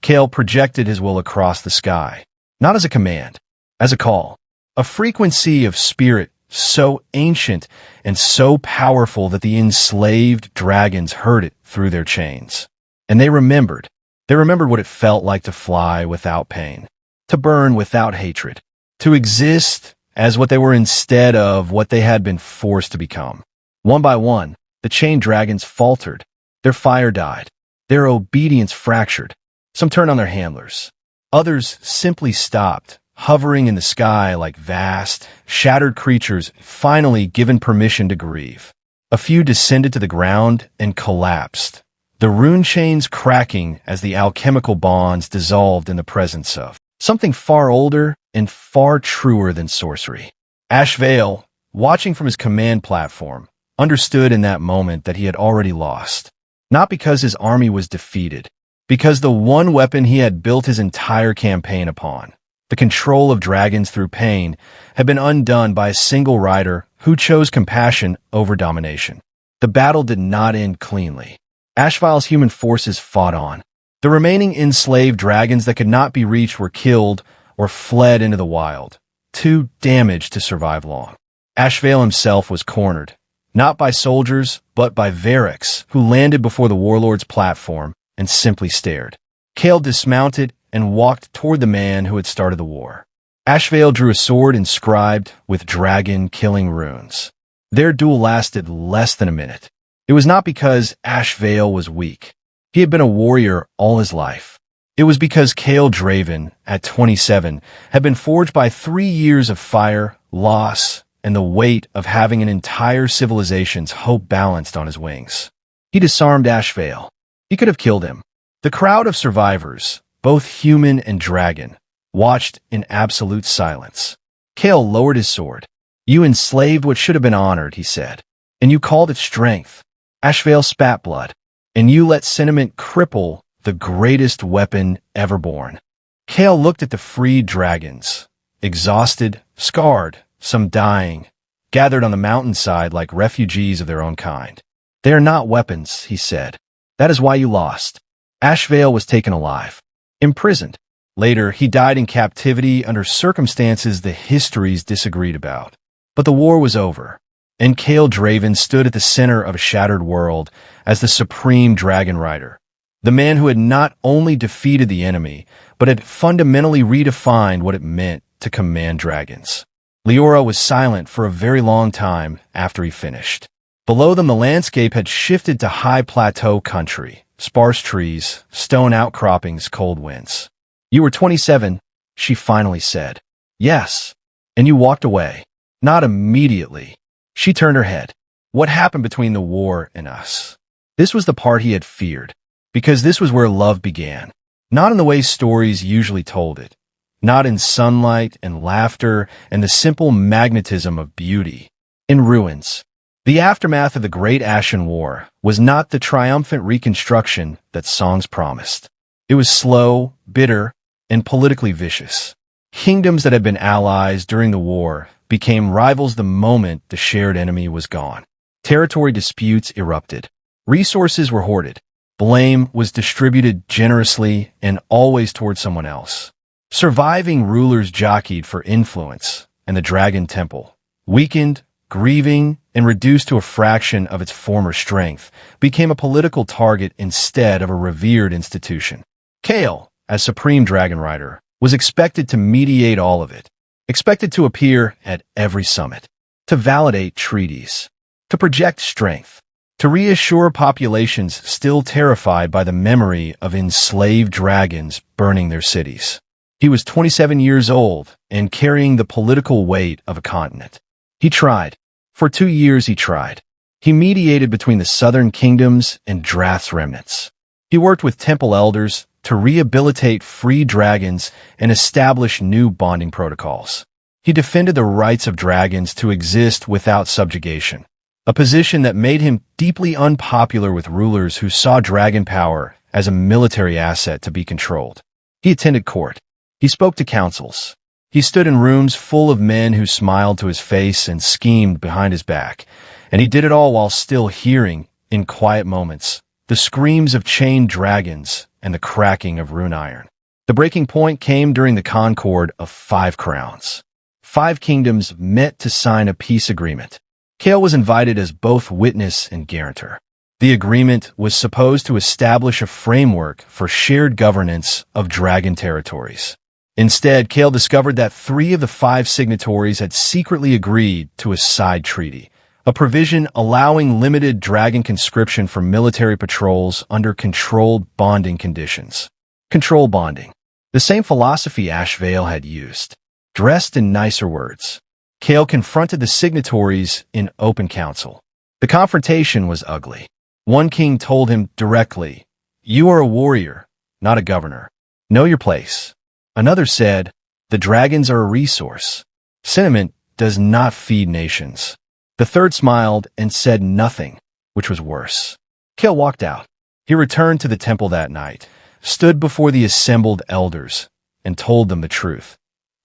Speaker 1: Kale projected his will across the sky, not as a command, as a call, a frequency of spirit so ancient and so powerful that the enslaved dragons heard it through their chains. And they remembered. They remembered what it felt like to fly without pain, to burn without hatred, to exist as what they were instead of what they had been forced to become. One by one, the chained dragons faltered. Their fire died. Their obedience fractured. Some turned on their handlers. Others simply stopped, hovering in the sky like vast, shattered creatures finally given permission to grieve. A few descended to the ground and collapsed, the rune chains cracking as the alchemical bonds dissolved in the presence of something far older and far truer than sorcery. Ashvale, watching from his command platform, understood in that moment that he had already lost. Not because his army was defeated, because the one weapon he had built his entire campaign upon, the control of dragons through pain, had been undone by a single rider who chose compassion over domination. The battle did not end cleanly. Ashvale's human forces fought on. The remaining enslaved dragons that could not be reached were killed or fled into the wild, too damaged to survive long. Ashvale himself was cornered, not by soldiers, but by Varix, who landed before the warlord's platform and simply stared. Cale dismounted and walked toward the man who had started the war. Ashvale drew a sword inscribed with dragon-killing runes. Their duel lasted less than a minute. It was not because Ashvale was weak. He had been a warrior all his life. It was because Cale Draven, at 27, had been forged by 3 years of fire, loss, and the weight of having an entire civilization's hope balanced on his wings. He disarmed Ashvale. He could have killed him. The crowd of survivors, both human and dragon, watched in absolute silence. Cale lowered his sword. "You enslaved what should have been honored," he said, "and you called it strength." Ashvale spat blood, "And you let sentiment cripple the greatest weapon ever born." Cale looked at the freed dragons, exhausted, scarred, some dying, gathered on the mountainside like refugees of their own kind. "They are not weapons," he said. "That is why you lost." Ashvale was taken alive, imprisoned. Later, he died in captivity under circumstances the histories disagreed about. But the war was over, and Cale Draven stood at the center of a shattered world as the supreme dragon rider, the man who had not only defeated the enemy, but had fundamentally redefined what it meant to command dragons. Leora was silent for a very long time after he finished. Below them, the landscape had shifted to high plateau country, sparse trees, stone outcroppings, cold winds. "You were 27, she finally said. "Yes." "And you walked away." "Not immediately." She turned her head. "What happened between the war and us?" This was the part he had feared, because this was where love began. Not in the way stories usually told it. Not in sunlight and laughter and the simple magnetism of beauty. In ruins. The aftermath of the Great Ashen War was not the triumphant reconstruction that songs promised. It was slow, bitter, and politically vicious. Kingdoms that had been allies during the war became rivals the moment the shared enemy was gone. Territory disputes erupted. Resources were hoarded. Blame was distributed generously and always toward someone else. Surviving rulers jockeyed for influence, and the Dragon Temple, weakened, grieving, and reduced to a fraction of its former strength, became a political target instead of a revered institution. Cale, as Supreme Dragon Rider, was expected to mediate all of it, expected to appear at every summit, to validate treaties, to project strength, to reassure populations still terrified by the memory of enslaved dragons burning their cities. He was 27 years old and carrying the political weight of a continent. He tried. For 2 years he tried. He mediated between the southern kingdoms and Drath's remnants. He worked with temple elders to rehabilitate free dragons and establish new bonding protocols. He defended the rights of dragons to exist without subjugation, a position that made him deeply unpopular with rulers who saw dragon power as a military asset to be controlled. He attended court. He spoke to councils. He stood in rooms full of men who smiled to his face and schemed behind his back, and he did it all while still hearing, in quiet moments, the screams of chained dragons and the cracking of rune iron. The breaking point came during the Concord of 5 Crowns. 5 kingdoms met to sign a peace agreement. Cale was invited as both witness and guarantor. The agreement was supposed to establish a framework for shared governance of dragon territories. Instead, Kale discovered that 3 of the 5 signatories had secretly agreed to a side treaty, a provision allowing limited dragon conscription for military patrols under controlled bonding conditions. Control bonding. The same philosophy Ashvale had used, dressed in nicer words. Kale confronted the signatories in open council. The confrontation was ugly. One king told him directly, "You are a warrior, not a governor. Know your place." Another said, "The dragons are a resource. Sentiment does not feed nations." The third smiled and said nothing, which was worse. Kale walked out. He returned to the temple that night, stood before the assembled elders, and told them the truth.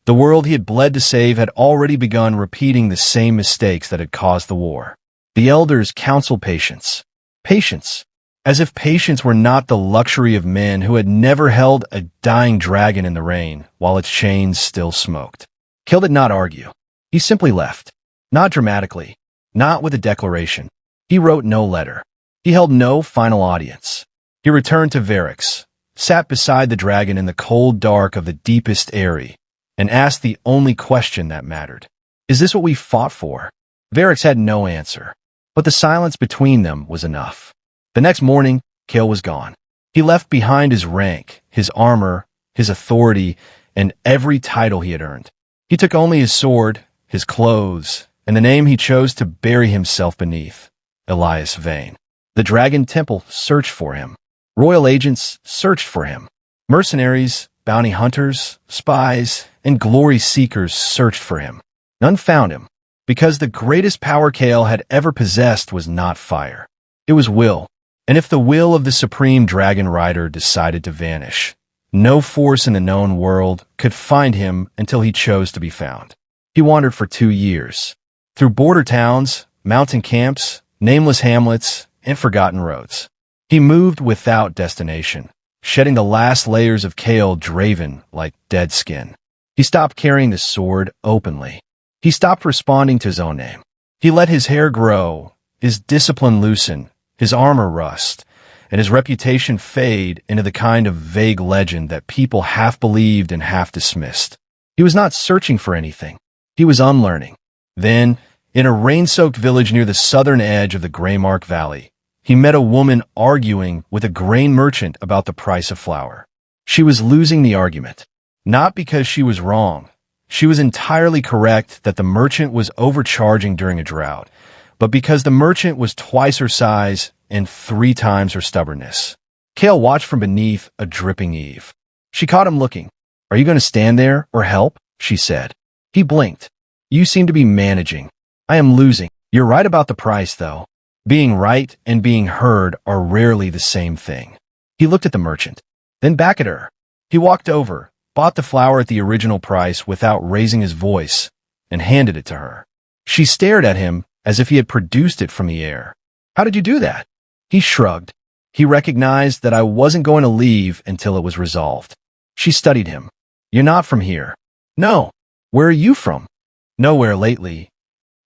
Speaker 1: The world he had bled to save had already begun repeating the same mistakes that had caused the war. The elders counseled patience. Patience. As if patience were not the luxury of men who had never held a dying dragon in the rain while its chains still smoked. Kale did not argue. He simply left. Not dramatically. Not with a declaration. He wrote no letter. He held no final audience. He returned to Varix, sat beside the dragon in the cold dark of the deepest Eyrie, and asked the only question that mattered. Is this what we fought for? Varix had no answer, but the silence between them was enough. The next morning, Kale was gone. He left behind his rank, his armor, his authority, and every title he had earned. He took only his sword, his clothes, and the name he chose to bury himself beneath, Elias Vane. The Dragon Temple searched for him. Royal agents searched for him. Mercenaries, bounty hunters, spies, and glory seekers searched for him. None found him, because the greatest power Kale had ever possessed was not fire. It was will. And if the will of the supreme dragon rider decided to vanish, no force in the known world could find him until he chose to be found. He wandered for 2 years, through border towns, mountain camps, nameless hamlets, and forgotten roads. He moved without destination, shedding the last layers of Kale Draven like dead skin. He stopped carrying the sword openly. He stopped responding to his own name. He let his hair grow, his discipline loosen, his armor rust, and his reputation fade into the kind of vague legend that people half believed and half dismissed. He was not searching for anything. He was unlearning. Then, in a rain-soaked village near the southern edge of the Greymark Valley, he met a woman arguing with a grain merchant about the price of flour. She was losing the argument, not because she was wrong. She was entirely correct that the merchant was overcharging during a drought, but because the merchant was twice her size and 3 times her stubbornness. Kale watched from beneath a dripping eave. She caught him looking. "Are you going to stand there or help?" she said. He blinked. "You seem to be managing. I am losing." "You're right about the price, though. Being right and being heard are rarely the same thing." He looked at the merchant, then back at her. He walked over, bought the flour at the original price without raising his voice, and handed it to her. She stared at him as if he had produced it from the air. "How did you do that?" He shrugged. He recognized that I wasn't going to leave until it was resolved. She studied him. "You're not from here." "No." "Where are you from?" "Nowhere lately."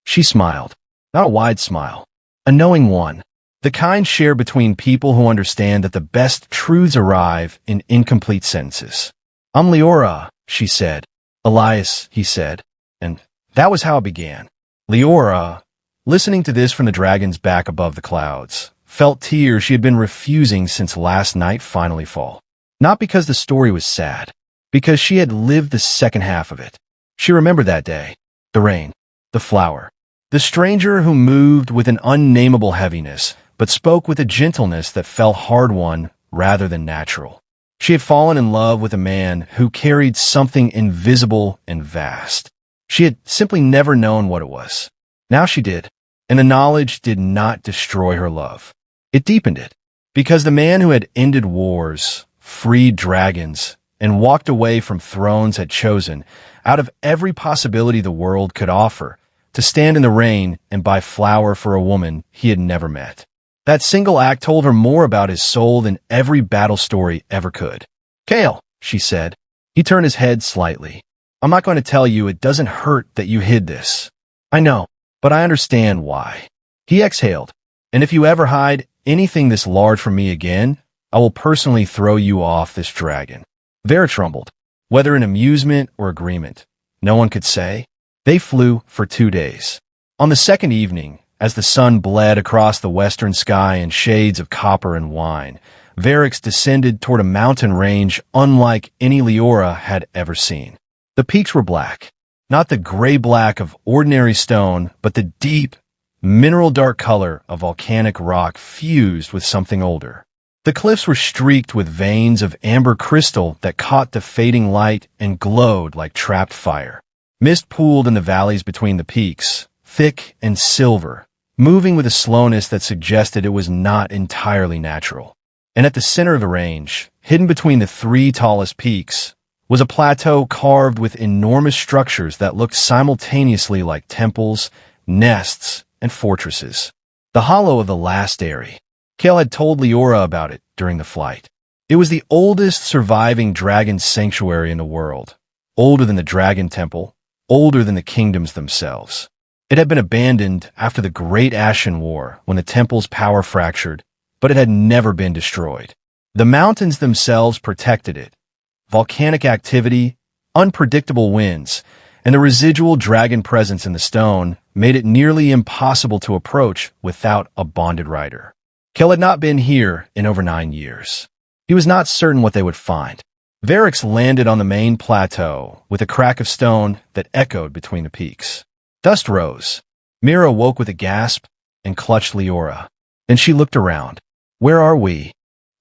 Speaker 1: She smiled. Not a wide smile. A knowing one. The kind shared between people who understand that the best truths arrive in incomplete sentences. "I'm Leora," she said. "Elias," he said. And that was how it began. Leora, listening to this from the dragon's back above the clouds, felt tears she had been refusing since last night finally fall. Not because the story was sad, because she had lived the second half of it. She remembered that day, the rain, the flower, the stranger who moved with an unnameable heaviness, but spoke with a gentleness that felt hard-won rather than natural. She had fallen in love with a man who carried something invisible and vast. She had simply never known what it was. Now she did, and the knowledge did not destroy her love. It deepened it, because the man who had ended wars, freed dragons, and walked away from thrones had chosen, out of every possibility the world could offer, to stand in the rain and buy flour for a woman he had never met. That single act told her more about his soul than every battle story ever could. "Kale," she said. He turned his head slightly. "I'm not going to tell you it doesn't hurt that you hid this. I know, but I understand why." He exhaled. "And if you ever hide anything this large from me again, I will personally throw you off this dragon." Varix rumbled. Whether in amusement or agreement, no one could say. They flew for 2 days. On the second evening, as the sun bled across the western sky in shades of copper and wine, Varix descended toward a mountain range unlike any Leora had ever seen. The peaks were black, not the gray-black of ordinary stone, but the deep, mineral-dark color of volcanic rock fused with something older. The cliffs were streaked with veins of amber crystal that caught the fading light and glowed like trapped fire. Mist pooled in the valleys between the peaks, thick and silver, moving with a slowness that suggested it was not entirely natural. And at the center of the range, hidden between the 3 tallest peaks, was a plateau carved with enormous structures that looked simultaneously like temples, nests, and fortresses. The hollow of the last Eyrie. Cale had told Leora about it during the flight. It was the oldest surviving dragon sanctuary in the world, older than the Dragon Temple, older than the kingdoms themselves. It had been abandoned after the Great Ashen War when the temple's power fractured, but it had never been destroyed. The mountains themselves protected it. Volcanic activity, unpredictable winds, and the residual dragon presence in the stone made it nearly impossible to approach without a bonded rider. Cale had not been here in over 9 years. He was not certain what they would find. Varix landed on the main plateau with a crack of stone that echoed between the peaks. Dust rose. Mira woke with a gasp and clutched Leora. Then she looked around. Where are we?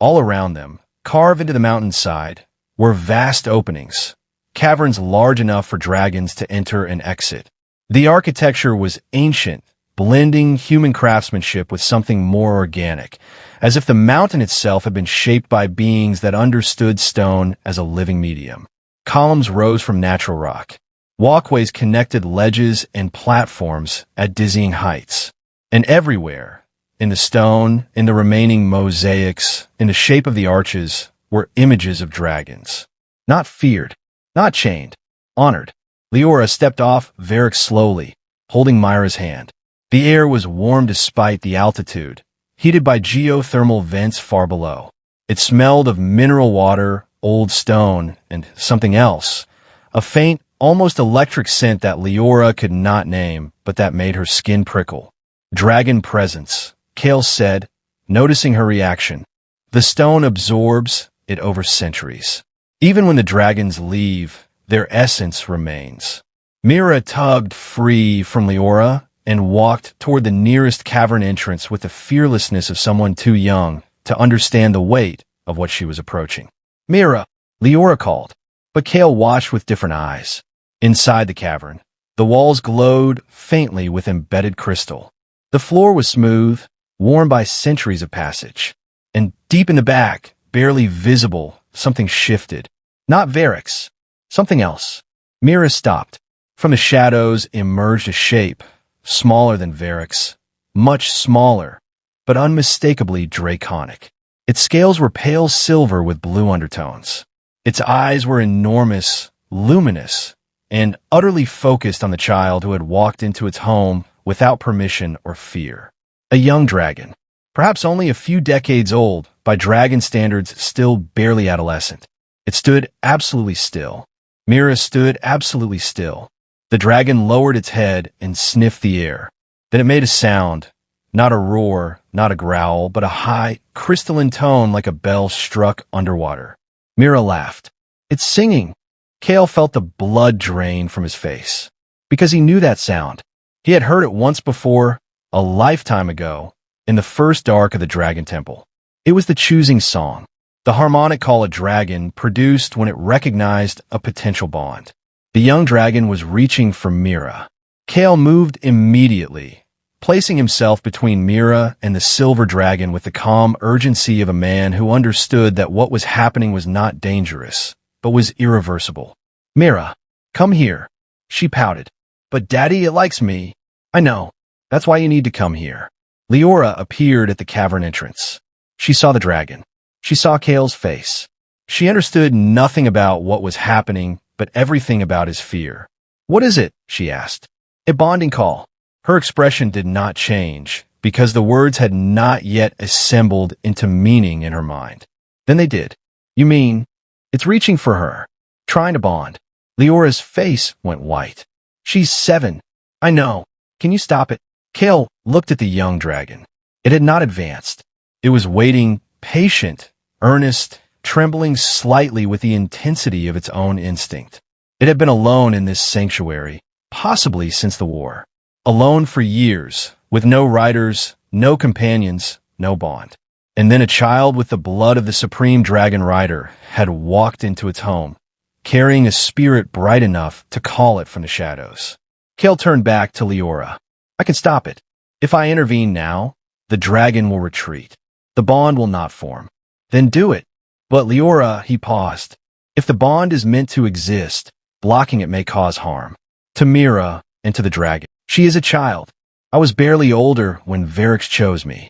Speaker 1: All around them, carved into the mountainside, were vast openings, caverns large enough for dragons to enter and exit. The architecture was ancient, blending human craftsmanship with something more organic, as if the mountain itself had been shaped by beings that understood stone as a living medium. Columns rose from natural rock. Walkways connected ledges and platforms at dizzying heights. And everywhere, in the stone, in the remaining mosaics, in the shape of the arches, were images of dragons. Not feared, not chained, honored. Leora stepped off Varix slowly, holding Myra's hand. The air was warm despite the altitude, heated by geothermal vents far below. It smelled of mineral water, old stone, and something else, a faint, almost electric scent that Leora could not name, but that made her skin prickle. Dragon presence, Cale said, noticing her reaction. The stone absorbs it over centuries. Even when the dragons leave, their essence remains. Mira tugged free from Leora and walked toward the nearest cavern entrance with the fearlessness of someone too young to understand the weight of what she was approaching. Mira, Leora called, but Cale watched with different eyes. Inside the cavern, the walls glowed faintly with embedded crystal. The floor was smooth, worn by centuries of passage. And deep in the back, barely visible, something shifted. Not Varix, something else. Mira stopped. From the shadows emerged a shape, smaller than Varix, much smaller, but unmistakably draconic. Its scales were pale silver with blue undertones. Its eyes were enormous, luminous, and utterly focused on the child who had walked into its home without permission or fear. A young dragon, perhaps only a few decades old, by dragon standards still barely adolescent. It stood absolutely still. Mira stood absolutely still. The dragon lowered its head and sniffed the air. Then it made a sound, not a roar, not a growl, but a high, crystalline tone like a bell struck underwater. Mira laughed. It's singing. Cale felt the blood drain from his face. Because he knew that sound. He had heard it once before, a lifetime ago, in the first dark of the Dragon Temple. It was the choosing song, the harmonic call a dragon produced when it recognized a potential bond. The young dragon was reaching for Mira. Cale moved immediately, placing himself between Mira and the silver dragon with the calm urgency of a man who understood that what was happening was not dangerous, but was irreversible. Mira, come here, she pouted. But Daddy, it likes me. I know. That's why you need to come here. Leora appeared at the cavern entrance. She saw the dragon. She saw Cale's face. She understood nothing about what was happening, but everything about his fear. What is it? She asked. A bonding call. Her expression did not change, because the words had not yet assembled into meaning in her mind. Then they did. You mean, it's reaching for her, trying to bond. Leora's face went white. She's 7. I know. Can you stop it? Kale looked at the young dragon. It had not advanced. It was waiting, patient, earnest, trembling slightly with the intensity of its own instinct. It had been alone in this sanctuary, possibly since the war. Alone for years, with no riders, no companions, no bond. And then a child with the blood of the supreme dragon rider had walked into its home, carrying a spirit bright enough to call it from the shadows. Kale turned back to Leora. I can stop it. If I intervene now, the dragon will retreat. The bond will not form. Then do it. But Leora, he paused. If the bond is meant to exist, blocking it may cause harm. To Mira and to the dragon. She is a child. I was barely older when Varix chose me.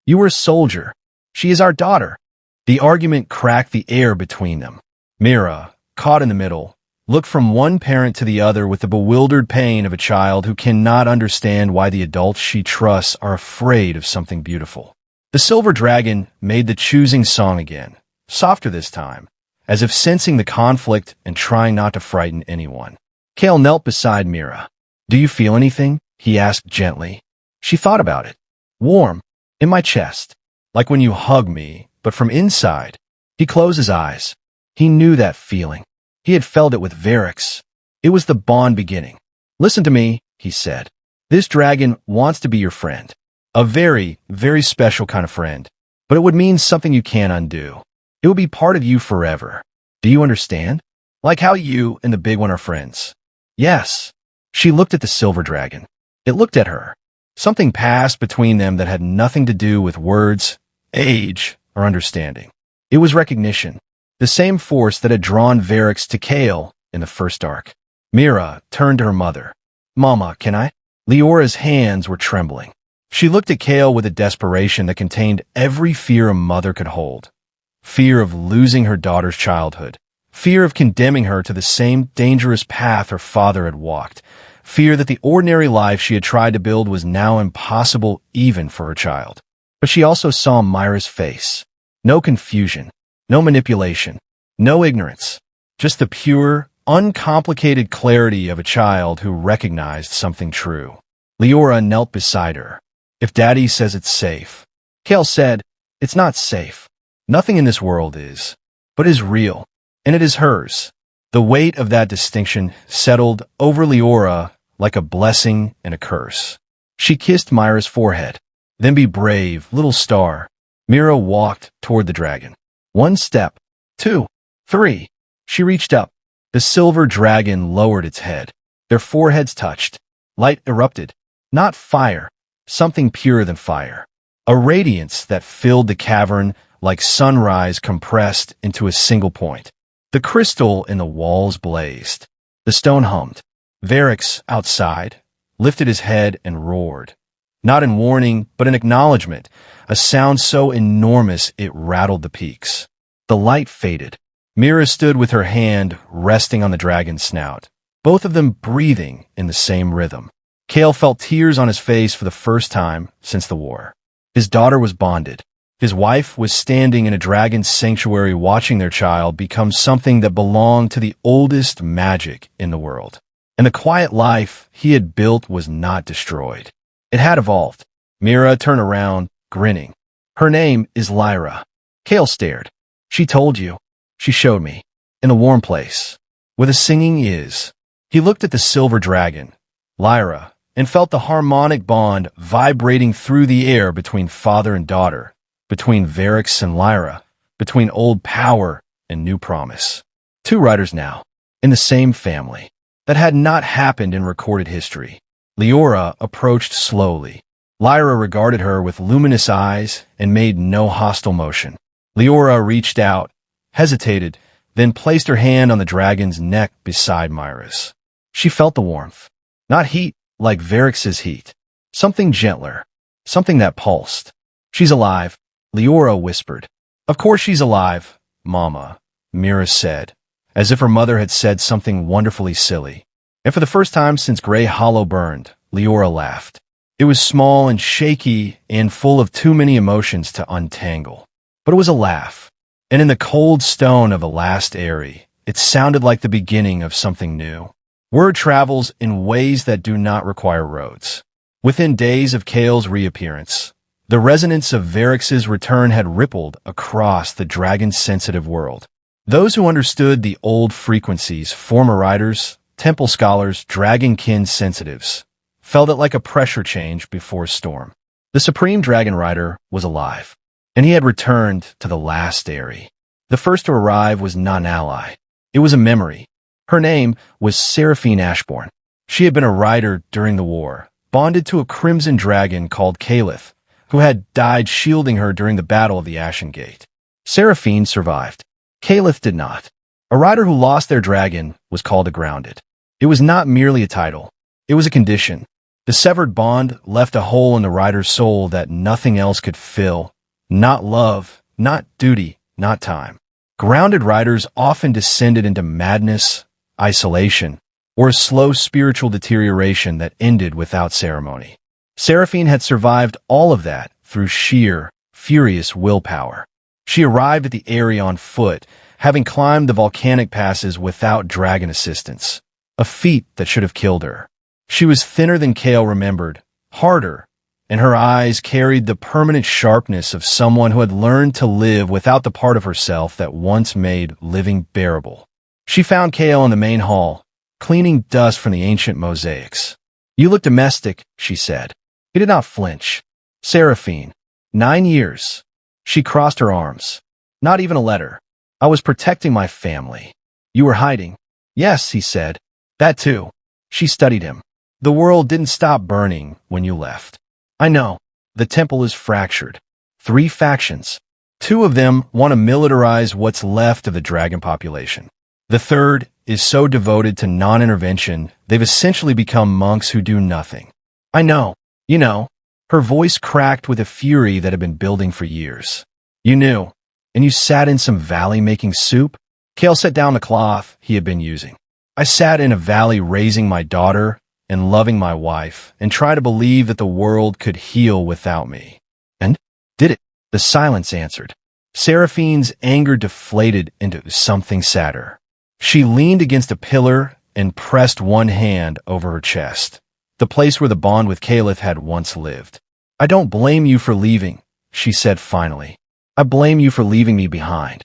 Speaker 1: You were a soldier. She is our daughter. The argument cracked the air between them. Mira, caught in the middle, looked from one parent to the other with the bewildered pain of a child who cannot understand why the adults she trusts are afraid of something beautiful. The silver dragon made the choosing song again, softer this time, as if sensing the conflict and trying not to frighten anyone. Kale knelt beside Mira. Do you feel anything? He asked gently. She thought about it. Warm, in my chest, like when you hug me, but from inside. He closed his eyes. He knew that feeling. He had felt it with Varix. It was the bond beginning. Listen to me, he said. This dragon wants to be your friend. A very, very special kind of friend. But it would mean something you can't undo. It will be part of you forever. Do you understand? Like how you and the big one are friends. Yes. She looked at the silver dragon. It looked at her. Something passed between them that had nothing to do with words, age, or understanding. It was recognition. The same force that had drawn Varix to Kale in the first arc. Mira turned to her mother. Mama, can I? Leora's hands were trembling. She looked at Kale with a desperation that contained every fear a mother could hold. Fear of losing her daughter's childhood. Fear of condemning her to the same dangerous path her father had walked. Fear that the ordinary life she had tried to build was now impossible even for her child. But she also saw Myra's face. No confusion. No manipulation. No ignorance. Just the pure, uncomplicated clarity of a child who recognized something true. Leora knelt beside her. If Daddy says it's safe. Kale said, it's not safe. Nothing in this world is. But is real. And it is hers. The weight of that distinction settled over Leora like a blessing and a curse. She kissed Myra's forehead. Then be brave, little star. Mira walked toward the dragon. 1 step. 2. 3. She reached up. The silver dragon lowered its head. Their foreheads touched. Light erupted. Not fire. Something purer than fire. A radiance that filled the cavern like sunrise compressed into a single point. The crystal in the walls blazed. The stone hummed. Varix, outside, lifted his head and roared. Not in warning, but in acknowledgement, a sound so enormous it rattled the peaks. The light faded. Mira stood with her hand resting on the dragon's snout, both of them breathing in the same rhythm. Kale felt tears on his face for the first time since the war. His daughter was bonded. His wife was standing in a dragon's sanctuary watching their child become something that belonged to the oldest magic in the world. And the quiet life he had built was not destroyed. It had evolved. Mira turned around, grinning. Her name is Lyra. Kale stared. She told you. She showed me. In a warm place. Where the singing is. He looked at the silver dragon, Lyra, and felt the harmonic bond vibrating through the air between father and daughter, between Varix and Lyra, between old power and new promise. 2 riders now, in the same family. That had not happened in recorded history. Leora approached slowly. Lyra regarded her with luminous eyes and made no hostile motion. Leora reached out, hesitated, then placed her hand on the dragon's neck beside Myra's. She felt the warmth. Not heat like Varix's heat. Something gentler. Something that pulsed. She's alive, Leora whispered. Of course she's alive, Mama, Mira said, as if her mother had said something wonderfully silly. And for the first time since Grey Hollow burned, Leora laughed. It was small and shaky and full of too many emotions to untangle. But it was a laugh. And in the cold stone of the last eyrie, it sounded like the beginning of something new. Word travels in ways that do not require roads. Within days of Chaol's reappearance, the resonance of Varrix's return had rippled across the dragon-sensitive world. Those who understood the old frequencies, former riders, temple scholars, dragonkin sensitives, felt it like a pressure change before a storm. The Supreme Dragon Rider was alive, and he had returned to the last Eyrie. The first to arrive was not an ally. It was a memory. Her name was Seraphine Ashbourne. She had been a rider during the war, bonded to a crimson dragon called Calith, who had died shielding her during the Battle of the Ashen Gate. Seraphine survived. Calith did not. A rider who lost their dragon was called a grounded. It was not merely a title. It was a condition. The severed bond left a hole in the rider's soul that nothing else could fill. Not love, not duty, not time. Grounded riders often descended into madness, isolation, or a slow spiritual deterioration that ended without ceremony. Seraphine had survived all of that through sheer, furious willpower. She arrived at the Eyrie on foot, having climbed the volcanic passes without dragon assistance, a feat that should have killed her. She was thinner than Chaol remembered, harder, and her eyes carried the permanent sharpness of someone who had learned to live without the part of herself that once made living bearable. She found Chaol in the main hall, cleaning dust from the ancient mosaics. "You look domestic," she said. He did not flinch. "Seraphine, 9 years." She crossed her arms. "Not even a letter. I was protecting my family." "You were hiding." "Yes," he said. "That too." She studied him. "The world didn't stop burning when you left." "I know. The temple is fractured. 3 factions. 2 of them want to militarize what's left of the dragon population. The third is so devoted to non-intervention, they've essentially become monks who do nothing." "I know. You know." Her voice cracked with a fury that had been building for years. "You knew. And you sat in some valley making soup?" Chaol set down the cloth he had been using. "I sat in a valley raising my daughter and loving my wife, and try to believe that the world could heal without me." "And? Did it?" The silence answered. Seraphine's anger deflated into something sadder. She leaned against a pillar and pressed one hand over her chest, the place where the bond with Calith had once lived. "I don't blame you for leaving," she said finally. "I blame you for leaving me behind."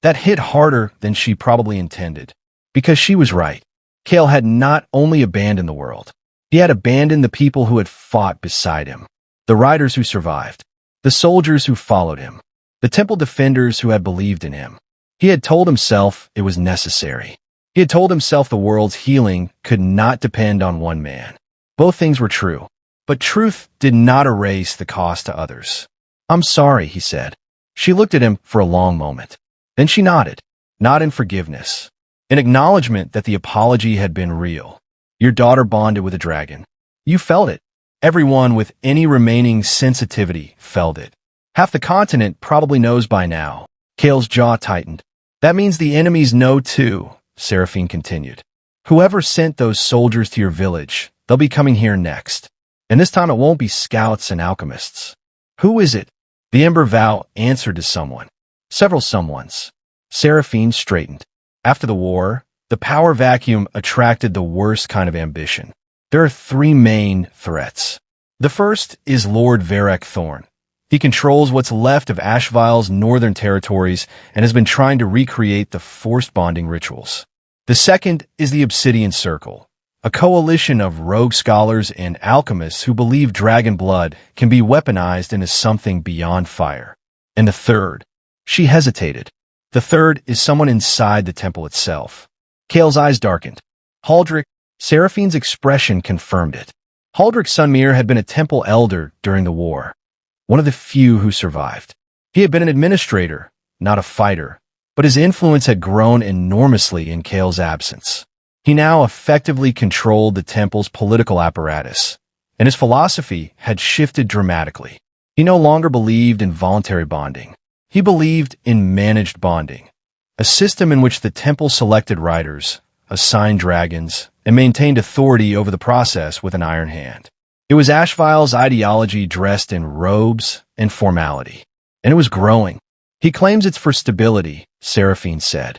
Speaker 1: That hit harder than she probably intended, because she was right. Chaol had not only abandoned the world, he had abandoned the people who had fought beside him, the riders who survived, the soldiers who followed him, the temple defenders who had believed in him. He had told himself it was necessary. He had told himself the world's healing could not depend on one man. Both things were true, but truth did not erase the cost to others. "I'm sorry," he said. She looked at him for a long moment. Then she nodded, not in forgiveness, in acknowledgement that the apology had been real. "Your daughter bonded with a dragon. You felt it. Everyone with any remaining sensitivity felt it. Half the continent probably knows by now." Chaol's jaw tightened. "That means the enemies know too," Seraphine continued. "Whoever sent those soldiers to your village, they'll be coming here next. And this time it won't be scouts and alchemists." "Who is it?" The Ember Vow answered to someone. Several someones. Seraphine straightened. After the war, the power vacuum attracted the worst kind of ambition. There are 3 main threats. The first is Lord Varric Thorn. He controls what's left of Ashvile's northern territories and has been trying to recreate the forced bonding rituals. The second is the Obsidian Circle, a coalition of rogue scholars and alchemists who believe dragon blood can be weaponized into something beyond fire. And the third, she hesitated. The third is someone inside the temple itself. Chaol's eyes darkened. Haldric, Seraphine's expression confirmed it. Haldric Sunmere had been a temple elder during the war, one of the few who survived. He had been an administrator, not a fighter, but his influence had grown enormously in Chaol's absence. He now effectively controlled the temple's political apparatus, and his philosophy had shifted dramatically. He no longer believed in voluntary bonding. He believed in managed bonding, a system in which the temple selected riders, assigned dragons, and maintained authority over the process with an iron hand. It was Ashvile's ideology dressed in robes and formality, and it was growing. "He claims it's for stability," Seraphine said.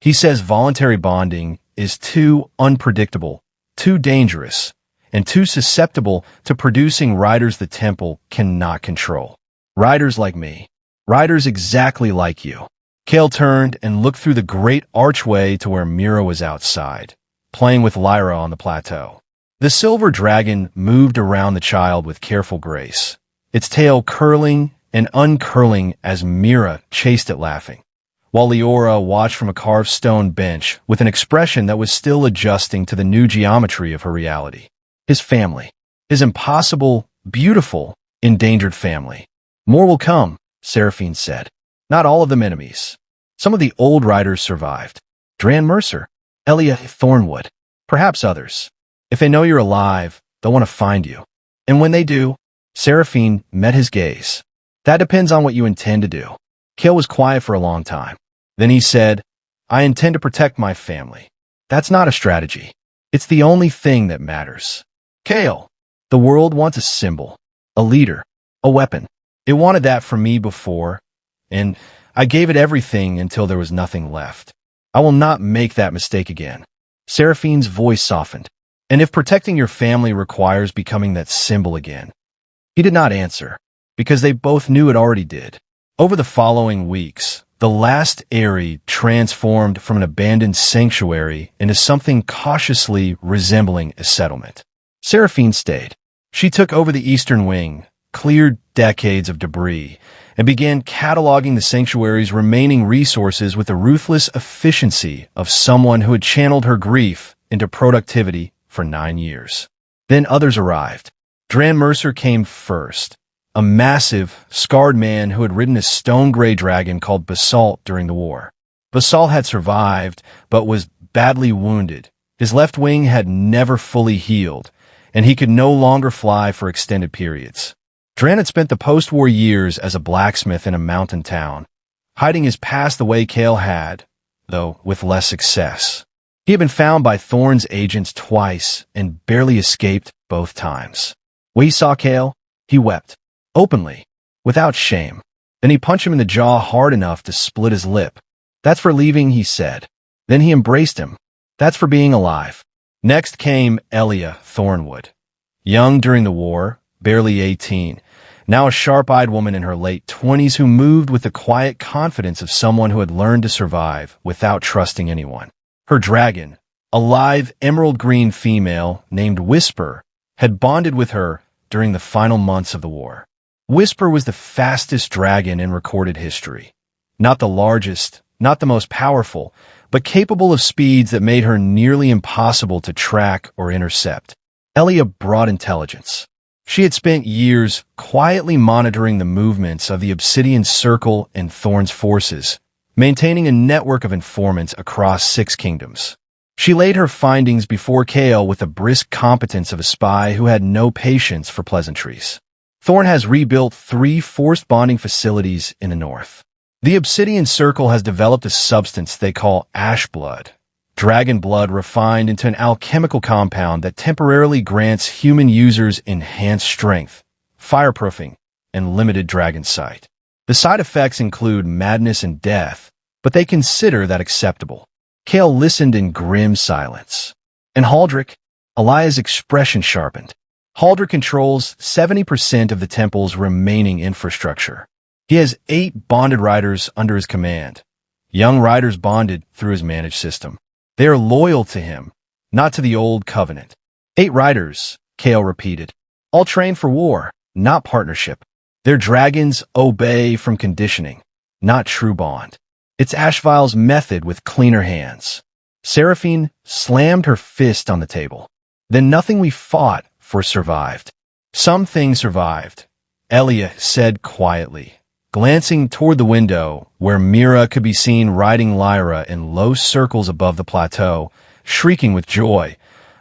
Speaker 1: He says voluntary bonding is too unpredictable, too dangerous, and too susceptible to producing riders the temple cannot control. Riders like me. Riders exactly like you. Kale turned and looked through the great archway to where Mira was outside, playing with Lyra on the plateau. The silver dragon moved around the child with careful grace, its tail curling and uncurling as Mira chased it laughing, while Leora watched from a carved stone bench with an expression that was still adjusting to the new geometry of her reality. His family. His impossible, beautiful, endangered family. More will come, Seraphine said. Not all of them enemies. Some of the old riders survived. Dran Mercer, Elia Thornwood, perhaps others. If they know you're alive, they'll want to find you. And when they do, Seraphine met his gaze. That depends on what you intend to do. Kale was quiet for a long time. Then he said, I intend to protect my family. That's not a strategy. It's the only thing that matters. Kale, the world wants a symbol, a leader, a weapon. It wanted that from me before, and I gave it everything until there was nothing left. I will not make that mistake again. Seraphine's voice softened. And if protecting your family requires becoming that symbol again? He did not answer, because they both knew it already did. Over the following weeks, the last Eyrie transformed from an abandoned sanctuary into something cautiously resembling a settlement. Seraphine stayed. She took over the eastern wing, cleared decades of debris, and began cataloging the sanctuary's remaining resources with the ruthless efficiency of someone who had channeled her grief into productivity for 9 years. Then others arrived. Dran Mercer came first, a massive, scarred man who had ridden a stone-gray dragon called Basalt during the war. Basalt had survived, but was badly wounded. His left wing had never fully healed, and he could no longer fly for extended periods. Dran had spent the post-war years as a blacksmith in a mountain town, hiding his past the way Kale had, though with less success. He had been found by Thorn's agents twice and barely escaped both times. When he saw Kale, he wept, openly, without shame. Then he punched him in the jaw hard enough to split his lip. That's for leaving, he said. Then he embraced him. That's for being alive. Next came Elia Thornwood. Young during the war, barely 18, now a sharp-eyed woman in her late 20s who moved with the quiet confidence of someone who had learned to survive without trusting anyone. Her dragon, a live emerald-green female named Whisper, had bonded with her during the final months of the war. Whisper was the fastest dragon in recorded history. Not the largest, not the most powerful, but capable of speeds that made her nearly impossible to track or intercept. Elia brought intelligence. She had spent years quietly monitoring the movements of the Obsidian Circle and Thorn's forces, maintaining a network of informants across 6 kingdoms. She laid her findings before Kale with the brisk competence of a spy who had no patience for pleasantries. Thorn has rebuilt 3 forced bonding facilities in the north. The Obsidian Circle has developed a substance they call ash blood, dragon blood refined into an alchemical compound that temporarily grants human users enhanced strength, fireproofing, and limited dragon sight. The side effects include madness and death, but they consider that acceptable. Kale listened in grim silence. And Haldrick, Elia's expression sharpened. Haldrick controls 70% of the temple's remaining infrastructure. He has 8 bonded riders under his command. Young riders bonded through his managed system. They are loyal to him, not to the old covenant. 8 riders, Kale repeated. All trained for war, not partnership. Their dragons obey from conditioning, not true bond. It's Ashvile's method with cleaner hands. Seraphine slammed her fist on the table. Then nothing we fought for survived. Some things survived, Elia said quietly, glancing toward the window where Mira could be seen riding Lyra in low circles above the plateau, shrieking with joy,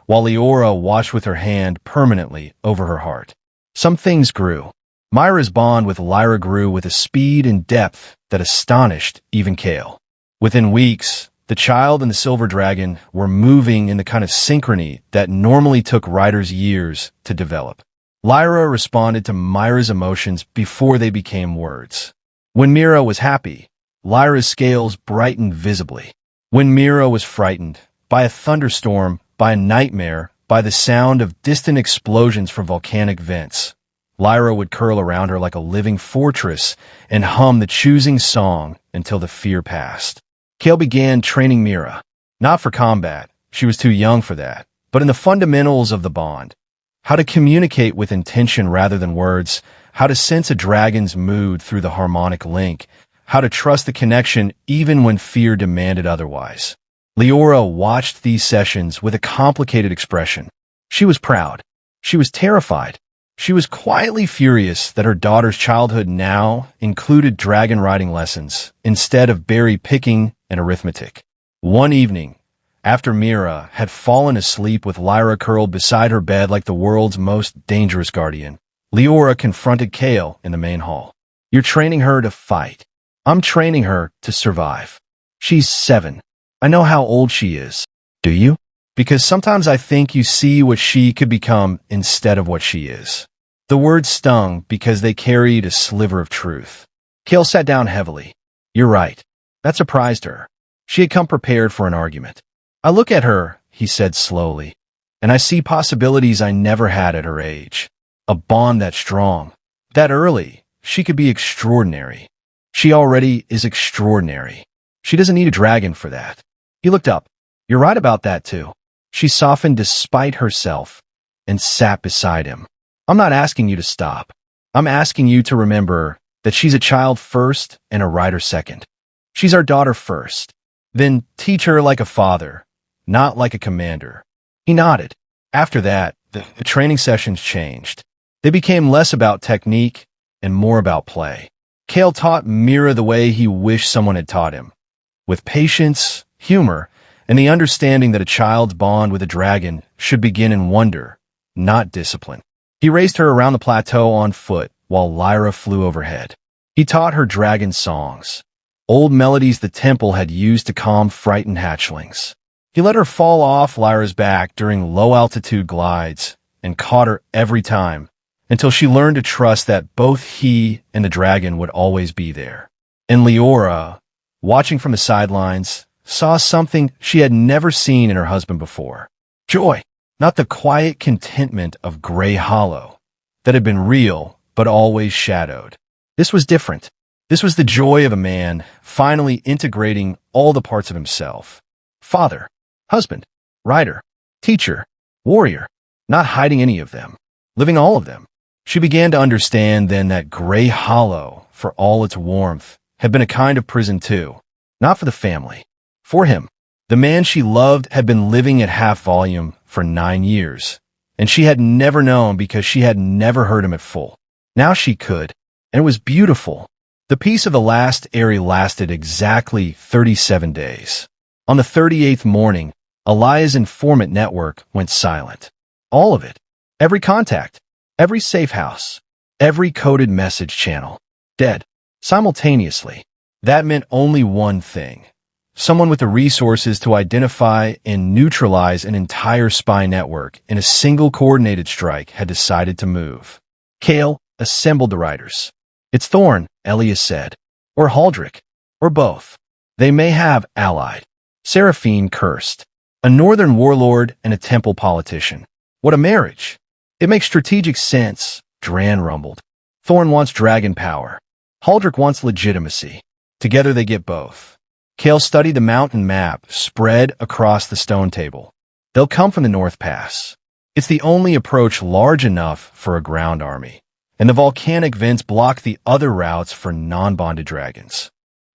Speaker 1: while Leora watched with her hand permanently over her heart. Some things grew. Myra's bond with Lyra grew with a speed and depth that astonished even Kale. Within weeks, the child and the silver dragon were moving in the kind of synchrony that normally took riders years to develop. Lyra responded to Myra's emotions before they became words. When Mira was happy, Lyra's scales brightened visibly. When Mira was frightened, by a thunderstorm, by a nightmare, by the sound of distant explosions from volcanic vents, Lyra would curl around her like a living fortress and hum the choosing song until the fear passed. Cale began training Mira, not for combat, she was too young for that, but in the fundamentals of the bond. How to communicate with intention rather than words, how to sense a dragon's mood through the harmonic link, how to trust the connection even when fear demanded otherwise. Leora watched these sessions with a complicated expression. She was proud. She was terrified. She was quietly furious that her daughter's childhood now included dragon riding lessons instead of berry picking and arithmetic. One evening, after Mira had fallen asleep with Lyra curled beside her bed like the world's most dangerous guardian, Leora confronted Cale in the main hall. "You're training her to fight. I'm training her to survive. She's 7. I know how old she is. Do you? Because sometimes I think you see what she could become instead of what she is." The words stung because they carried a sliver of truth. Cale sat down heavily. "You're right." That surprised her. She had come prepared for an argument. "I look at her," he said slowly, "and I see possibilities I never had at her age. A bond that strong, that early, she could be extraordinary. She already is extraordinary. She doesn't need a dragon for that." He looked up. "You're right about that too." She softened despite herself and sat beside him. "I'm not asking you to stop. I'm asking you to remember that she's a child first and a rider second. She's our daughter first. Then teach her like a father, not like a commander." He nodded. After that, the training sessions changed. They became less about technique and more about play. Cale taught Mira the way he wished someone had taught him, with patience, humor, and the understanding that a child's bond with a dragon should begin in wonder, not discipline. He raced her around the plateau on foot while Lyra flew overhead. He taught her dragon songs, old melodies the temple had used to calm frightened hatchlings. He let her fall off Lyra's back during low-altitude glides and caught her every time until she learned to trust that both he and the dragon would always be there. And Leora, watching from the sidelines, saw something she had never seen in her husband before. Joy. Not the quiet contentment of Grey Hollow that had been real but always shadowed. This was different. This was the joy of a man finally integrating all the parts of himself. Father, husband, rider, teacher, warrior, not hiding any of them, living all of them. She began to understand then that Grey Hollow, for all its warmth, had been a kind of prison too. Not for the family. For him. The man she loved had been living at half volume for 9 years, and she had never known because she had never heard him at full. Now she could, and it was beautiful. The peace of the last Eyrie lasted exactly 37 days. On the 38th morning, Elia's informant network went silent. All of it. Every contact. Every safe house. Every coded message channel. Dead. Simultaneously. That meant only one thing. Someone with the resources to identify and neutralize an entire spy network in a single coordinated strike had decided to move. Cale assembled the riders. "It's Thorn," Elia said. "Or Haldrick. Or both. They may have allied." Seraphine cursed. "A northern warlord and a temple politician. What a marriage." "It makes strategic sense," Dran rumbled. "Thorn wants dragon power. Haldrick wants legitimacy. Together they get both." Cale studied the mountain map spread across the stone table. "They'll come from the North Pass. It's the only approach large enough for a ground army, and the volcanic vents block the other routes for non-bonded dragons."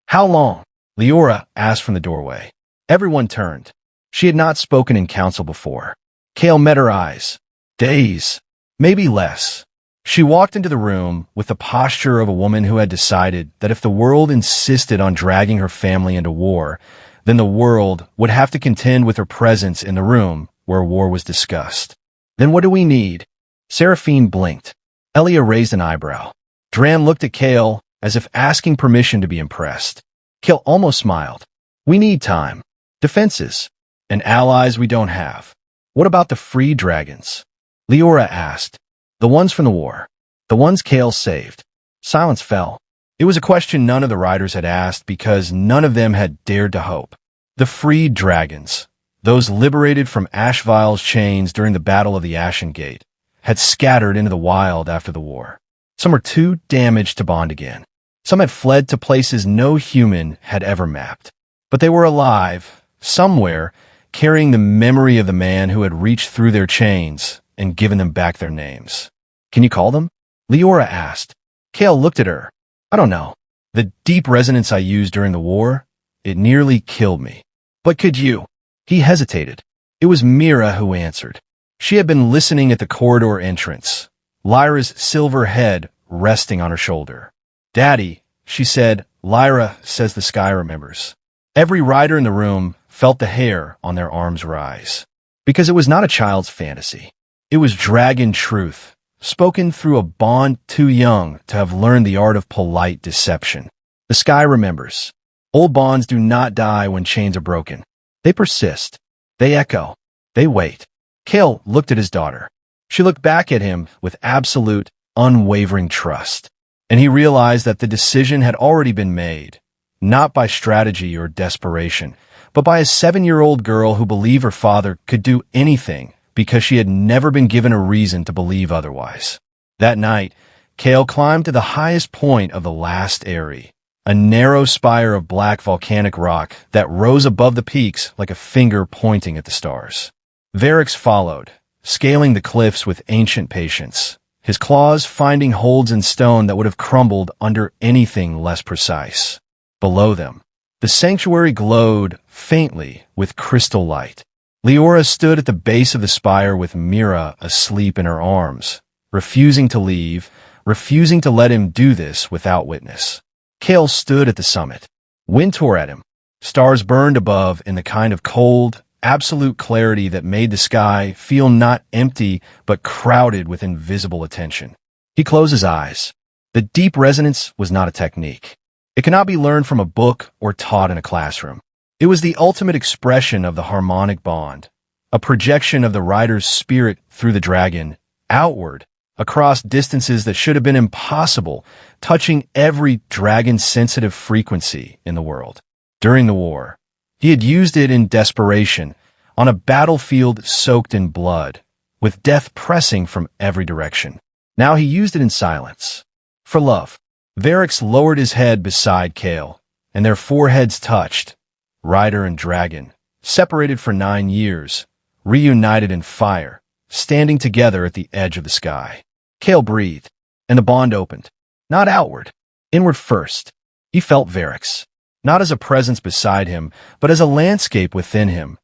Speaker 1: "How long?" Leora asked from the doorway. Everyone turned. She had not spoken in council before. Cale met her eyes. "Days. Maybe less." She walked into the room with the posture of a woman who had decided that if the world insisted on dragging her family into war, then the world would have to contend with her presence in the room where war was discussed. "Then what do we need?" Seraphine blinked. Elia raised an eyebrow. Dran looked at Cale as if asking permission to be impressed. Cale almost smiled. "We need time. Defenses. And allies we don't have." "What about the free dragons?" Leora asked. "The ones from the war. The ones Cale saved." Silence fell. It was a question none of the riders had asked because none of them had dared to hope. The freed dragons, those liberated from Ashvile's chains during the Battle of the Ashen Gate, had scattered into the wild after the war. Some were too damaged to bond again. Some had fled to places no human had ever mapped. But they were alive, somewhere, carrying the memory of the man who had reached through their chains and given them back their names. "Can you call them?" Leora asked. Cale looked at her. "I don't know. The deep resonance I used during the war, it nearly killed me. But could you?" He hesitated. It was Mira who answered. She had been listening at the corridor entrance, Lyra's silver head resting on her shoulder. "Daddy," she said, "Lyra says the sky remembers." Every rider in the room felt the hair on their arms rise. Because it was not a child's fantasy. It was dragon truth, spoken through a bond too young to have learned the art of polite deception. The sky remembers. Old bonds do not die when chains are broken. They persist. They echo. They wait. Cale looked at his daughter. She looked back at him with absolute, unwavering trust. And he realized that the decision had already been made, not by strategy or desperation, but by a 7-year-old girl who believed her father could do anything because she had never been given a reason to believe otherwise. That night, Cale climbed to the highest point of the last Eyrie, a narrow spire of black volcanic rock that rose above the peaks like a finger pointing at the stars. Varix followed, scaling the cliffs with ancient patience, his claws finding holds in stone that would have crumbled under anything less precise. Below them, the sanctuary glowed faintly with crystal light. Leora stood at the base of the spire with Mira asleep in her arms, refusing to leave, refusing to let him do this without witness. Cale stood at the summit. Wind tore at him. Stars burned above in the kind of cold, absolute clarity that made the sky feel not empty but crowded with invisible attention. He closed his eyes. The deep resonance was not a technique. It cannot be learned from a book or taught in a classroom. It was the ultimate expression of the harmonic bond, a projection of the rider's spirit through the dragon, outward, across distances that should have been impossible, touching every dragon-sensitive frequency in the world. During the war, he had used it in desperation, on a battlefield soaked in blood, with death pressing from every direction. Now he used it in silence, for love. Varix lowered his head beside Cale, and their foreheads touched, rider and dragon, separated for 9 years, reunited in fire, standing together at the edge of the sky. Cale breathed, and the bond opened. Not outward, inward first. He felt Varix, not as a presence beside him, but as a landscape within him.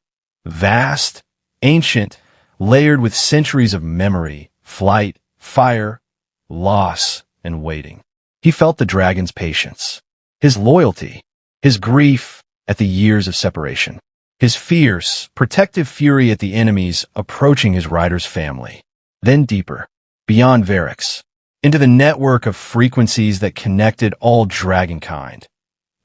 Speaker 1: Vast, ancient, layered with centuries of memory, flight, fire, loss, and waiting. He felt the dragon's patience, his loyalty, his grief at the years of separation, his fierce, protective fury at the enemies approaching his rider's family. Then deeper, beyond Varix, into the network of frequencies that connected all dragonkind,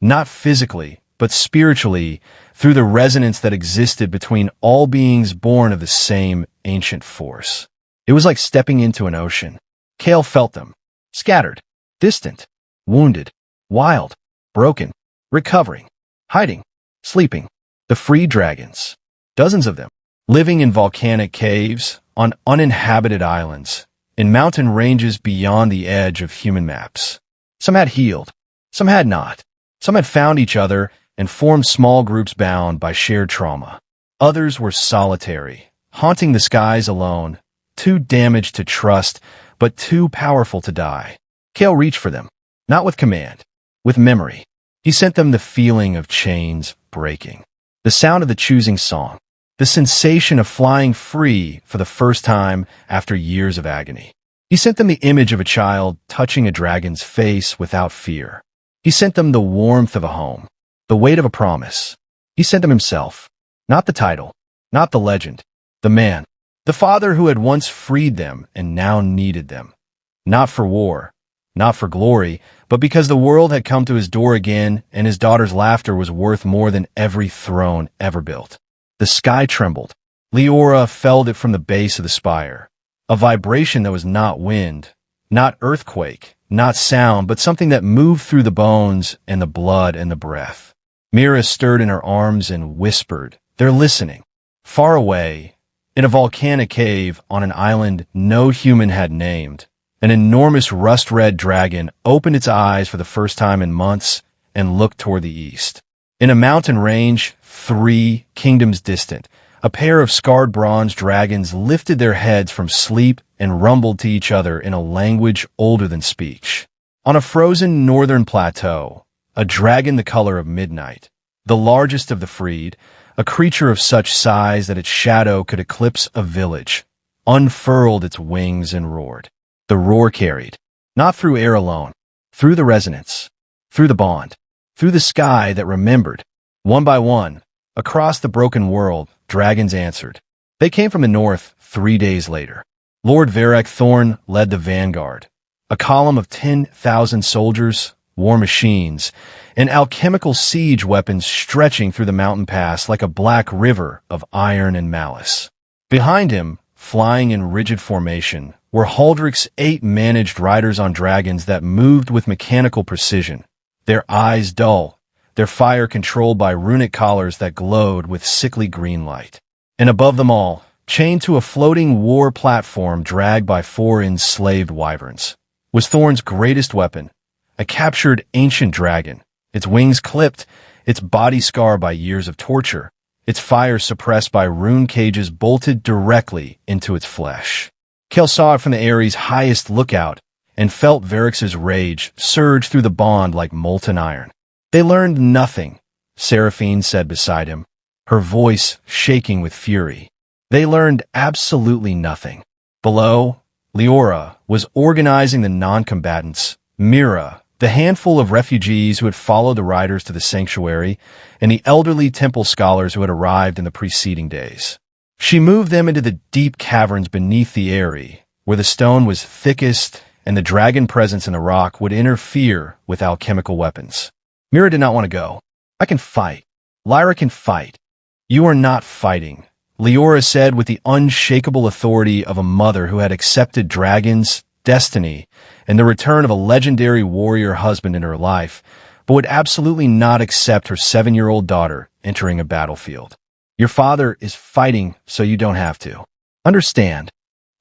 Speaker 1: not physically, but spiritually, through the resonance that existed between all beings born of the same ancient force. It was like stepping into an ocean. Cale felt them, scattered, distant, wounded, wild, broken, recovering, hiding, sleeping. The free dragons, dozens of them, living in volcanic caves, on uninhabited islands, in mountain ranges beyond the edge of human maps. Some had healed, some had not. Some had found each other and formed small groups bound by shared trauma. Others were solitary, haunting the skies alone, too damaged to trust, but too powerful to die. Cale reached for them, not with command, with memory. He sent them the feeling of chains breaking, the sound of the choosing song, the sensation of flying free for the first time after years of agony. He sent them the image of a child touching a dragon's face without fear. He sent them the warmth of a home, the weight of a promise. He sent them himself, not the title, not the legend, the man, the father who had once freed them and now needed them. Not for war, not for glory, but because the world had come to his door again and his daughter's laughter was worth more than every throne ever built. The sky trembled. Leora felled it from the base of the spire, a vibration that was not wind, not earthquake, not sound, but something that moved through the bones and the blood and the breath. Mira stirred in her arms and whispered, "They're listening." Far away, in a volcanic cave on an island no human had named, an enormous rust-red dragon opened its eyes for the first time in months and looked toward the east. In a mountain range, 3 kingdoms distant, a pair of scarred bronze dragons lifted their heads from sleep and rumbled to each other in a language older than speech. On a frozen northern plateau, a dragon the color of midnight, the largest of the freed, a creature of such size that its shadow could eclipse a village, unfurled its wings and roared. The roar carried, not through air alone, through the resonance, through the bond, through the sky that remembered. One by one, across the broken world, dragons answered. They came from the north 3 days later. Lord Varric Thorn led the vanguard, a column of 10,000 soldiers, war machines, and alchemical siege weapons stretching through the mountain pass like a black river of iron and malice. Behind him, flying in rigid formation, were Haldric's 8 managed riders on dragons that moved with mechanical precision, their eyes dull, their fire controlled by runic collars that glowed with sickly green light. And above them all, chained to a floating war platform dragged by 4 enslaved wyverns, was Thorn's greatest weapon, a captured ancient dragon, its wings clipped, its body scarred by years of torture, its fire suppressed by rune cages bolted directly into its flesh. Cale saw it from the Ares' highest lookout and felt Varric's rage surge through the bond like molten iron. "They learned nothing," Seraphine said beside him, her voice shaking with fury. "They learned absolutely nothing." Below, Leora was organizing the non-combatants, Mira, the handful of refugees who had followed the riders to the sanctuary, and the elderly temple scholars who had arrived in the preceding days. She moved them into the deep caverns beneath the Eyrie, where the stone was thickest and the dragon presence in the rock would interfere with alchemical weapons. Mira did not want to go. "I can fight. Lyra can fight." "You are not fighting," Leora said with the unshakable authority of a mother who had accepted dragons, destiny, and the return of a legendary warrior husband in her life, but would absolutely not accept her 7-year-old daughter entering a battlefield. "Your father is fighting so you don't have to. Understand?"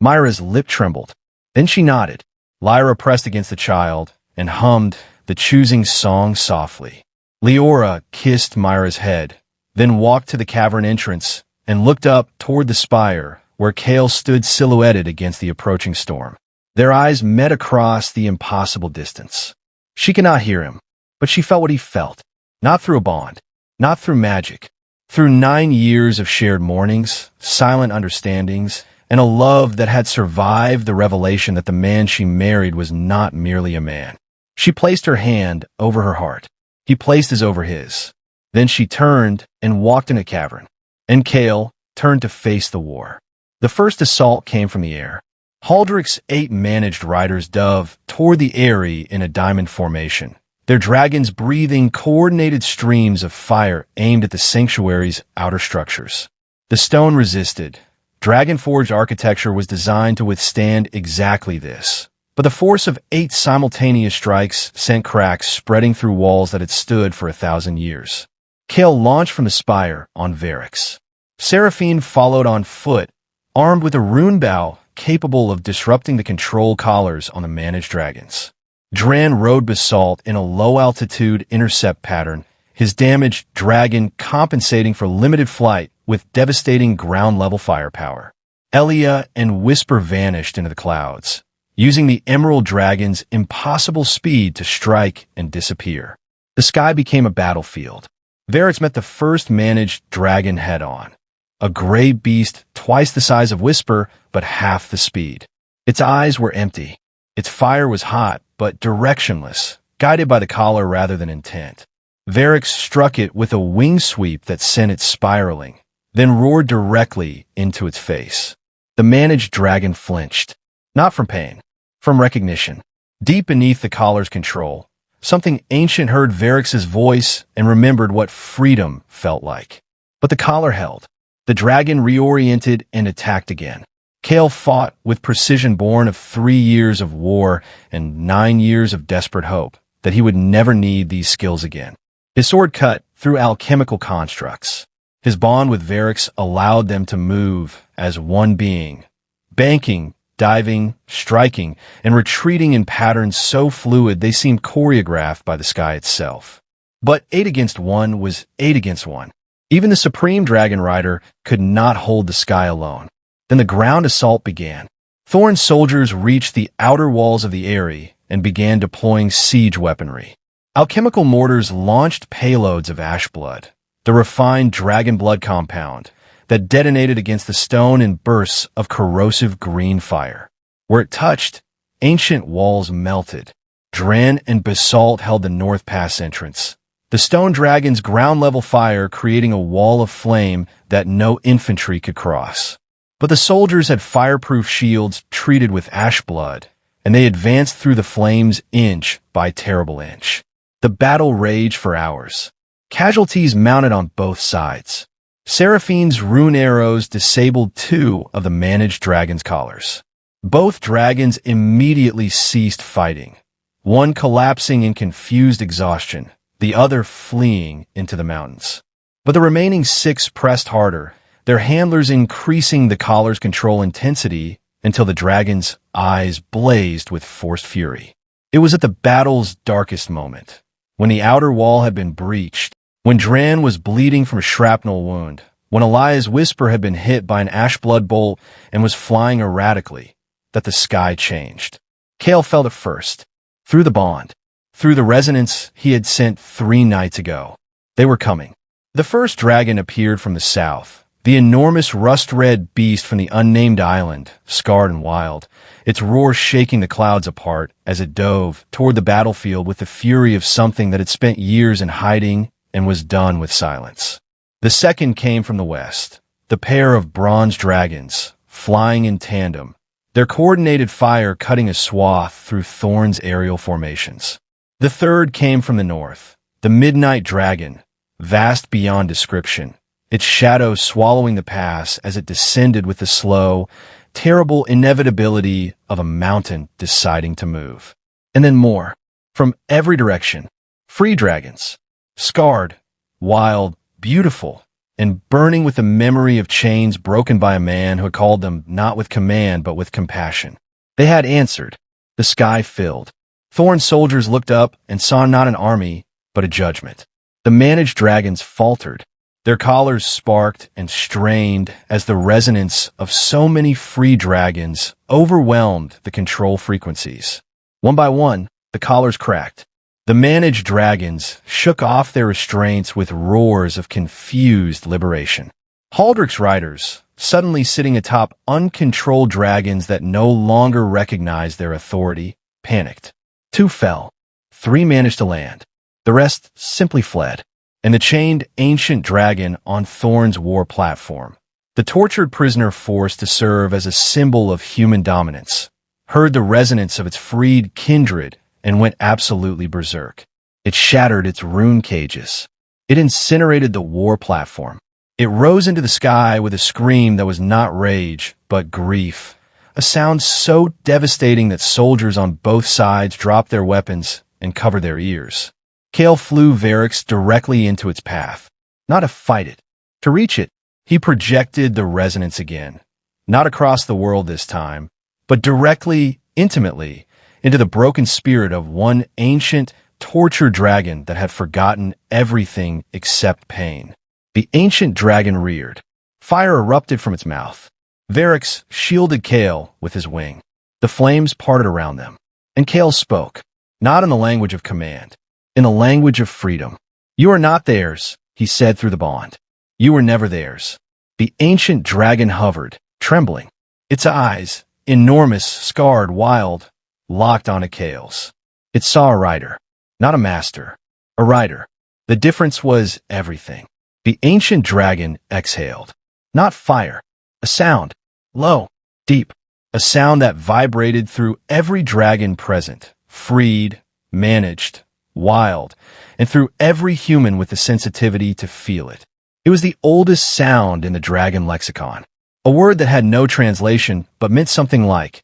Speaker 1: Myra's lip trembled. Then she nodded. Lyra pressed against the child and hummed the choosing song softly. Leora kissed Myra's head, then walked to the cavern entrance and looked up toward the spire where Cale stood silhouetted against the approaching storm. Their eyes met across the impossible distance. She could not hear him, but she felt what he felt. Not through a bond, not through magic, through 9 years of shared mornings, silent understandings, and a love that had survived the revelation that the man she married was not merely a man. She placed her hand over her heart. He placed his over his. Then she turned and walked in a cavern, and Cale turned to face the war. The first assault came from the air. Haldric's 8 managed riders dove toward the Eyrie in a diamond formation, their dragons breathing coordinated streams of fire aimed at the sanctuary's outer structures. The stone resisted. Dragon-forged architecture was designed to withstand exactly this. But the force of 8 simultaneous strikes sent cracks spreading through walls that had stood for 1,000 years. Cale launched from the spire on Varric. Seraphine followed on foot, armed with a rune bow capable of disrupting the control collars on the managed dragons. Dran rode Basalt in a low-altitude intercept pattern, his damaged dragon compensating for limited flight with devastating ground-level firepower. Elia and Whisper vanished into the clouds, using the Emerald Dragon's impossible speed to strike and disappear. The sky became a battlefield. Varric met the first managed dragon head-on, a gray beast twice the size of Whisper, but half the speed. Its eyes were empty. Its fire was hot, but directionless, guided by the collar rather than intent. Varric struck it with a wing sweep that sent it spiraling, then roared directly into its face. The managed dragon flinched, not from pain, from recognition. Deep beneath the collar's control, something ancient heard Varric's voice and remembered what freedom felt like. But the collar held. The dragon reoriented and attacked again. Cale fought with precision born of 3 years of war and 9 years of desperate hope that he would never need these skills again. His sword cut through alchemical constructs. His bond with Varix allowed them to move as one being, banking, diving, striking, and retreating in patterns so fluid they seemed choreographed by the sky itself. But 8 against 1 was 8 against 1. Even the Supreme Dragon Rider could not hold the sky alone. Then the ground assault began. Thorn's soldiers reached the outer walls of the Eyrie and began deploying siege weaponry. Alchemical mortars launched payloads of ash blood, the refined dragon blood compound that detonated against the stone in bursts of corrosive green fire. Where it touched, ancient walls melted. Dran and basalt held the North Pass entrance, the stone dragon's ground-level fire creating a wall of flame that no infantry could cross. But the soldiers had fireproof shields treated with ash blood, and they advanced through the flames inch by terrible inch. The battle raged for hours. Casualties mounted on both sides. Seraphine's rune arrows disabled 2 of the managed dragon's collars. Both dragons immediately ceased fighting, one collapsing in confused exhaustion, the other fleeing into the mountains. But the remaining 6 pressed harder, their handlers increasing the collar's control intensity until the dragon's eyes blazed with forced fury. It was at the battle's darkest moment, when the outer wall had been breached, when Dran was bleeding from a shrapnel wound, when Elia's whisper had been hit by an ash blood bolt and was flying erratically, that the sky changed. Cale felt it first, through the bond, through the resonance he had sent 3 nights ago. They were coming. The first dragon appeared from the south, the enormous rust-red beast from the unnamed island, scarred and wild, its roar shaking the clouds apart as it dove toward the battlefield with the fury of something that had spent years in hiding and was done with silence. The second came from the west, the pair of bronze dragons, flying in tandem, their coordinated fire cutting a swath through Thorn's aerial formations. The third came from the north, the midnight dragon, vast beyond description, its shadow swallowing the pass as it descended with the slow, terrible inevitability of a mountain deciding to move. And then more, from every direction, free dragons, scarred, wild, beautiful, and burning with the memory of chains broken by a man who had called them not with command but with compassion. They had answered. The sky filled. Thorn's soldiers looked up and saw not an army, but a judgment. The managed dragons faltered. Their collars sparked and strained as the resonance of so many free dragons overwhelmed the control frequencies. One by one, the collars cracked. The managed dragons shook off their restraints with roars of confused liberation. Haldric's riders, suddenly sitting atop uncontrolled dragons that no longer recognized their authority, panicked. 2 fell. 3 managed to land. The rest simply fled. And the chained ancient dragon on Thorn's war platform, the tortured prisoner forced to serve as a symbol of human dominance, heard the resonance of its freed kindred and went absolutely berserk. It shattered its rune cages. It incinerated the war platform. It rose into the sky with a scream that was not rage, but grief, a sound so devastating that soldiers on both sides dropped their weapons and covered their ears. Cale flew Varix directly into its path, not to fight it. To reach it, he projected the resonance again, not across the world this time, but directly, intimately, into the broken spirit of one ancient, tortured dragon that had forgotten everything except pain. The ancient dragon reared. Fire erupted from its mouth. Varix shielded Cale with his wing. The flames parted around them. And Cale spoke, not in the language of command, in the language of freedom. "You are not theirs," he said through the bond. "You were never theirs." The ancient dragon hovered, trembling. Its eyes, enormous, scarred, wild, locked onto Cale's. It saw a rider, not a master, a rider. The difference was everything. The ancient dragon exhaled, not fire, a sound, low, deep, a sound that vibrated through every dragon present, freed, managed, wild, and through every human with the sensitivity to feel it. It was the oldest sound in the dragon lexicon, a word that had no translation but meant something like,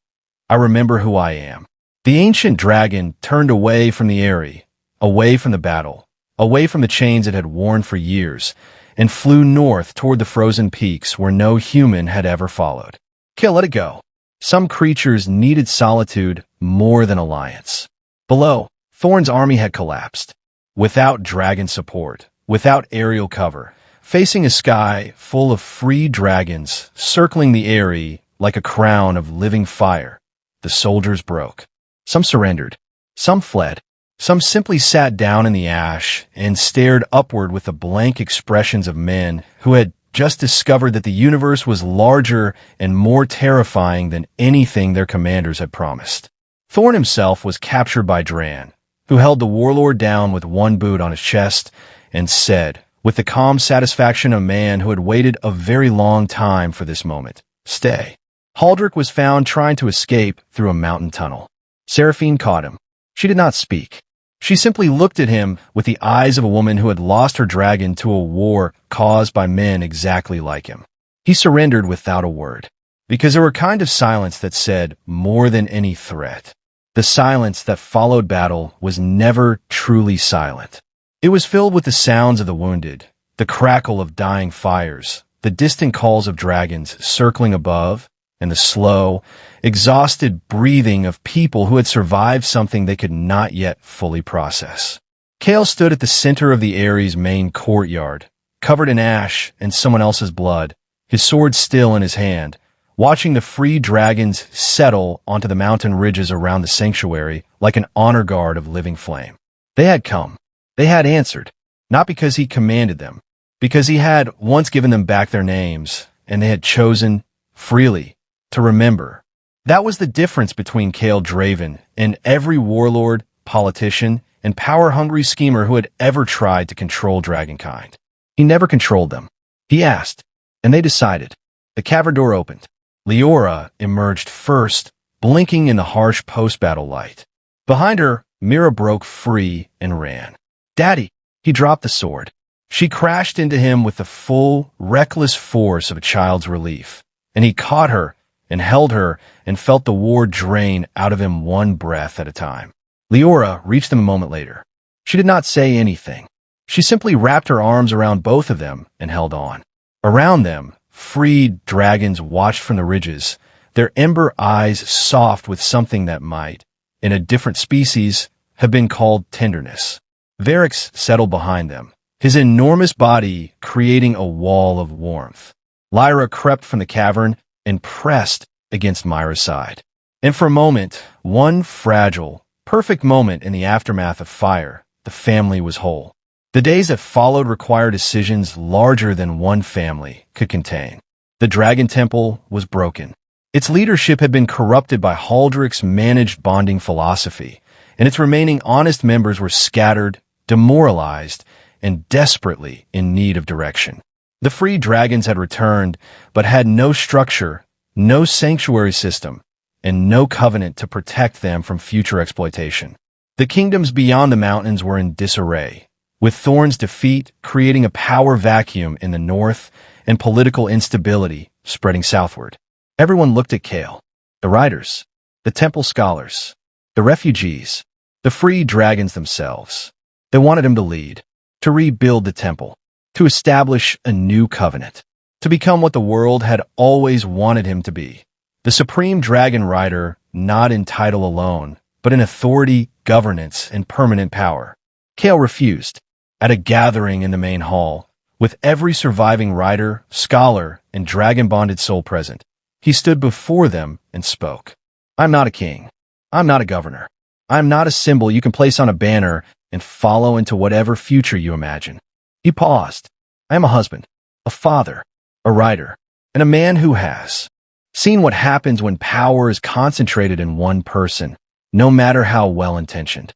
Speaker 1: "I remember who I am." The ancient dragon turned away from the Eyrie, away from the battle, away from the chains it had worn for years, and flew north toward the frozen peaks where no human had ever followed. Kale let it go. Some creatures needed solitude more than alliance. Below, Thorn's army had collapsed. Without dragon support, without aerial cover, facing a sky full of free dragons circling the Eyrie like a crown of living fire, the soldiers broke. Some surrendered. Some fled. Some simply sat down in the ash and stared upward with the blank expressions of men who had just discovered that the universe was larger and more terrifying than anything their commanders had promised. Thorn himself was captured by Dran, who held the warlord down with one boot on his chest and said, with the calm satisfaction of a man who had waited a very long time for this moment, "Stay." Haldrick was found trying to escape through a mountain tunnel. Seraphine caught him. She did not speak. She simply looked at him with the eyes of a woman who had lost her dragon to a war caused by men exactly like him. He surrendered without a word, because there were a kind of silence that said more than any threat. The silence that followed battle was never truly silent. It was filled with the sounds of the wounded, the crackle of dying fires, the distant calls of dragons circling above, and the slow, exhausted breathing of people who had survived something they could not yet fully process. Kale stood at the center of the Eyrie's main courtyard, covered in ash and someone else's blood, his sword still in his hand, watching the free dragons settle onto the mountain ridges around the sanctuary like an honor guard of living flame. They had come. They had answered, not because he commanded them, because he had once given them back their names, and they had chosen, freely, to remember. That was the difference between Kale Draven and every warlord, politician, and power-hungry schemer who had ever tried to control dragonkind. He never controlled them. He asked, and they decided. The cavern door opened. Leora emerged first, blinking in the harsh post-battle light. Behind her, Mira broke free and ran. "Daddy!" He dropped the sword. She crashed into him with the full, reckless force of a child's relief, and he caught her and held her and felt the war drain out of him one breath at a time. Leora reached them a moment later. She did not say anything. She simply wrapped her arms around both of them and held on. Around them, freed dragons watched from the ridges, their ember eyes soft with something that might, in a different species, have been called tenderness. Varix settled behind them, his enormous body creating a wall of warmth. Lyra crept from the cavern and pressed against Myra's side. And for a moment, one fragile, perfect moment in the aftermath of fire, the family was whole. The days that followed required decisions larger than one family could contain. The Dragon Temple was broken. Its leadership had been corrupted by Haldrick's managed bonding philosophy, and its remaining honest members were scattered, demoralized, and desperately in need of direction. The free dragons had returned, but had no structure, no sanctuary system, and no covenant to protect them from future exploitation. The kingdoms beyond the mountains were in disarray, with Thorn's defeat creating a power vacuum in the north and political instability spreading southward. Everyone looked at Kale, the riders, the temple scholars, the refugees, the free dragons themselves. They wanted him to lead, to rebuild the temple, to establish a new covenant, to become what the world had always wanted him to be. The supreme dragon rider, not in title alone, but in authority, governance, and permanent power. Kale refused. At a gathering in the main hall, with every surviving rider, scholar, and dragon-bonded soul present, he stood before them and spoke. "I'm not a king. I'm not a governor. I'm not a symbol you can place on a banner and follow into whatever future you imagine." He paused. "I am a husband, a father, a rider, and a man who has seen what happens when power is concentrated in one person, no matter how well-intentioned."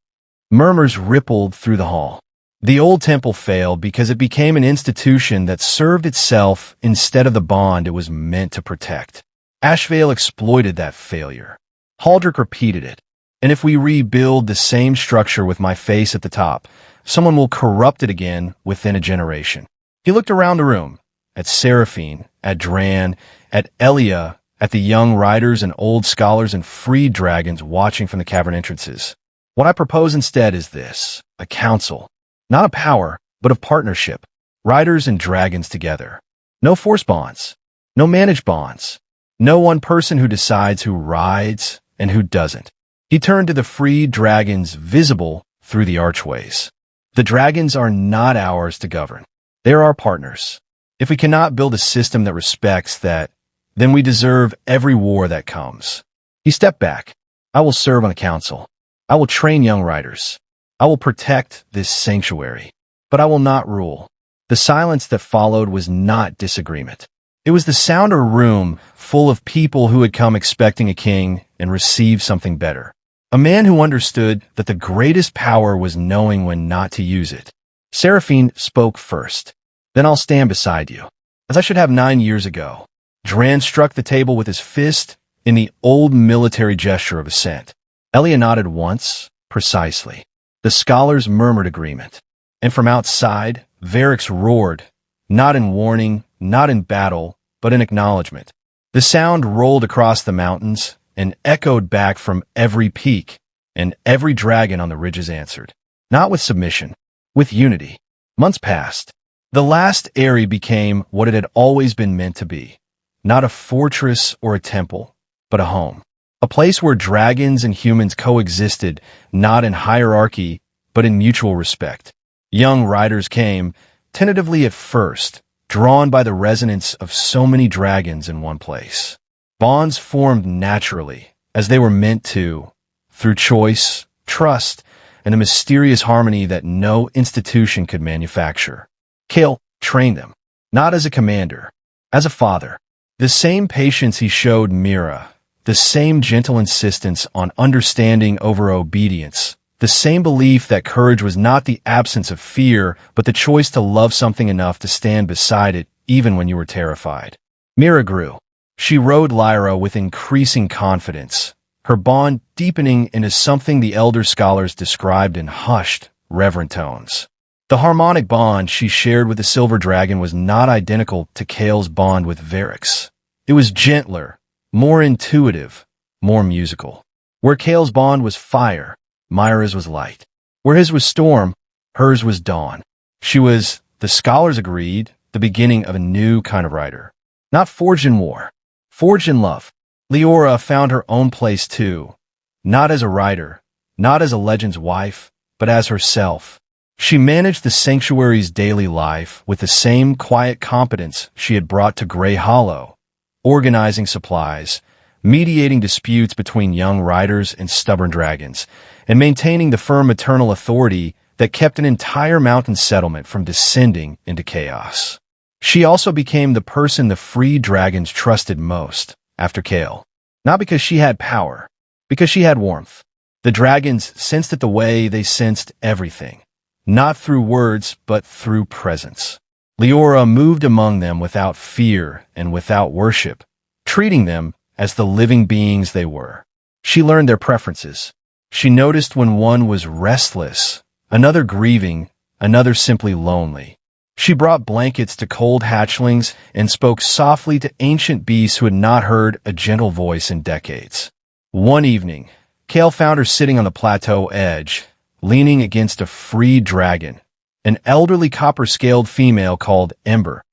Speaker 1: Murmurs rippled through the hall. The old temple failed because it became an institution that served itself instead of the bond it was meant to protect. Ashvale exploited that failure. Haldrick repeated it. "And if we rebuild the same structure with my face at the top, someone will corrupt it again within a generation." He looked around the room, at Seraphine, at Dran, at Elia, at the young riders and old scholars and free dragons watching from the cavern entrances. "What I propose instead is this, a council. Not of power, but of partnership. Riders and dragons together. No force bonds. No managed bonds. No one person who decides who rides and who doesn't. He turned to the freed dragons visible through the archways. The dragons are not ours to govern. They are our partners. If we cannot build a system that respects that, then we deserve every war that comes. He stepped back. I will serve on a council. I will train young riders. I will protect this sanctuary. But I will not rule. The silence that followed was not disagreement. It was the sound of a room full of people who had come expecting a king and received something better. A man who understood that the greatest power was knowing when not to use it. Seraphine spoke first. Then I'll stand beside you. As I should have 9 years ago. Dran struck the table with his fist in the old military gesture of assent. Elia nodded once, precisely. The scholars murmured agreement. And from outside, Varix roared, not in warning, not in battle, but in acknowledgement. The sound rolled across the mountains and echoed back from every peak, and every dragon on the ridges answered. Not with submission, with unity. Months passed. The last Eyrie became what it had always been meant to be. Not a fortress or a temple, but a home. A place where dragons and humans coexisted, not in hierarchy, but in mutual respect. Young riders came, tentatively at first, drawn by the resonance of so many dragons in one place. Bonds formed naturally, as they were meant to, through choice, trust, and a mysterious harmony that no institution could manufacture. Cale trained them, not as a commander, as a father. The same patience he showed Mira, the same gentle insistence on understanding over obedience, the same belief that courage was not the absence of fear, but the choice to love something enough to stand beside it even when you were terrified. Mira grew. She rode Lyra with increasing confidence, her bond deepening into something the elder scholars described in hushed, reverent tones. The harmonic bond she shared with the Silver Dragon was not identical to Cale's bond with Varix. It was gentler, more intuitive, more musical. Where Cale's bond was fire, Myra's was light. Where his was storm, hers was dawn. She was, the scholars agreed, the beginning of a new kind of rider. Not forged in war, forged in love. Leora found her own place too, not as a rider, not as a legend's wife, but as herself. She managed the sanctuary's daily life with the same quiet competence she had brought to Grey Hollow, organizing supplies, mediating disputes between young riders and stubborn dragons, and maintaining the firm maternal authority that kept an entire mountain settlement from descending into chaos. She also became the person the free dragons trusted most after Cale. Not because she had power, because she had warmth. The dragons sensed it the way they sensed everything, not through words, but through presence. Leora moved among them without fear and without worship, treating them as the living beings they were. She learned their preferences. She noticed when one was restless, another grieving, another simply lonely. She brought blankets to cold hatchlings and spoke softly to ancient beasts who had not heard a gentle voice in decades. One evening, Cale found her sitting on the plateau edge, leaning against a freed dragon, an elderly copper-scaled female called Ember,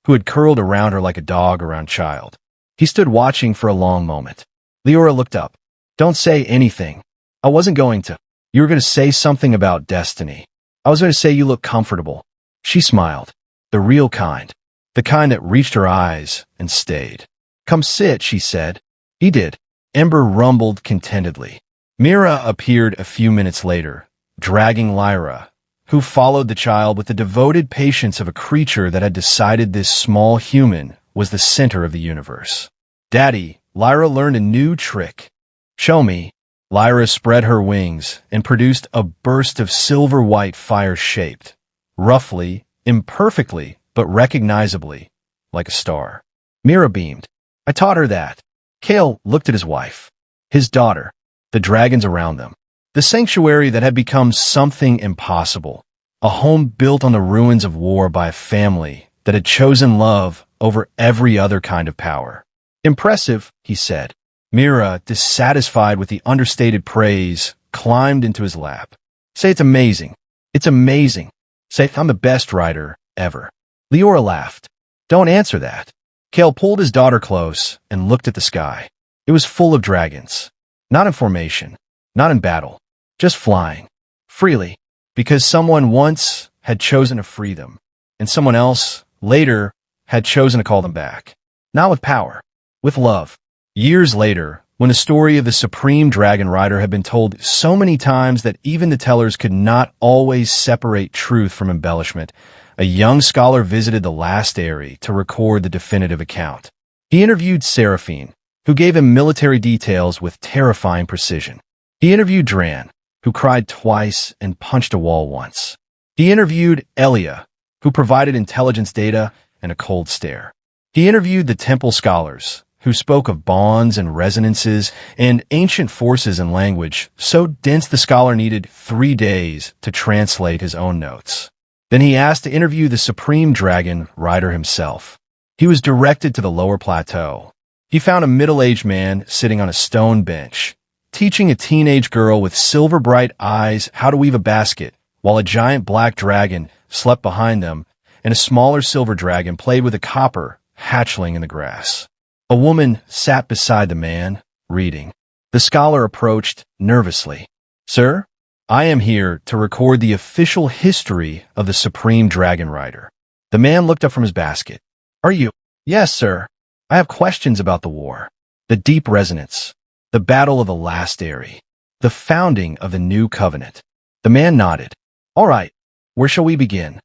Speaker 1: who had curled around her like a dog around child. He stood watching for a long moment. Leora looked up. Don't say anything. I wasn't going to. You were going to say something about destiny. I was going to say you look comfortable. She smiled. The real kind. The kind that reached her eyes and stayed. Come sit, she said. He did. Ember rumbled contentedly. Mira appeared a few minutes later, dragging Lyra, who followed the child with the devoted patience of a creature that had decided this small human was the center of the universe. Daddy, Lyra learned a new trick. Show me. Lyra spread her wings and produced a burst of silver-white fire shaped, roughly, imperfectly, but recognizably, like a star. Mira beamed. I taught her that. Cale looked at his wife, his daughter, the dragons around them. The sanctuary that had become something impossible, a home built on the ruins of war by a family that had chosen love over every other kind of power. Impressive, he said. Mira, dissatisfied with the understated praise, climbed into his lap. Say it's amazing. It's amazing. Say, I'm the best rider ever. Leora laughed. Don't answer that. Kale pulled his daughter close and looked at the sky. It was full of dragons. Not in formation, not in battle, just flying. Freely. Because someone once had chosen to free them, and someone else, later, had chosen to call them back. Not with power, with love. Years later, when the story of the Supreme Dragon Rider had been told so many times that even the tellers could not always separate truth from embellishment, a young scholar visited the last Eyrie to record the definitive account. He interviewed Seraphine, who gave him military details with terrifying precision. He interviewed Dran, who cried twice and punched a wall once. He interviewed Elia, who provided intelligence data and a cold stare. He interviewed the temple scholars, who spoke of bonds and resonances and ancient forces and language so dense the scholar needed 3 days to translate his own notes. Then he asked to interview the Supreme Dragon Rider himself. He was directed to the lower plateau. He found a middle-aged man sitting on a stone bench, teaching a teenage girl with silver-bright eyes how to weave a basket, while a giant black dragon slept behind them, and a smaller silver dragon played with a copper hatchling in the grass. A woman sat beside the man, reading. The scholar approached nervously. Sir, I am here to record the official history of the Supreme Dragon Rider. The man looked up from his basket. Are you? Yes, sir. I have questions about the war, the deep resonance, the battle of the last Eyrie, the founding of the new covenant. The man nodded. All right, where shall we begin?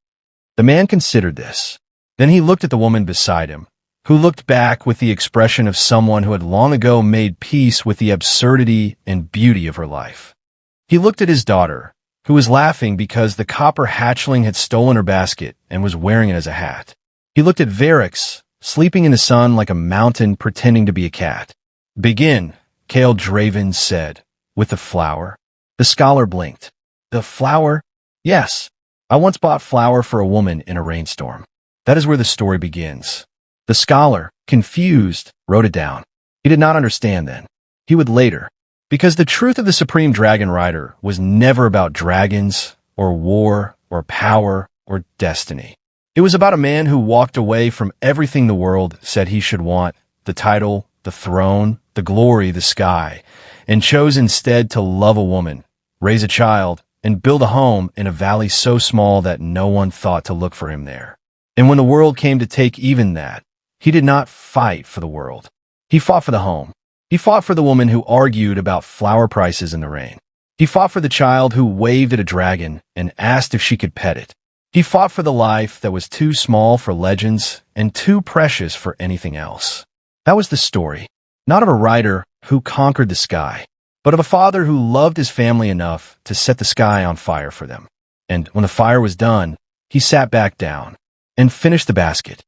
Speaker 1: The man considered this. Then he looked at the woman beside him, who looked back with the expression of someone who had long ago made peace with the absurdity and beauty of her life. He looked at his daughter, who was laughing because the copper hatchling had stolen her basket and was wearing it as a hat. He looked at Varix, sleeping in the sun like a mountain pretending to be a cat. Begin, Kale Draven said, with the flower. The scholar blinked. The flower? Yes. I once bought flour for a woman in a rainstorm. That is where the story begins. The scholar, confused, wrote it down. He did not understand then. He would later. Because the truth of the Supreme Dragon Rider was never about dragons, or war, or power, or destiny. It was about a man who walked away from everything the world said he should want, the title, the throne, the glory, the sky, and chose instead to love a woman, raise a child, and build a home in a valley so small that no one thought to look for him there. And when the world came to take even that, he did not fight for the world. He fought for the home. He fought for the woman who argued about flower prices in the rain. He fought for the child who waved at a dragon and asked if she could pet it. He fought for the life that was too small for legends and too precious for anything else. That was the story, not of a rider who conquered the sky, but of a father who loved his family enough to set the sky on fire for them. And when the fire was done, he sat back down and finished the basket.